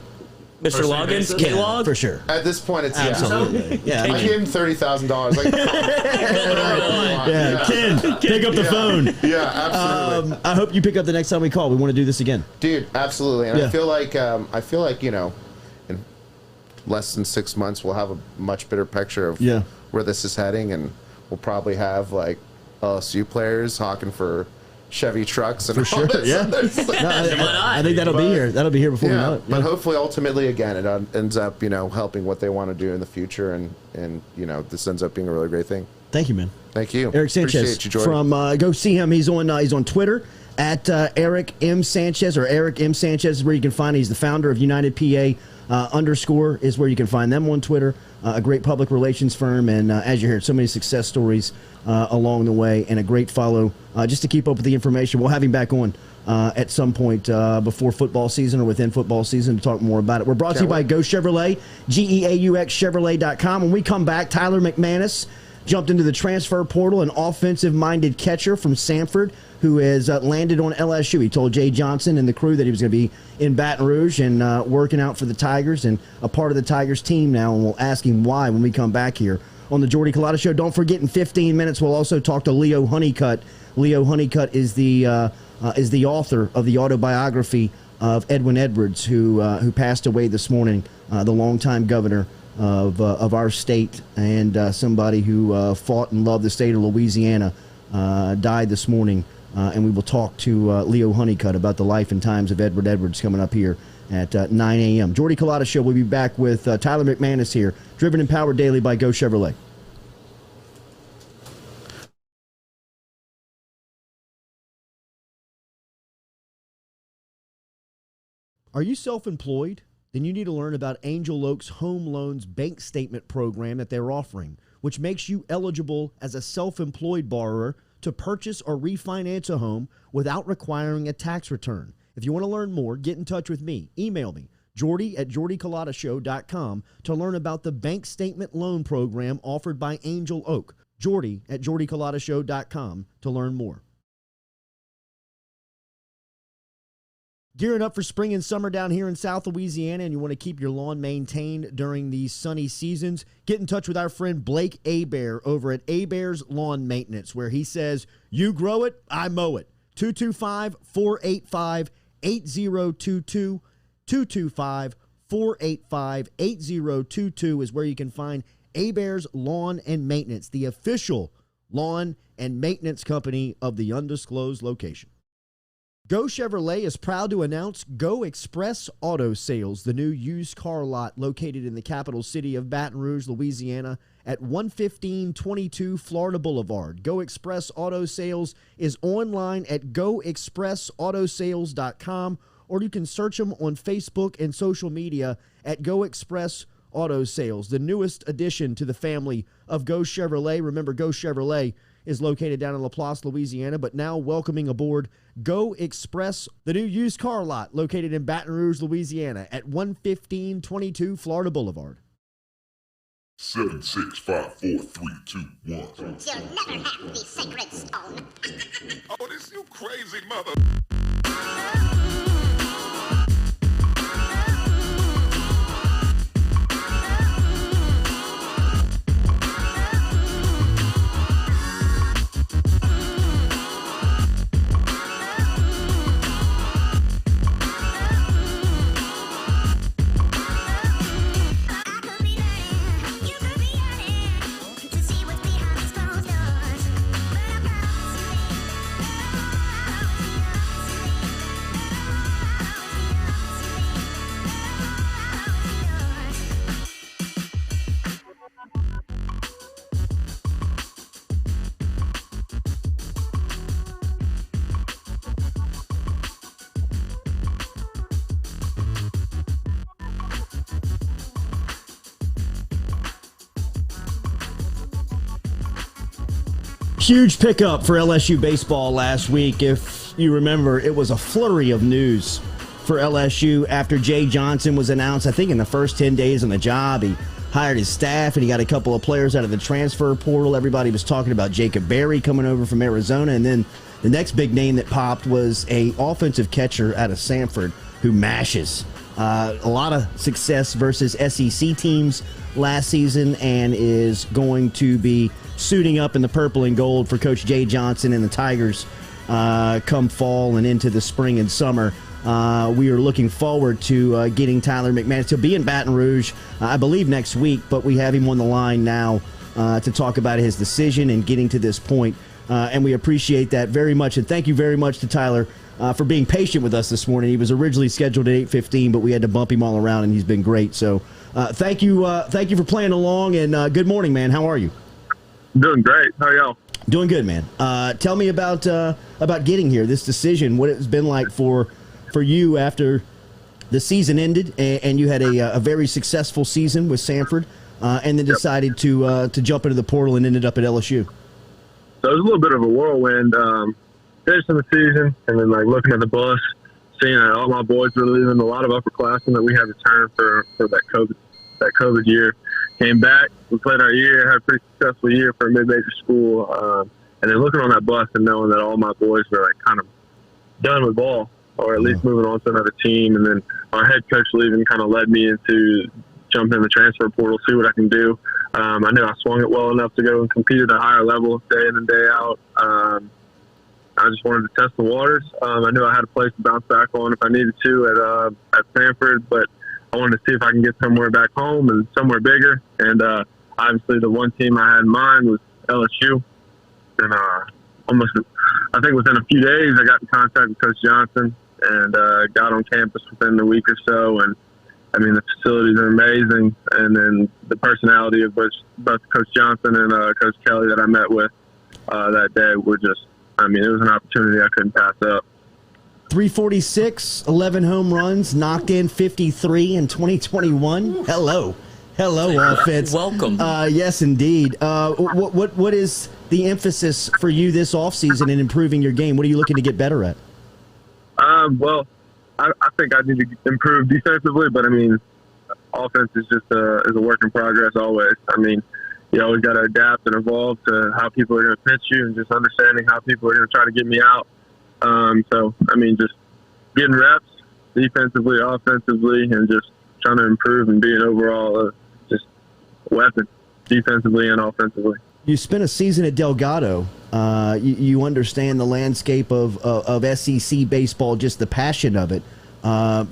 Mr. First name Loggins? basis? Kenny Log? For sure. At this point, it's Absolutely. Yeah. I gave him $30,000. Like, Yeah, Ken, pick up the phone. Yeah, absolutely. I hope you pick up the next time we call. We want to do this again. Dude, absolutely. And Yeah. I feel like in less than 6 months we'll have a much better picture of where this is heading, and we'll probably have like LSU players hawking for Chevy trucks and For sure. yeah. I think that'll be here. That'll be here before we know it. But hopefully, ultimately, again, it ends up helping what they want to do in the future, and this ends up being a really great thing. Thank you, man. Thank you, Erick Sanchez. Appreciate you, Jordy. From go see him. He's on Twitter at Erick M Sanchez, or Erick M Sanchez is where you can find. He's the founder of United PA _ is where you can find them on Twitter. A great public relations firm, and as you heard, so many success stories along the way, and a great follow just to keep up with the information. We'll have him back on at some point before football season or within football season to talk more about it. We're brought to you by Go Chevrolet, GeauxChevrolet.com. When we come back, Tyler McManus jumped into the transfer portal, an offensive-minded catcher from Sanford who has landed on LSU. He told Jay Johnson and the crew that he was going to be in Baton Rouge and working out for the Tigers and a part of the Tigers team now, and we'll ask him why when we come back here on the Jordy Culotta Show. Don't forget, in 15 minutes, we'll also talk to Leo Honeycutt. Leo Honeycutt is the author of the autobiography of Edwin Edwards, who passed away this morning, the longtime governor of our state, and somebody who fought and loved the state of Louisiana, died this morning. And we will talk to Leo Honeycutt about the life and times of Edwin Edwards coming up here at 9 a.m. Jordy Culotta Show. We'll be back with Tyler McManus here, driven and powered daily by Go Chevrolet. Are you self-employed? Then you need to learn about Angel Oak's Home Loans Bank Statement program that they're offering, which makes you eligible as a self-employed borrower to purchase or refinance a home without requiring a tax return. If you want to learn more, get in touch with me. Email me, Jordy at jordyculotta.show.com, to learn about the bank statement loan program offered by Angel Oak. Jordy at jordyculotta.show.com to learn more. Gearing up for spring and summer down here in South Louisiana, and you want to keep your lawn maintained during these sunny seasons, get in touch with our friend Blake Abear over at Abear's Lawn Maintenance, where he says, you grow it, I mow it. 225-485-8022. 225-485-8022 is where you can find Abear's Lawn and Maintenance, the official lawn and maintenance company of the undisclosed location. Go Chevrolet is proud to announce Go Express Auto Sales, the new used car lot located in the capital city of Baton Rouge, Louisiana, at 11522 Florida Boulevard. Go Express Auto Sales is online at goexpressautosales.com, or you can search them on Facebook and social media at Go Express Auto Sales, the newest addition to the family of Go Chevrolet. Remember, Go Chevrolet is located down in Laplace, Louisiana, but now welcoming aboard Go Express, the new used car lot located in Baton Rouge, Louisiana at 11522 Florida Boulevard. 7, 6, 5, 4, 3, 2, 1. You'll never have the sacred stone. Oh, this you crazy mother. Huge pickup for LSU baseball last week. If you remember, it was a flurry of news for LSU after Jay Johnson was announced. I think in the first 10 days on the job, he hired his staff and he got a couple of players out of the transfer portal. Everybody was talking about Jacob Berry coming over from Arizona. And then the next big name that popped was a offensive catcher out of Samford who mashes. A lot of success versus SEC teams last season and is going to be suiting up in the purple and gold for Coach Jay Johnson and the Tigers come fall and into the spring and summer. We are looking forward to getting Tyler McManus. He'll be in Baton Rouge, I believe, next week, but we have him on the line now to talk about his decision and getting to this point. And we appreciate that very much. And thank you very much to Tyler for being patient with us this morning. He was originally scheduled at 8:15, but we had to bump him all around, and he's been great. So thank you for playing along, and good morning, man. How are you? Doing great. How are y'all? Doing good, man. Tell me about getting here, this decision, what it's been like for you after the season ended and you had a very successful season with Samford and then decided to jump into the portal and ended up at LSU. So it was a little bit of a whirlwind. Finishing the season and then looking at the bus, seeing that all my boys were leaving, a lot of upperclassmen that we had returned for that COVID year came back. We played our year, had a pretty successful year for a mid-major school, and then looking on that bus and knowing that all my boys were kind of done with ball, or at least moving on to another team, and then our head coach leaving kind of led me into jumping in the transfer portal, see what I can do. I knew I swung it well enough to go and compete at a higher level day in and day out. I just wanted to test the waters. I knew I had a place to bounce back on if I needed to at Samford, but I wanted to see if I can get somewhere back home and somewhere bigger. And obviously the one team I had in mind was LSU. And I think within a few days, I got in contact with Coach Johnson and got on campus within a week or so. And, I mean, the facilities are amazing. And then the personality of both Coach Johnson and Coach Kelly that I met with that day were just, I mean, it was an opportunity I couldn't pass up. 346, 11 home runs, knocked in 53 in 2021. Hello, offense. Welcome. Yes, indeed. What is the emphasis for you this offseason in improving your game? What are you looking to get better at? Well, I think I need to improve defensively, but I mean, offense is just is a work in progress always. I mean, you always got to adapt and evolve to how people are going to pitch you and just understanding how people are going to try to get me out. So, I mean, just getting reps defensively, offensively, and just trying to improve and be an overall just weapon defensively and offensively. You spent a season at Delgado. You understand the landscape of SEC baseball, just the passion of it.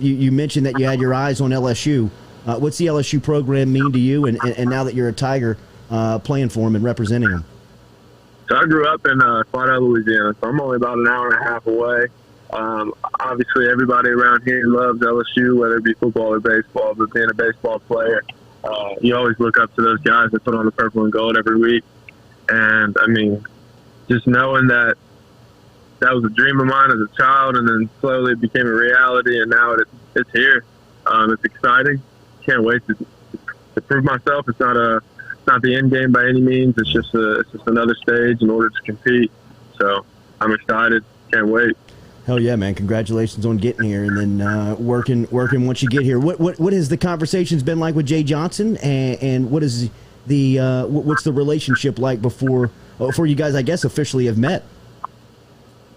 You mentioned that you had your eyes on LSU. What's the LSU program mean to you? And now that you're a Tiger playing for them and representing them? So I grew up in Slidell, Louisiana, so I'm only about an hour and a half away. Obviously, everybody around here loves LSU, whether it be football or baseball, but being a baseball player, you always look up to those guys that put on the purple and gold every week. And, I mean, just knowing that was a dream of mine as a child, and then slowly it became a reality, and now it's here. It's exciting. Can't wait to prove myself. It's not the end game by any means. It's just another stage in order to compete. So I'm excited. Can't wait. Hell yeah, man! Congratulations on getting here and then working once you get here. What has the conversations been like with Jay Johnson, and what is what's the relationship like before you guys, I guess, officially have met?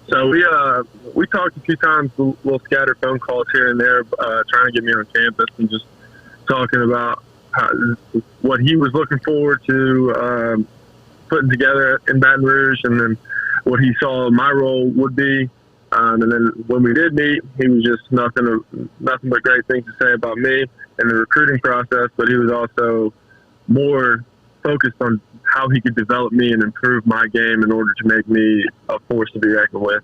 So we talked a few times, little scattered phone calls here and there, trying to get me on campus and just talking about what he was looking forward to putting together in Baton Rouge, and then what he saw my role would be. And then when we did meet, he was just nothing but great things to say about me and the recruiting process, but he was also more focused on how he could develop me and improve my game in order to make me a force to be reckoned with.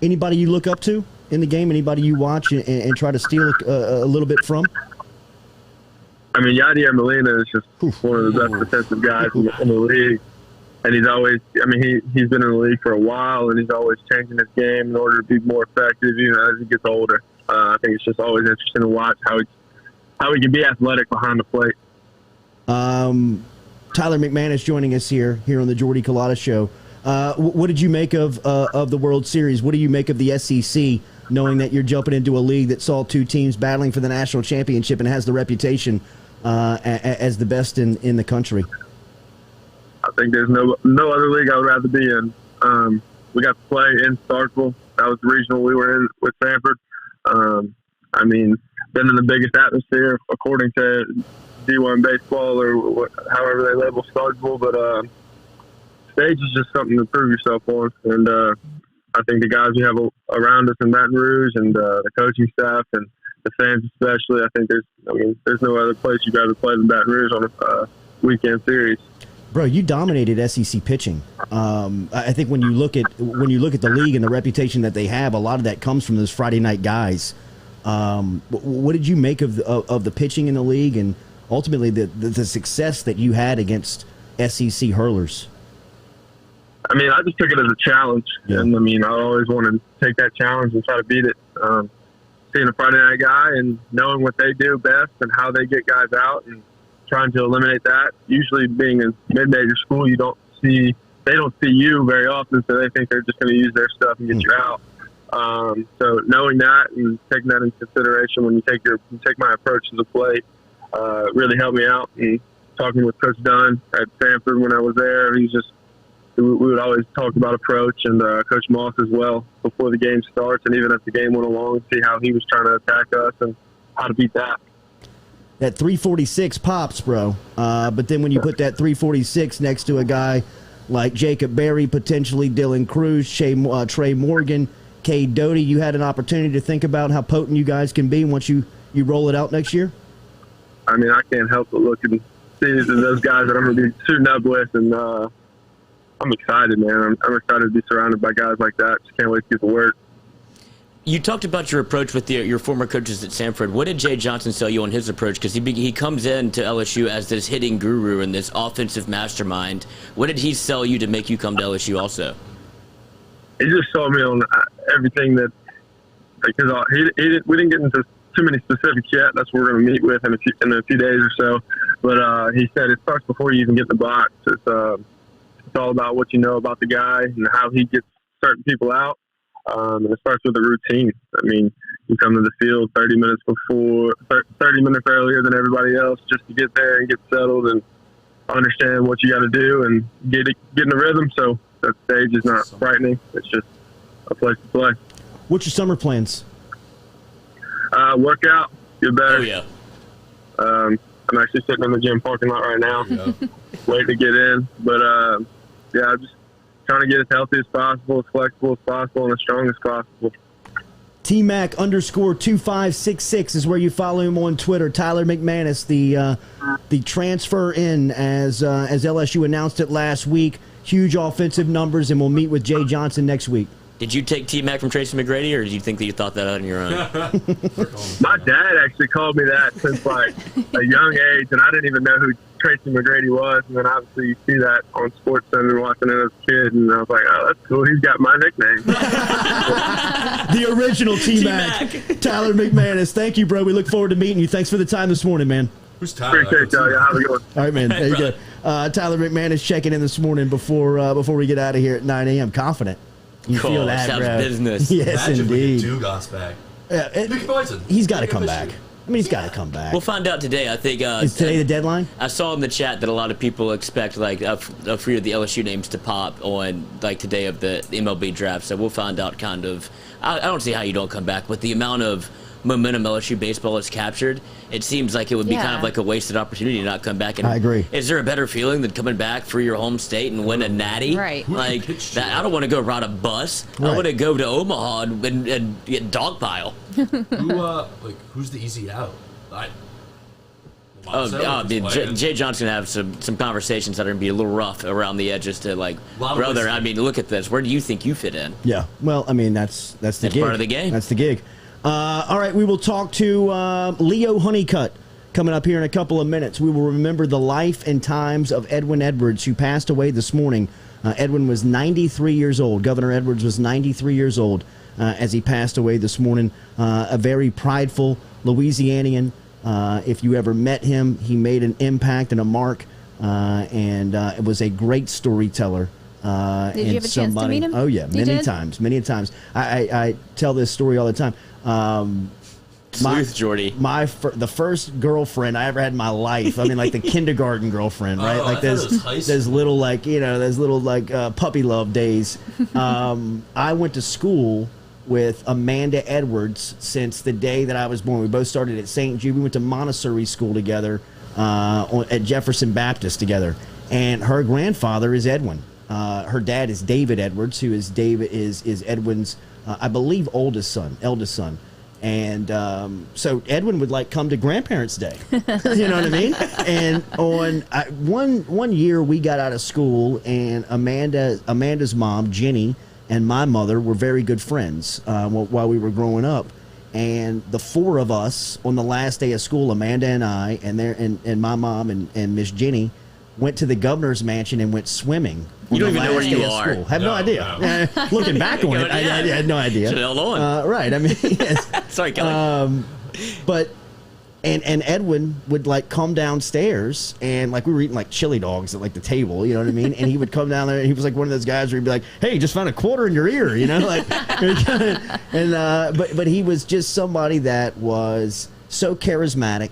Anybody you look up to in the game? Anybody you watch and try to steal a little bit from? I mean, Yadier Molina is just one of the best defensive guys in the league. And he's always, I mean, he's been in the league for a while, and he's always changing his game in order to be more effective, as he gets older. I think it's just always interesting to watch how he can be athletic behind the plate. Tyler McManus joining us here on the Jordy Culotta Show. What did you make of the World Series? What do you make of the SEC, knowing that you're jumping into a league that saw two teams battling for the national championship and has the reputation as the best in the country? I think there's no other league I would rather be in. We got to play in Starkville. That was the regional we were in with Sanford. I mean, been in the biggest atmosphere according to D1 baseball or however they label Starkville, but stage is just something to prove yourself on. And I think the guys we have around us in Baton Rouge and the coaching staff and the fans especially, I think there's no other place you'd rather play than Baton Rouge on a weekend series. Bro, you dominated SEC pitching. I think when you look at the league and the reputation that they have, a lot of that comes from those Friday night guys. What did you make of the pitching in the league and ultimately the success that you had against SEC hurlers? I mean, I just took it as a challenge, and I mean, I always wanted to take that challenge and try to beat it. Seeing a Friday night guy and knowing what they do best and how they get guys out and trying to eliminate that. Usually, being in mid-major school, they don't see you very often, so they think they're just going to use their stuff and get you out. So knowing that and taking that into consideration when you take my approach to the plate really helped me out. And talking with Coach Dunn at Sanford when I was there, we would always talk about approach, and Coach Moss as well before the game starts, and even as the game went along, see how he was trying to attack us and how to beat that. That 346 pops, bro. But then when you put that 346 next to a guy like Jacob Berry, potentially Dylan Cruz, Trey Morgan, Cade Doty, you had an opportunity to think about how potent you guys can be once you roll it out next year? I mean, I can't help but look and see those guys that I'm going to be shooting up with, and I'm excited, man. I'm excited to be surrounded by guys like that. Just can't wait to get to work. You talked about your approach with your former coaches at Sanford. What did Jay Johnson sell you on his approach? Because he comes into LSU as this hitting guru and this offensive mastermind. What did he sell you to make you come to LSU also? He just sold me on everything that, because we didn't get into too many specifics yet. That's what we're going to meet with in a few days or so. But he said it starts before you even get in the box. It's all about what you know about the guy and how he gets certain people out. And it starts with a routine. I mean, you come to the field 30 minutes earlier than everybody else just to get there and get settled and understand what you got to do and get in the rhythm. So that stage is not frightening. It's just a place to play. What's your summer plans? Work out, get better. Oh, yeah. I'm actually sitting in the gym parking lot right now, waiting to get in. But, yeah, just trying to get as healthy as possible, as flexible as possible, and as strong as possible. TMac _2566 is where you follow him on Twitter. Tyler McManus, the transfer in as LSU announced it last week. Huge offensive numbers, and we'll meet with Jay Johnson next week. Did you take T-Mac from Tracy McGrady, or did you think that you thought that out on your own? My dad actually called me that since like a young age, and I didn't even know who Tracy McGrady was. And then obviously you see that on SportsCenter watching it as a kid, and I was like, oh, that's cool. He's got my nickname. The original T-Mac, Tyler McManus. Thank you, bro. We look forward to meeting you. Thanks for the time this morning, man. Who's Tyler? Appreciate y'all. Have a good one. All right, man. There you go. Tyler McManus checking in this morning before we get out of here at 9 a.m. Confident. You feel that, sounds bro. business. Yes, Imagine indeed. if we get Dugas back. Big Bison. He's got to come back. I mean, he's got to come back. We'll find out today. I think is today the deadline? I saw in the chat that a lot of people expect like a few of the LSU names to pop on like today of the MLB draft. So we'll find out kind of. I don't see how you don't come back with the amount of momentum LSU baseball has captured. It seems like it would be kind of like a wasted opportunity to not come back. And I agree. Is there a better feeling than coming back for your home state and win a natty? Right. Like that, I don't want to go ride a bus. Right. I want to go to Omaha and get dogpile. Who's the easy out? Jay Johnson have some conversations that are gonna be a little rough around the edges to like, brother. I mean, look at this. Where do you think you fit in? Yeah. Well, I mean, that's the gig. Part of the game. That's the gig. All right, we will talk to Leo Honeycutt coming up here in a couple of minutes. We will remember the life and times of Edwin Edwards, who passed away this morning. Edwin was 93 years old. Governor Edwards was 93 years old as he passed away this morning. A very prideful Louisianian. If you ever met him, he made an impact and a mark and it was a great storyteller. Did you have a chance to meet him? Oh yeah, many times. I tell this story all the time. Jordy. The first girlfriend I ever had in my life. I mean, like the kindergarten girlfriend, right? like those little puppy love days. I went to school with Amanda Edwards since the day that I was born. We both started at St. Jude. We went to Montessori school together at Jefferson Baptist together. And her grandfather is Edwin. Her dad is David Edwards, who is Edwin's, I believe, eldest son. And so Edwin would like come to Grandparents' Day. You know what I mean? And one year we got out of school, and Amanda's mom, Jenny, and my mother were very good friends while we were growing up. And the four of us on the last day of school, Amanda and I, and my mom and Miss Jenny, went to the governor's mansion and went swimming. You don't even know where you are. I have no idea. No. Looking back on it, I had no idea. Should have held on. Right. I mean, yes. Sorry, Kelly. But and Edwin would like come downstairs, and like we were eating like chili dogs at like the table, you know what I mean? And he would come down there, and he was like one of those guys where he'd be like, "Hey, just found a quarter in your ear," you know, like. And but he was just somebody that was so charismatic.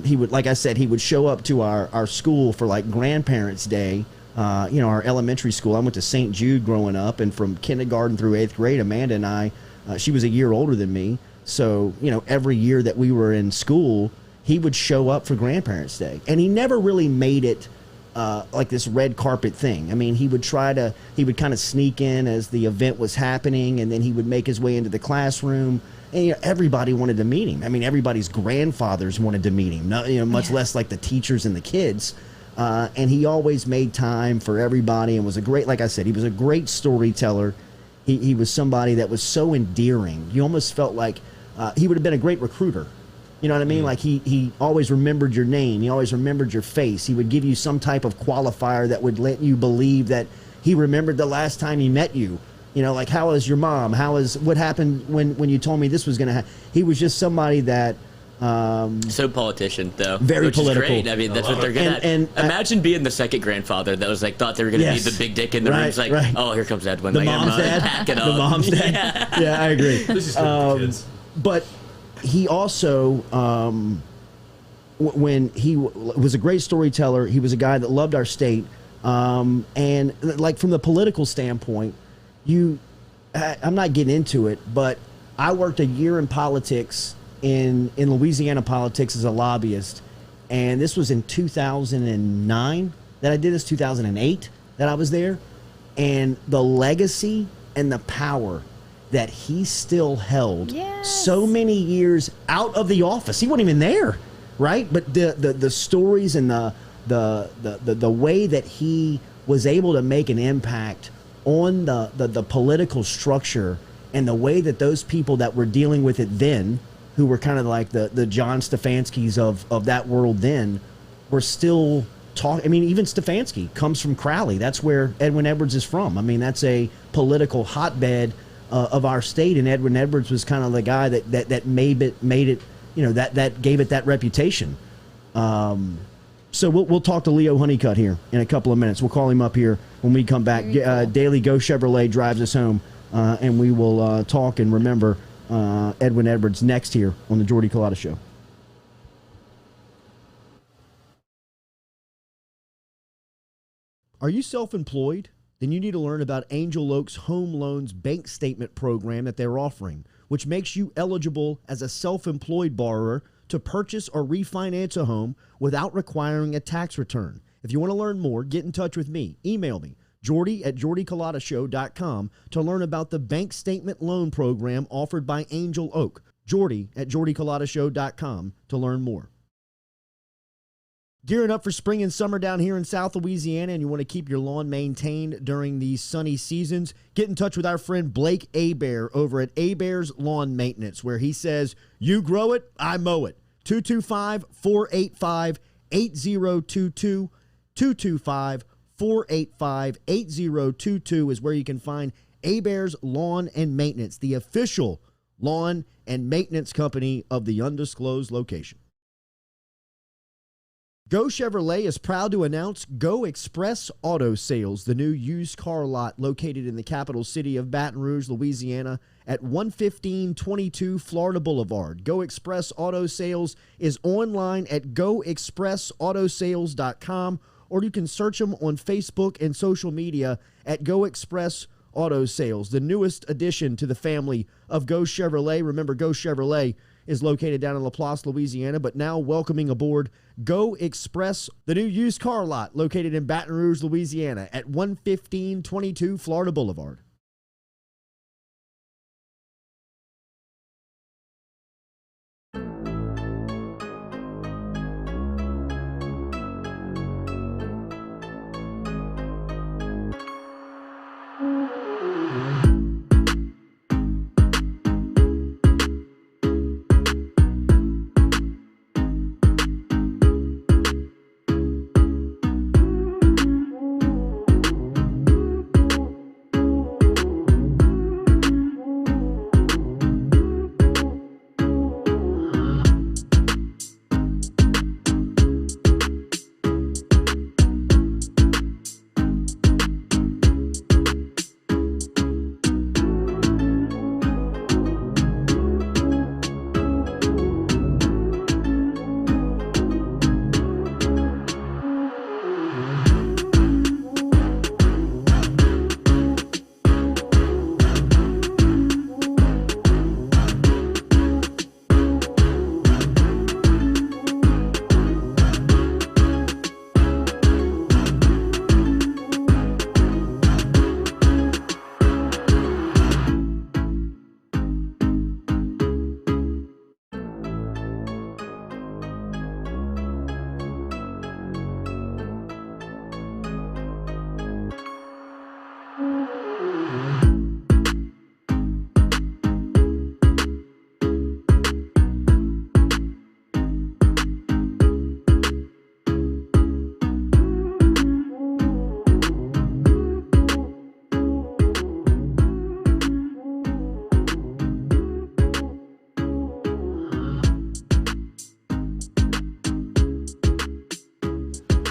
He would, like I said, he would show up to our school for like Grandparents' Day. Our elementary school. I went to St. Jude growing up, and from kindergarten through 8th grade, Amanda and I, she was a year older than me. So, every year that we were in school, he would show up for Grandparents' Day. And he never really made it like this red carpet thing. I mean, he would kind of sneak in as the event was happening, and then he would make his way into the classroom. And everybody wanted to meet him. I mean, everybody's grandfathers wanted to meet him, much less like the teachers and the kids. And he always made time for everybody, and was like I said, he was a great storyteller. He was somebody that was so endearing. You almost felt like he would have been a great recruiter. You know what I mean? Like he always remembered your name. He always remembered your face. He would give you some type of qualifier that would let you believe that he remembered the last time he met you. Like, how is your mom? What happened when you told me this was going to happen? He was just somebody that... so politician, though. Very political. Is great. I mean, that's what they're good at. And imagine being the second grandfather that was like, thought they were going to be the big dick in the room. It's like, oh, here comes Edwin. The mom's dad. The mom's dad. Yeah, I agree. This is good for the kids. But he also, when he was a great storyteller, he was a guy that loved our state. And like from the political standpoint, I'm not getting into it, but I worked a year in politics in Louisiana politics as a lobbyist, and this was in 2009 that I did this, 2008 that I was there, and the legacy and the power that he still held so many years out of the office. He wasn't even there, right? But the stories and the way that he was able to make an impact on the political structure, and the way that those people that were dealing with it then, who were kind of like the John Stefanskis of that world then, were still talking. I mean, even Stefanski comes from Crowley. That's where Edwin Edwards is from. I mean, that's a political hotbed of our state, and Edwin Edwards was kind of the guy that made it, that gave it that reputation. So we'll talk to Leo Honeycutt here in a couple of minutes. We'll call him up here when we come back. Daily Go Chevrolet drives us home, and we will talk and remember Edwin Edwards next here on the Jordy Culotta Show. Are you self-employed? Then you need to learn about Angel Oak's Home Loans Bank Statement program that they're offering, which makes you eligible as a self-employed borrower to purchase or refinance a home without requiring a tax return. If you want to learn more, get in touch with me. Email me, jordy@jordyculotta.com, to learn about the bank statement loan program offered by Angel Oak. jordy@jordyculotta.com to learn more. Gearing up for spring and summer down here in South Louisiana, and you want to keep your lawn maintained during these sunny seasons, get in touch with our friend Blake Abear over at Abear's Lawn Maintenance, where he says, you grow it, I mow it. 225-485-8022. 225-485-8022 is where you can find Abear's Lawn and Maintenance, the official lawn and maintenance company of the undisclosed location. Go Chevrolet is proud to announce Go Express Auto Sales, the new used car lot located in the capital city of Baton Rouge, Louisiana, at 11522 Florida Boulevard. Go Express Auto Sales is online at goexpressautosales.com, or you can search them on Facebook and social media at Go Express Auto Sales, the newest addition to the family of Go Chevrolet. Remember, Go Chevrolet is located down in Laplace, Louisiana, but now welcoming aboard Go Express, the new used car lot located in Baton Rouge, Louisiana at 11522 Florida Boulevard.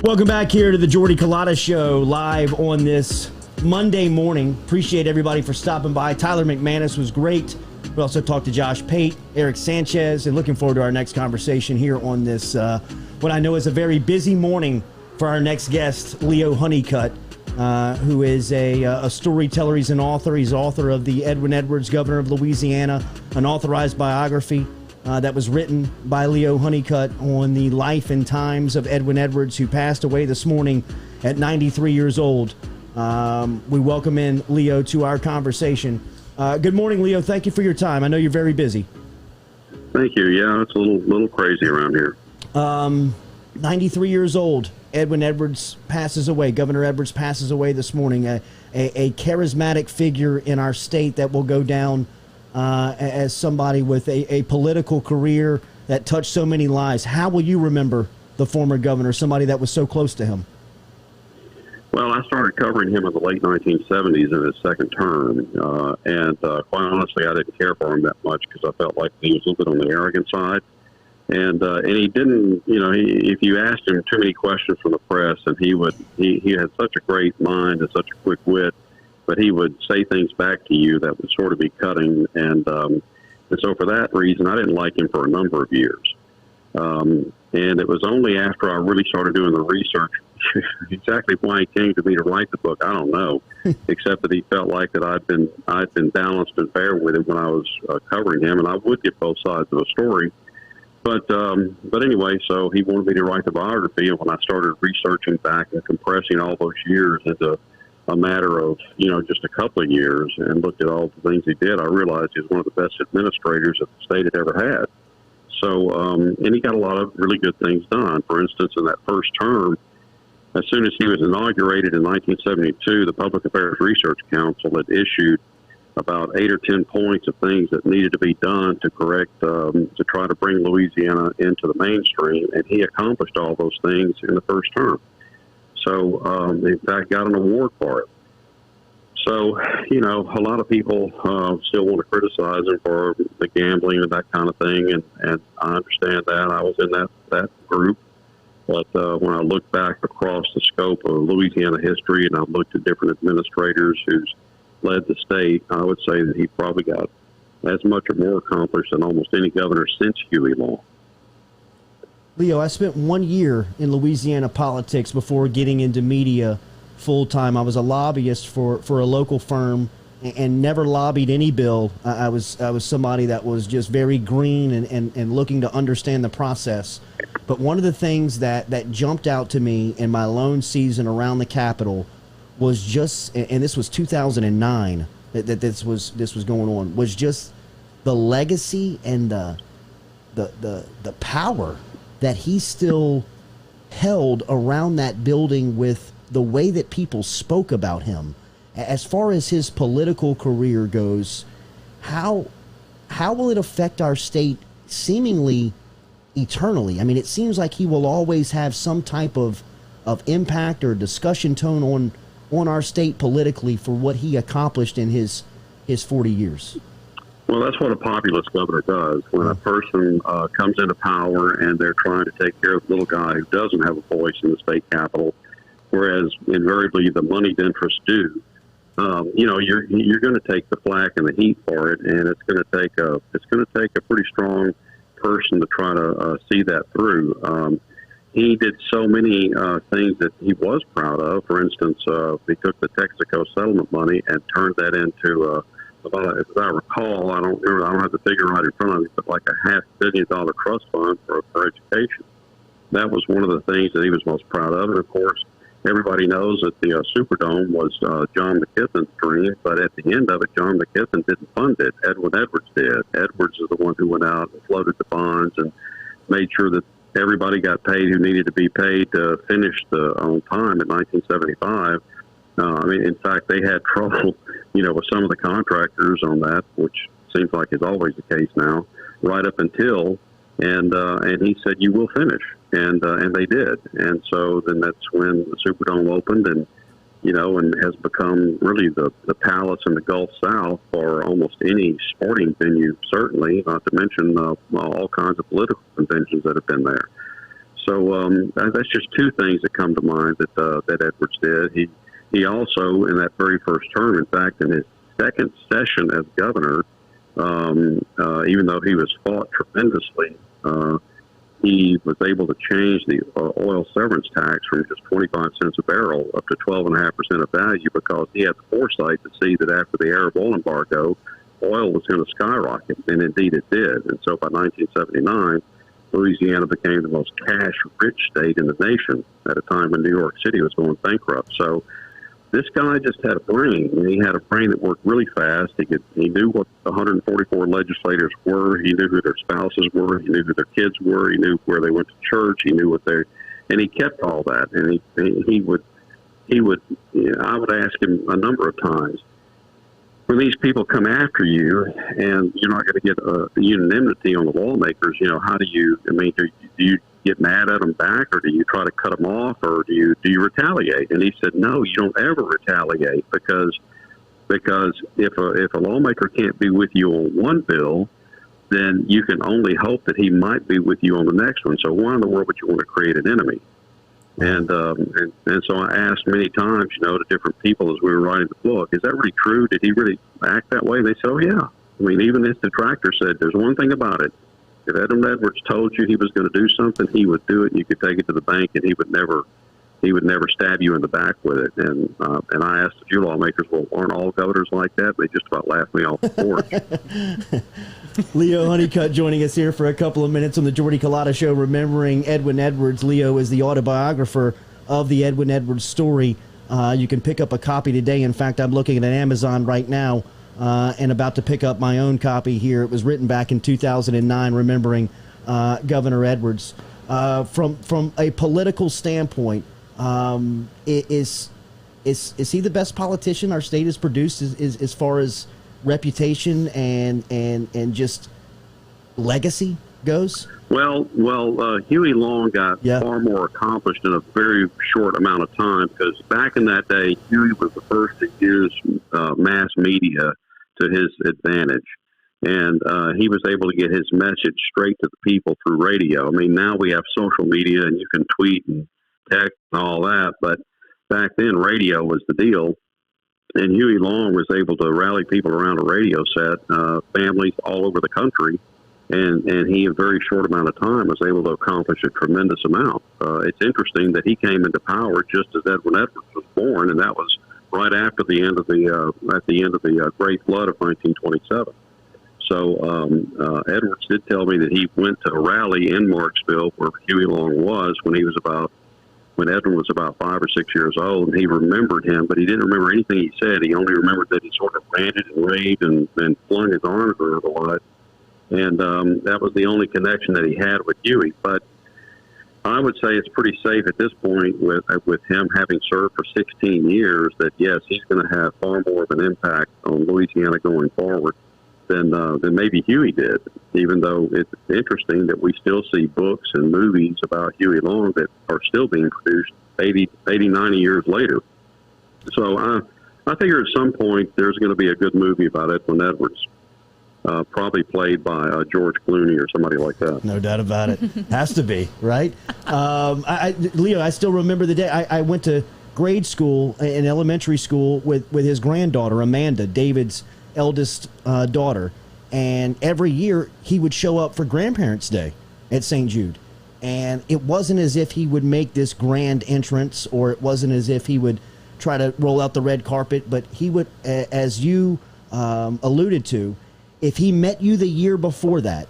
Welcome back here to the Jordy Culotta Show, live on this Monday morning. Appreciate everybody for stopping by. Tyler McManus was great. We also talked to Josh Pate, Erick Sanchez, and looking forward to our next conversation here on this, what I know is a very busy morning for our next guest, Leo Honeycutt, who is a storyteller. He's an author. He's author of the Edwin Edwards, Governor of Louisiana, an authorized biography that was written by Leo Honeycutt on the life and times of Edwin Edwards, who passed away this morning at 93 years old. We welcome in Leo to our conversation. Good morning, Leo. Thank you for your time. I know you're very busy. Thank you. Yeah, it's a little crazy around here. 93 years old. Edwin Edwards passes away. Governor Edwards passes away this morning. A charismatic figure in our state that will go down as somebody with a political career that touched so many lives. How will you remember the former governor, somebody that was so close to him? Well, I started covering him in the late 1970s in his second term, and quite honestly, I didn't care for him that much because I felt like he was a little bit on the arrogant side. And he didn't, if you asked him too many questions from the press, and he had such a great mind and such a quick wit, but he would say things back to you that would sort of be cutting. And so for that reason, I didn't like him for a number of years. And it was only after I really started doing the research, exactly why he came to me to write the book, I don't know, except that he felt like that I'd been balanced and fair with him when I was covering him, and I would get both sides of the story. But anyway, so he wanted me to write the biography, and when I started researching back and compressing all those years into a matter of, just a couple of years and looked at all the things he did, I realized he was one of the best administrators that the state had ever had. So, and he got a lot of really good things done. For instance, in that first term, as soon as he was inaugurated in 1972, the Public Affairs Research Council had issued about 8 or 10 points of things that needed to be done to correct, to try to bring Louisiana into the mainstream, and he accomplished all those things in the first term. So, in fact, got an award for it. So, a lot of people still want to criticize him for the gambling and that kind of thing, and I understand that. I was in that group. But when I look back across the scope of Louisiana history and I've looked at different administrators who's led the state, I would say that he probably got as much or more accomplished than almost any governor since Huey Long. Leo, I spent 1 year in Louisiana politics before getting into media full-time. I was a lobbyist for a local firm and never lobbied any bill. I was somebody that was just very green and looking to understand the process. But one of the things that jumped out to me in my lone season around the Capitol was just, and this was 2009 that this was going on, was just the legacy and the power that he still held around that building with the way that people spoke about him. As far as his political career goes, how will it affect our state seemingly eternally? I mean, it seems like he will always have some type of impact or discussion tone on our state politically for what he accomplished in his 40 years. Well, that's what a populist governor does. When a person comes into power and they're trying to take care of the little guy who doesn't have a voice in the state capitol, whereas invariably the moneyed interests do, you're going to take the flack and the heat for it, and it's going to take a pretty strong person to try to see that through. He did so many things that he was proud of. For instance, he took the Texaco settlement money and turned that into as I recall, I don't have the figure right in front of me, but like a $500 million trust fund for education. That was one of the things that he was most proud of. And of course, everybody knows that the Superdome was John McKithen's dream, but at the end of it, John McKithen didn't fund it. Edwin Edwards did. Edwards is the one who went out and floated the bonds and made sure that everybody got paid who needed to be paid to finish on time in 1975. In fact, they had trouble, with some of the contractors on that, which seems like is always the case now, right up until, and he said, "You will finish," and they did, and so then that's when the Superdome opened, and has become really the palace in the Gulf South for almost any sporting venue, certainly, not to mention all kinds of political conventions that have been there. So that's just two things that come to mind that Edwards did. He also, in that very first term, in fact, in his second session as governor, even though he was fought tremendously, he was able to change the oil severance tax from just 25 cents a barrel up to 12.5% of value because he had the foresight to see that after the Arab oil embargo, oil was going to skyrocket, and indeed it did. And so by 1979, Louisiana became the most cash-rich state in the nation at a time when New York City was going bankrupt. So this guy just had a brain, and he had a brain that worked really fast. He knew what the 144 legislators were. He knew who their spouses were. He knew who their kids were. He knew where they went to church. He knew and he kept all that. And he would, I would ask him a number of times, when these people come after you and you're not going to get unanimity on the lawmakers, how do you get mad at them back, or do you try to cut them off, or do you retaliate? And he said, no, you don't ever retaliate because if a lawmaker can't be with you on one bill, then you can only hope that he might be with you on the next one. So why in the world would you want to create an enemy? And so I asked many times, to different people as we were writing the book, is that really true? Did he really act that way? And they said, oh, yeah. Even his detractor said, there's one thing about it. If Edwin Edwards told you he was going to do something, he would do it, and you could take it to the bank, and he would never stab you in the back with it. And I asked a few lawmakers, well, aren't all governors like that? They just about laughed me off the porch. Leo Honeycutt joining us here for a couple of minutes on the Jordy Culotta Show, remembering Edwin Edwards. Leo is the autobiographer of the Edwin Edwards story. You can pick up a copy today. In fact, I'm looking at Amazon right now and about to pick up my own copy here. It was written back in 2009, remembering Governor Edwards. From a political standpoint, is he the best politician our state has produced as far as reputation and just legacy goes? Well, Huey Long got far more accomplished in a very short amount of time, because back in that day, Huey was the first to use mass media to his advantage. And he was able to get his message straight to the people through radio. I mean, now we have social media and you can tweet and text and all that, but back then radio was the deal. And Huey Long was able to rally people around a radio set, families all over the country. And he, in a very short amount of time, was able to accomplish a tremendous amount. It's interesting that he came into power just as Edwin Edwards was born, and that was right after the end of the Great Flood of 1927. So Edwards did tell me that he went to a rally in Marksville where Huey Long was when Edwin was about 5 or 6 years old, and he remembered him, but he didn't remember anything he said. He only remembered that he sort of ranted and raved and flung his arms around a lot. And that was the only connection that he had with Huey. But I would say it's pretty safe at this point with him having served for 16 years that, yes, he's going to have far more of an impact on Louisiana going forward than maybe Huey did, even though it's interesting that we still see books and movies about Huey Long that are still being produced 80, 90 years later. So I figure at some point there's going to be a good movie about Edwin Edwards. Probably played by George Clooney or somebody like that. No doubt about it. Has to be, right? Leo, I still remember the day. I went to grade school, in elementary school, with his granddaughter, Amanda, David's eldest daughter. And every year he would show up for Grandparents' Day at St. Jude. And it wasn't as if he would make this grand entrance, or it wasn't as if he would try to roll out the red carpet, but he would, as you alluded to, if he met you the year before that,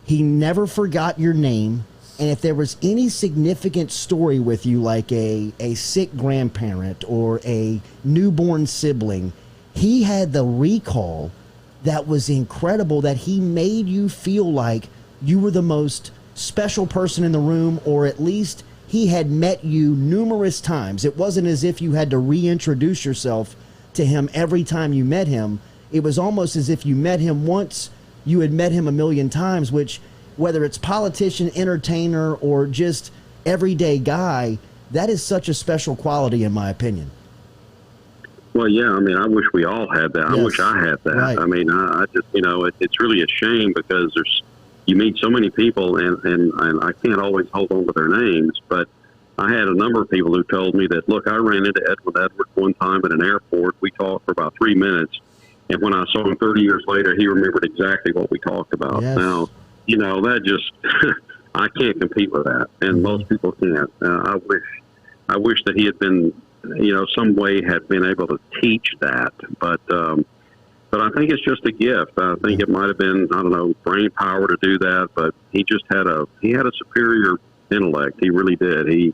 he never forgot your name. And if there was any significant story with you, like a sick grandparent or a newborn sibling, he had the recall that was incredible, that he made you feel like you were the most special person in the room, or at least he had met you numerous times. It wasn't as if you had to reintroduce yourself to him every time you met him. It was almost as if you met him once, you had met him a million times, which, whether it's politician, entertainer, or just everyday guy, that is such a special quality, in my opinion. Well, yeah, I mean, I wish we all had that. Yes. I wish I had that. Right. I mean, I just, it's really a shame because you meet so many people, and I can't always hold on to their names, but I had a number of people who told me that, look, I ran into Edwin Edwards one time at an airport. We talked for about 3 minutes. And when I saw him 30 years later, he remembered exactly what we talked about. Yes. Now, that just, I can't compete with that. And most people can't. I wish that he had been, some way had been able to teach that. But I think it's just a gift. I think it might have been, I don't know, brain power to do that. But he just had a superior intellect. He really did. He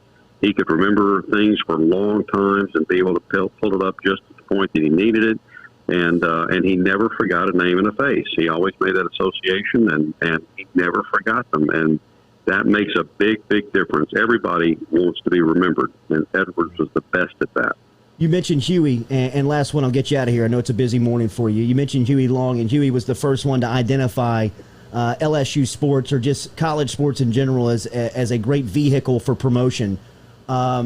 could remember things for long times and be able to pull it up just at the point that he needed it. And he never forgot a name and a face. He always made that association, and he never forgot them. And that makes a big, big difference. Everybody wants to be remembered, and Edwards was the best at that. You mentioned Huey, and last one, I'll get you out of here. I know it's a busy morning for you. You mentioned Huey Long, and Huey was the first one to identify LSU sports, or just college sports in general, as a great vehicle for promotion.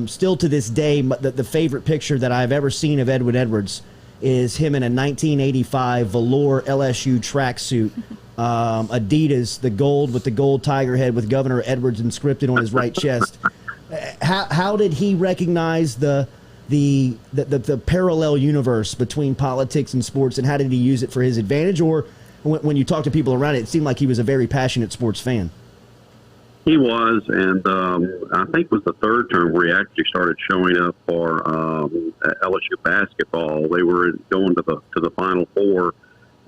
Still to this day, the favorite picture that I've ever seen of Edwin Edwards is him in a 1985 velour LSU tracksuit, Adidas, the gold with the gold tiger head with Governor Edwards inscripted on his right chest. How did he recognize the parallel universe between politics and sports, and how did he use it for his advantage? Or when you talk to people around it seemed like he was a very passionate sports fan. He was, and I think it was the third term where he actually started showing up for LSU basketball. They were going to the Final Four,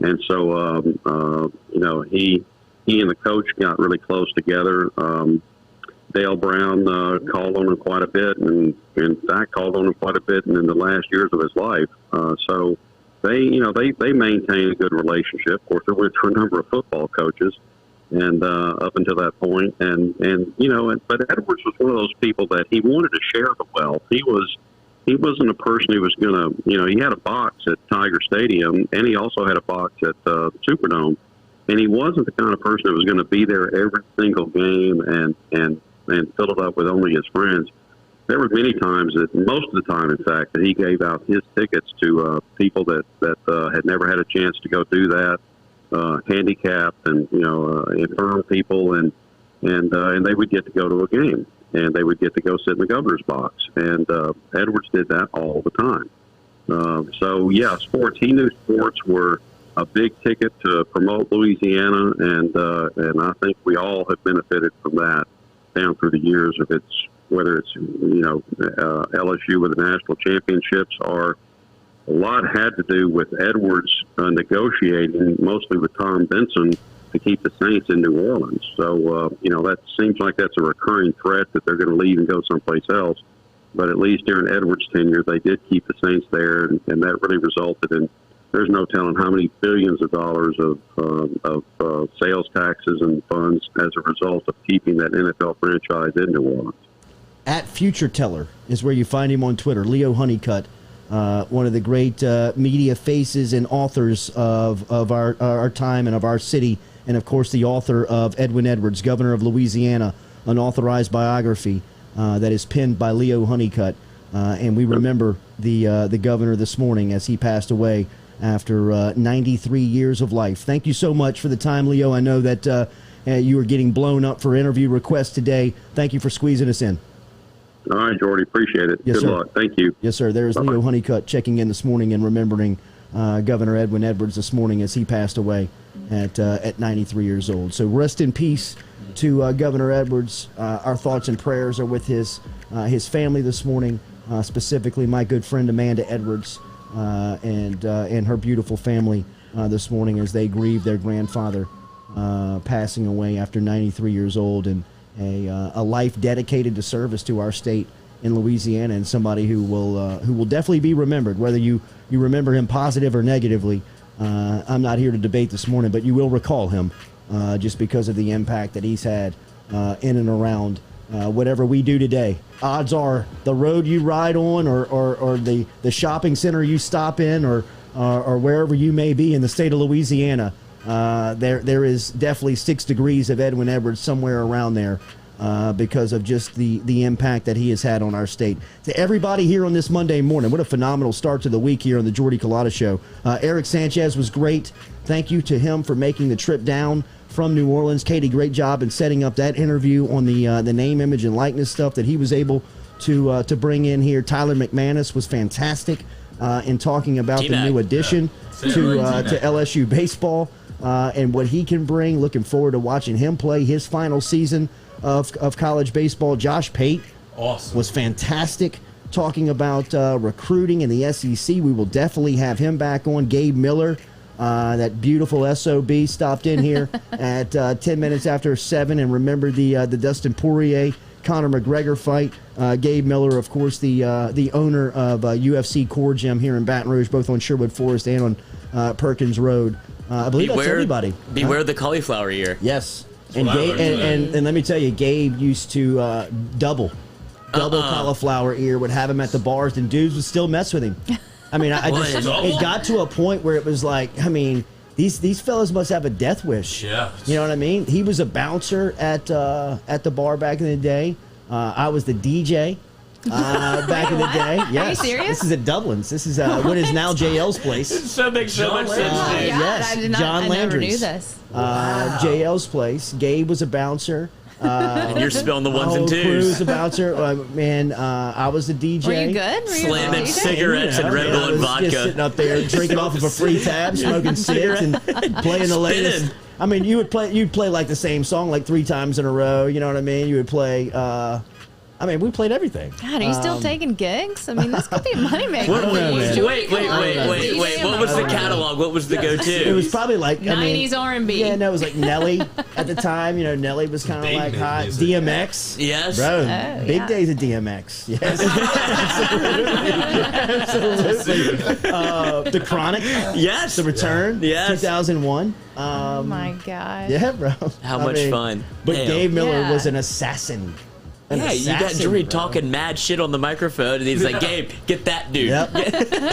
and so he and the coach got really close together. Dale Brown called on him quite a bit, and in fact called on him quite a bit in the last years of his life. So they maintained a good relationship. Of course, they went through a number of football coaches. And up until that point, but Edwards was one of those people that he wanted to share the wealth. He wasn't a person who was going to, he had a box at Tiger Stadium, and he also had a box at the Superdome, and he wasn't the kind of person that was going to be there every single game and fill it up with only his friends. There were many times most of the time, in fact, that he gave out his tickets to people that had never had a chance to go do that. handicapped and infirm people, and they would get to go to a game, and they would get to go sit in the governor's box. And Edwards did that all the time. So yeah, sports. He knew sports were a big ticket to promote Louisiana, and I think we all have benefited from that down through the years. Whether it's LSU with the national championships, or a lot had to do with Edwards negotiating, mostly with Tom Benson, to keep the Saints in New Orleans. So that seems like that's a recurring threat that they're going to leave and go someplace else. But at least during Edwards' tenure, they did keep the Saints there, and that really resulted in, there's no telling how many billions of dollars of sales taxes and funds as a result of keeping that NFL franchise in New Orleans. At Future Teller is where you find him on Twitter. Leo Honeycutt, one of the great media faces and authors of our time and of our city, and of course the author of Edwin Edwards, Governor of Louisiana, an authorized biography that is penned by Leo Honeycutt. And we remember the governor this morning as he passed away after 93 years of life. Thank you so much for the time, Leo. I know that you were getting blown up for interview requests today. Thank you for squeezing us in. All right, Jordy. Appreciate it. Yes, Good sir. luck. Thank you. Yes, sir. There's Bye-bye. Leo Honeycutt checking in this morning and remembering Governor Edwin Edwards this morning as he passed away at 93 years old. So rest in peace to Governor Edwards. Our thoughts and prayers are with his family this morning, specifically my good friend Amanda Edwards and her beautiful family this morning as they grieve their grandfather passing away after 93 years old, and a life dedicated to service to our state in Louisiana, and somebody who will definitely be remembered, whether you remember him positive or negatively. I'm not here to debate this morning, but you will recall him just because of the impact that he's had in and around whatever we do today. Odds are the road you ride on, or the shopping center you stop in, or wherever you may be in the state of Louisiana, there is definitely 6 degrees of Edwin Edwards somewhere around there because of just the impact that he has had on our state. To everybody here on this Monday morning, what a phenomenal start to the week here on the Jordy Culotta Show. Erick Sanchez was great. Thank you to him for making the trip down from New Orleans. Katie, great job in setting up that interview on the name, image, and likeness stuff that he was able to bring in here. Tyler McManus was fantastic in talking about the new addition to LSU baseball and what he can bring. Looking forward to watching him play his final season of college baseball. Josh Pate was fantastic talking about recruiting in the SEC. We will definitely have him back on. Gabe Miller, that beautiful SOB, stopped in here at 10 minutes after 7 and remembered the Dustin Poirier Connor McGregor fight. Gabe Miller, of course, the owner of UFC Core Gym here in Baton Rouge, both on Sherwood Forest and on Perkins Road. I believe that's everybody. Beware the cauliflower ear. Yes. And Gabe, and let me tell you, Gabe used to double cauliflower ear, would have him at the bars, and dudes would still mess with him. I mean, it got to a point where it was like, I mean, these fellas must have a death wish. Yeah. You know what I mean? He was a bouncer at the bar back in the day. I was the DJ back in the day. Yes. Are you serious? This is at Dublin's. This is what is now JL's place. So makes so much sense. Yes, I did not, John I Landry's. never knew this. JL's place. Gabe was a bouncer. And you're spilling the ones and twos. Crew was a bouncer. I was the DJ. Were you good? Slamming cigarettes and Red Bull and vodka. Just sitting up there drinking off of a free tab, smoking cigarettes, and playing the latest. I mean, you'd play like the same song like 3 times in a row. You know what I mean? You would play. We played everything. God, are you still taking gigs? I mean, this could be a moneymaker. Wait. What was the catalog? What was the go-to? It was probably like 90s R&B. Yeah, no, it was like Nelly at the time. You know, Nelly was kind of like hot. Music. DMX. Yes. Bro, big days of DMX. Yes. Absolutely. The Chronic. Yes. The Return. Yes. 2001. Oh, my God. Yeah, bro. How much fun. But Damn. Gabe Miller was an assassin. Yeah, you got Jordy talking mad shit on the microphone, and he's like, Gabe, get that dude. Yep.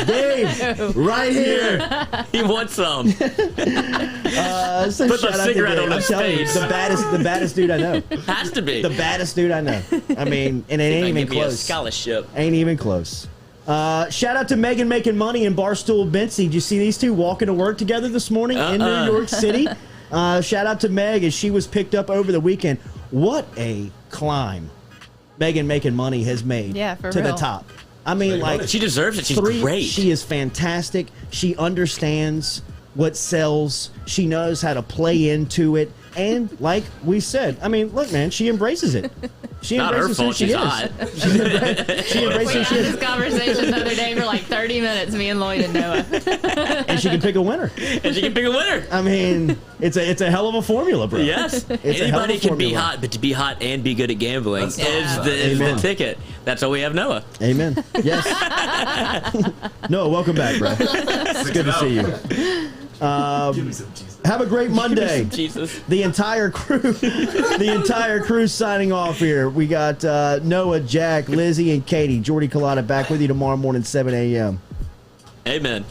Gabe, right here. He wants some. Put a cigarette on his face. The baddest dude I know. Has to be. The baddest dude I know. I mean, and it ain't even give me a close. scholarship. Ain't even close. Shout out to Megan making money in Barstool Bency. Did you see these two walking to work together this morning in New York City? Shout out to Meg as she was picked up over the weekend. What a climb Megan making money has made to the top. I mean, like, she deserves it. She's great. She is fantastic. She understands what sells. She knows how to play into it. And like we said, I mean, look, man, she embraces it. She Not her embraces fault. who she She's is. hot. She embraces who We she had is. this conversation the other day for like 30 minutes, me and Lloyd and Noah. And she can pick a winner. I mean, it's a hell of a formula, bro. Yes. Anybody can be hot, but to be hot and be good at gambling is the ticket. That's why we have Noah. Amen. Yes. Noah, welcome back, bro. It's good to see you. Have a great Monday. Jesus. The entire crew signing off here. We got Noah, Jack, Lizzie, and Katie. Jordy Culotta back with you tomorrow morning, 7 a.m. Amen.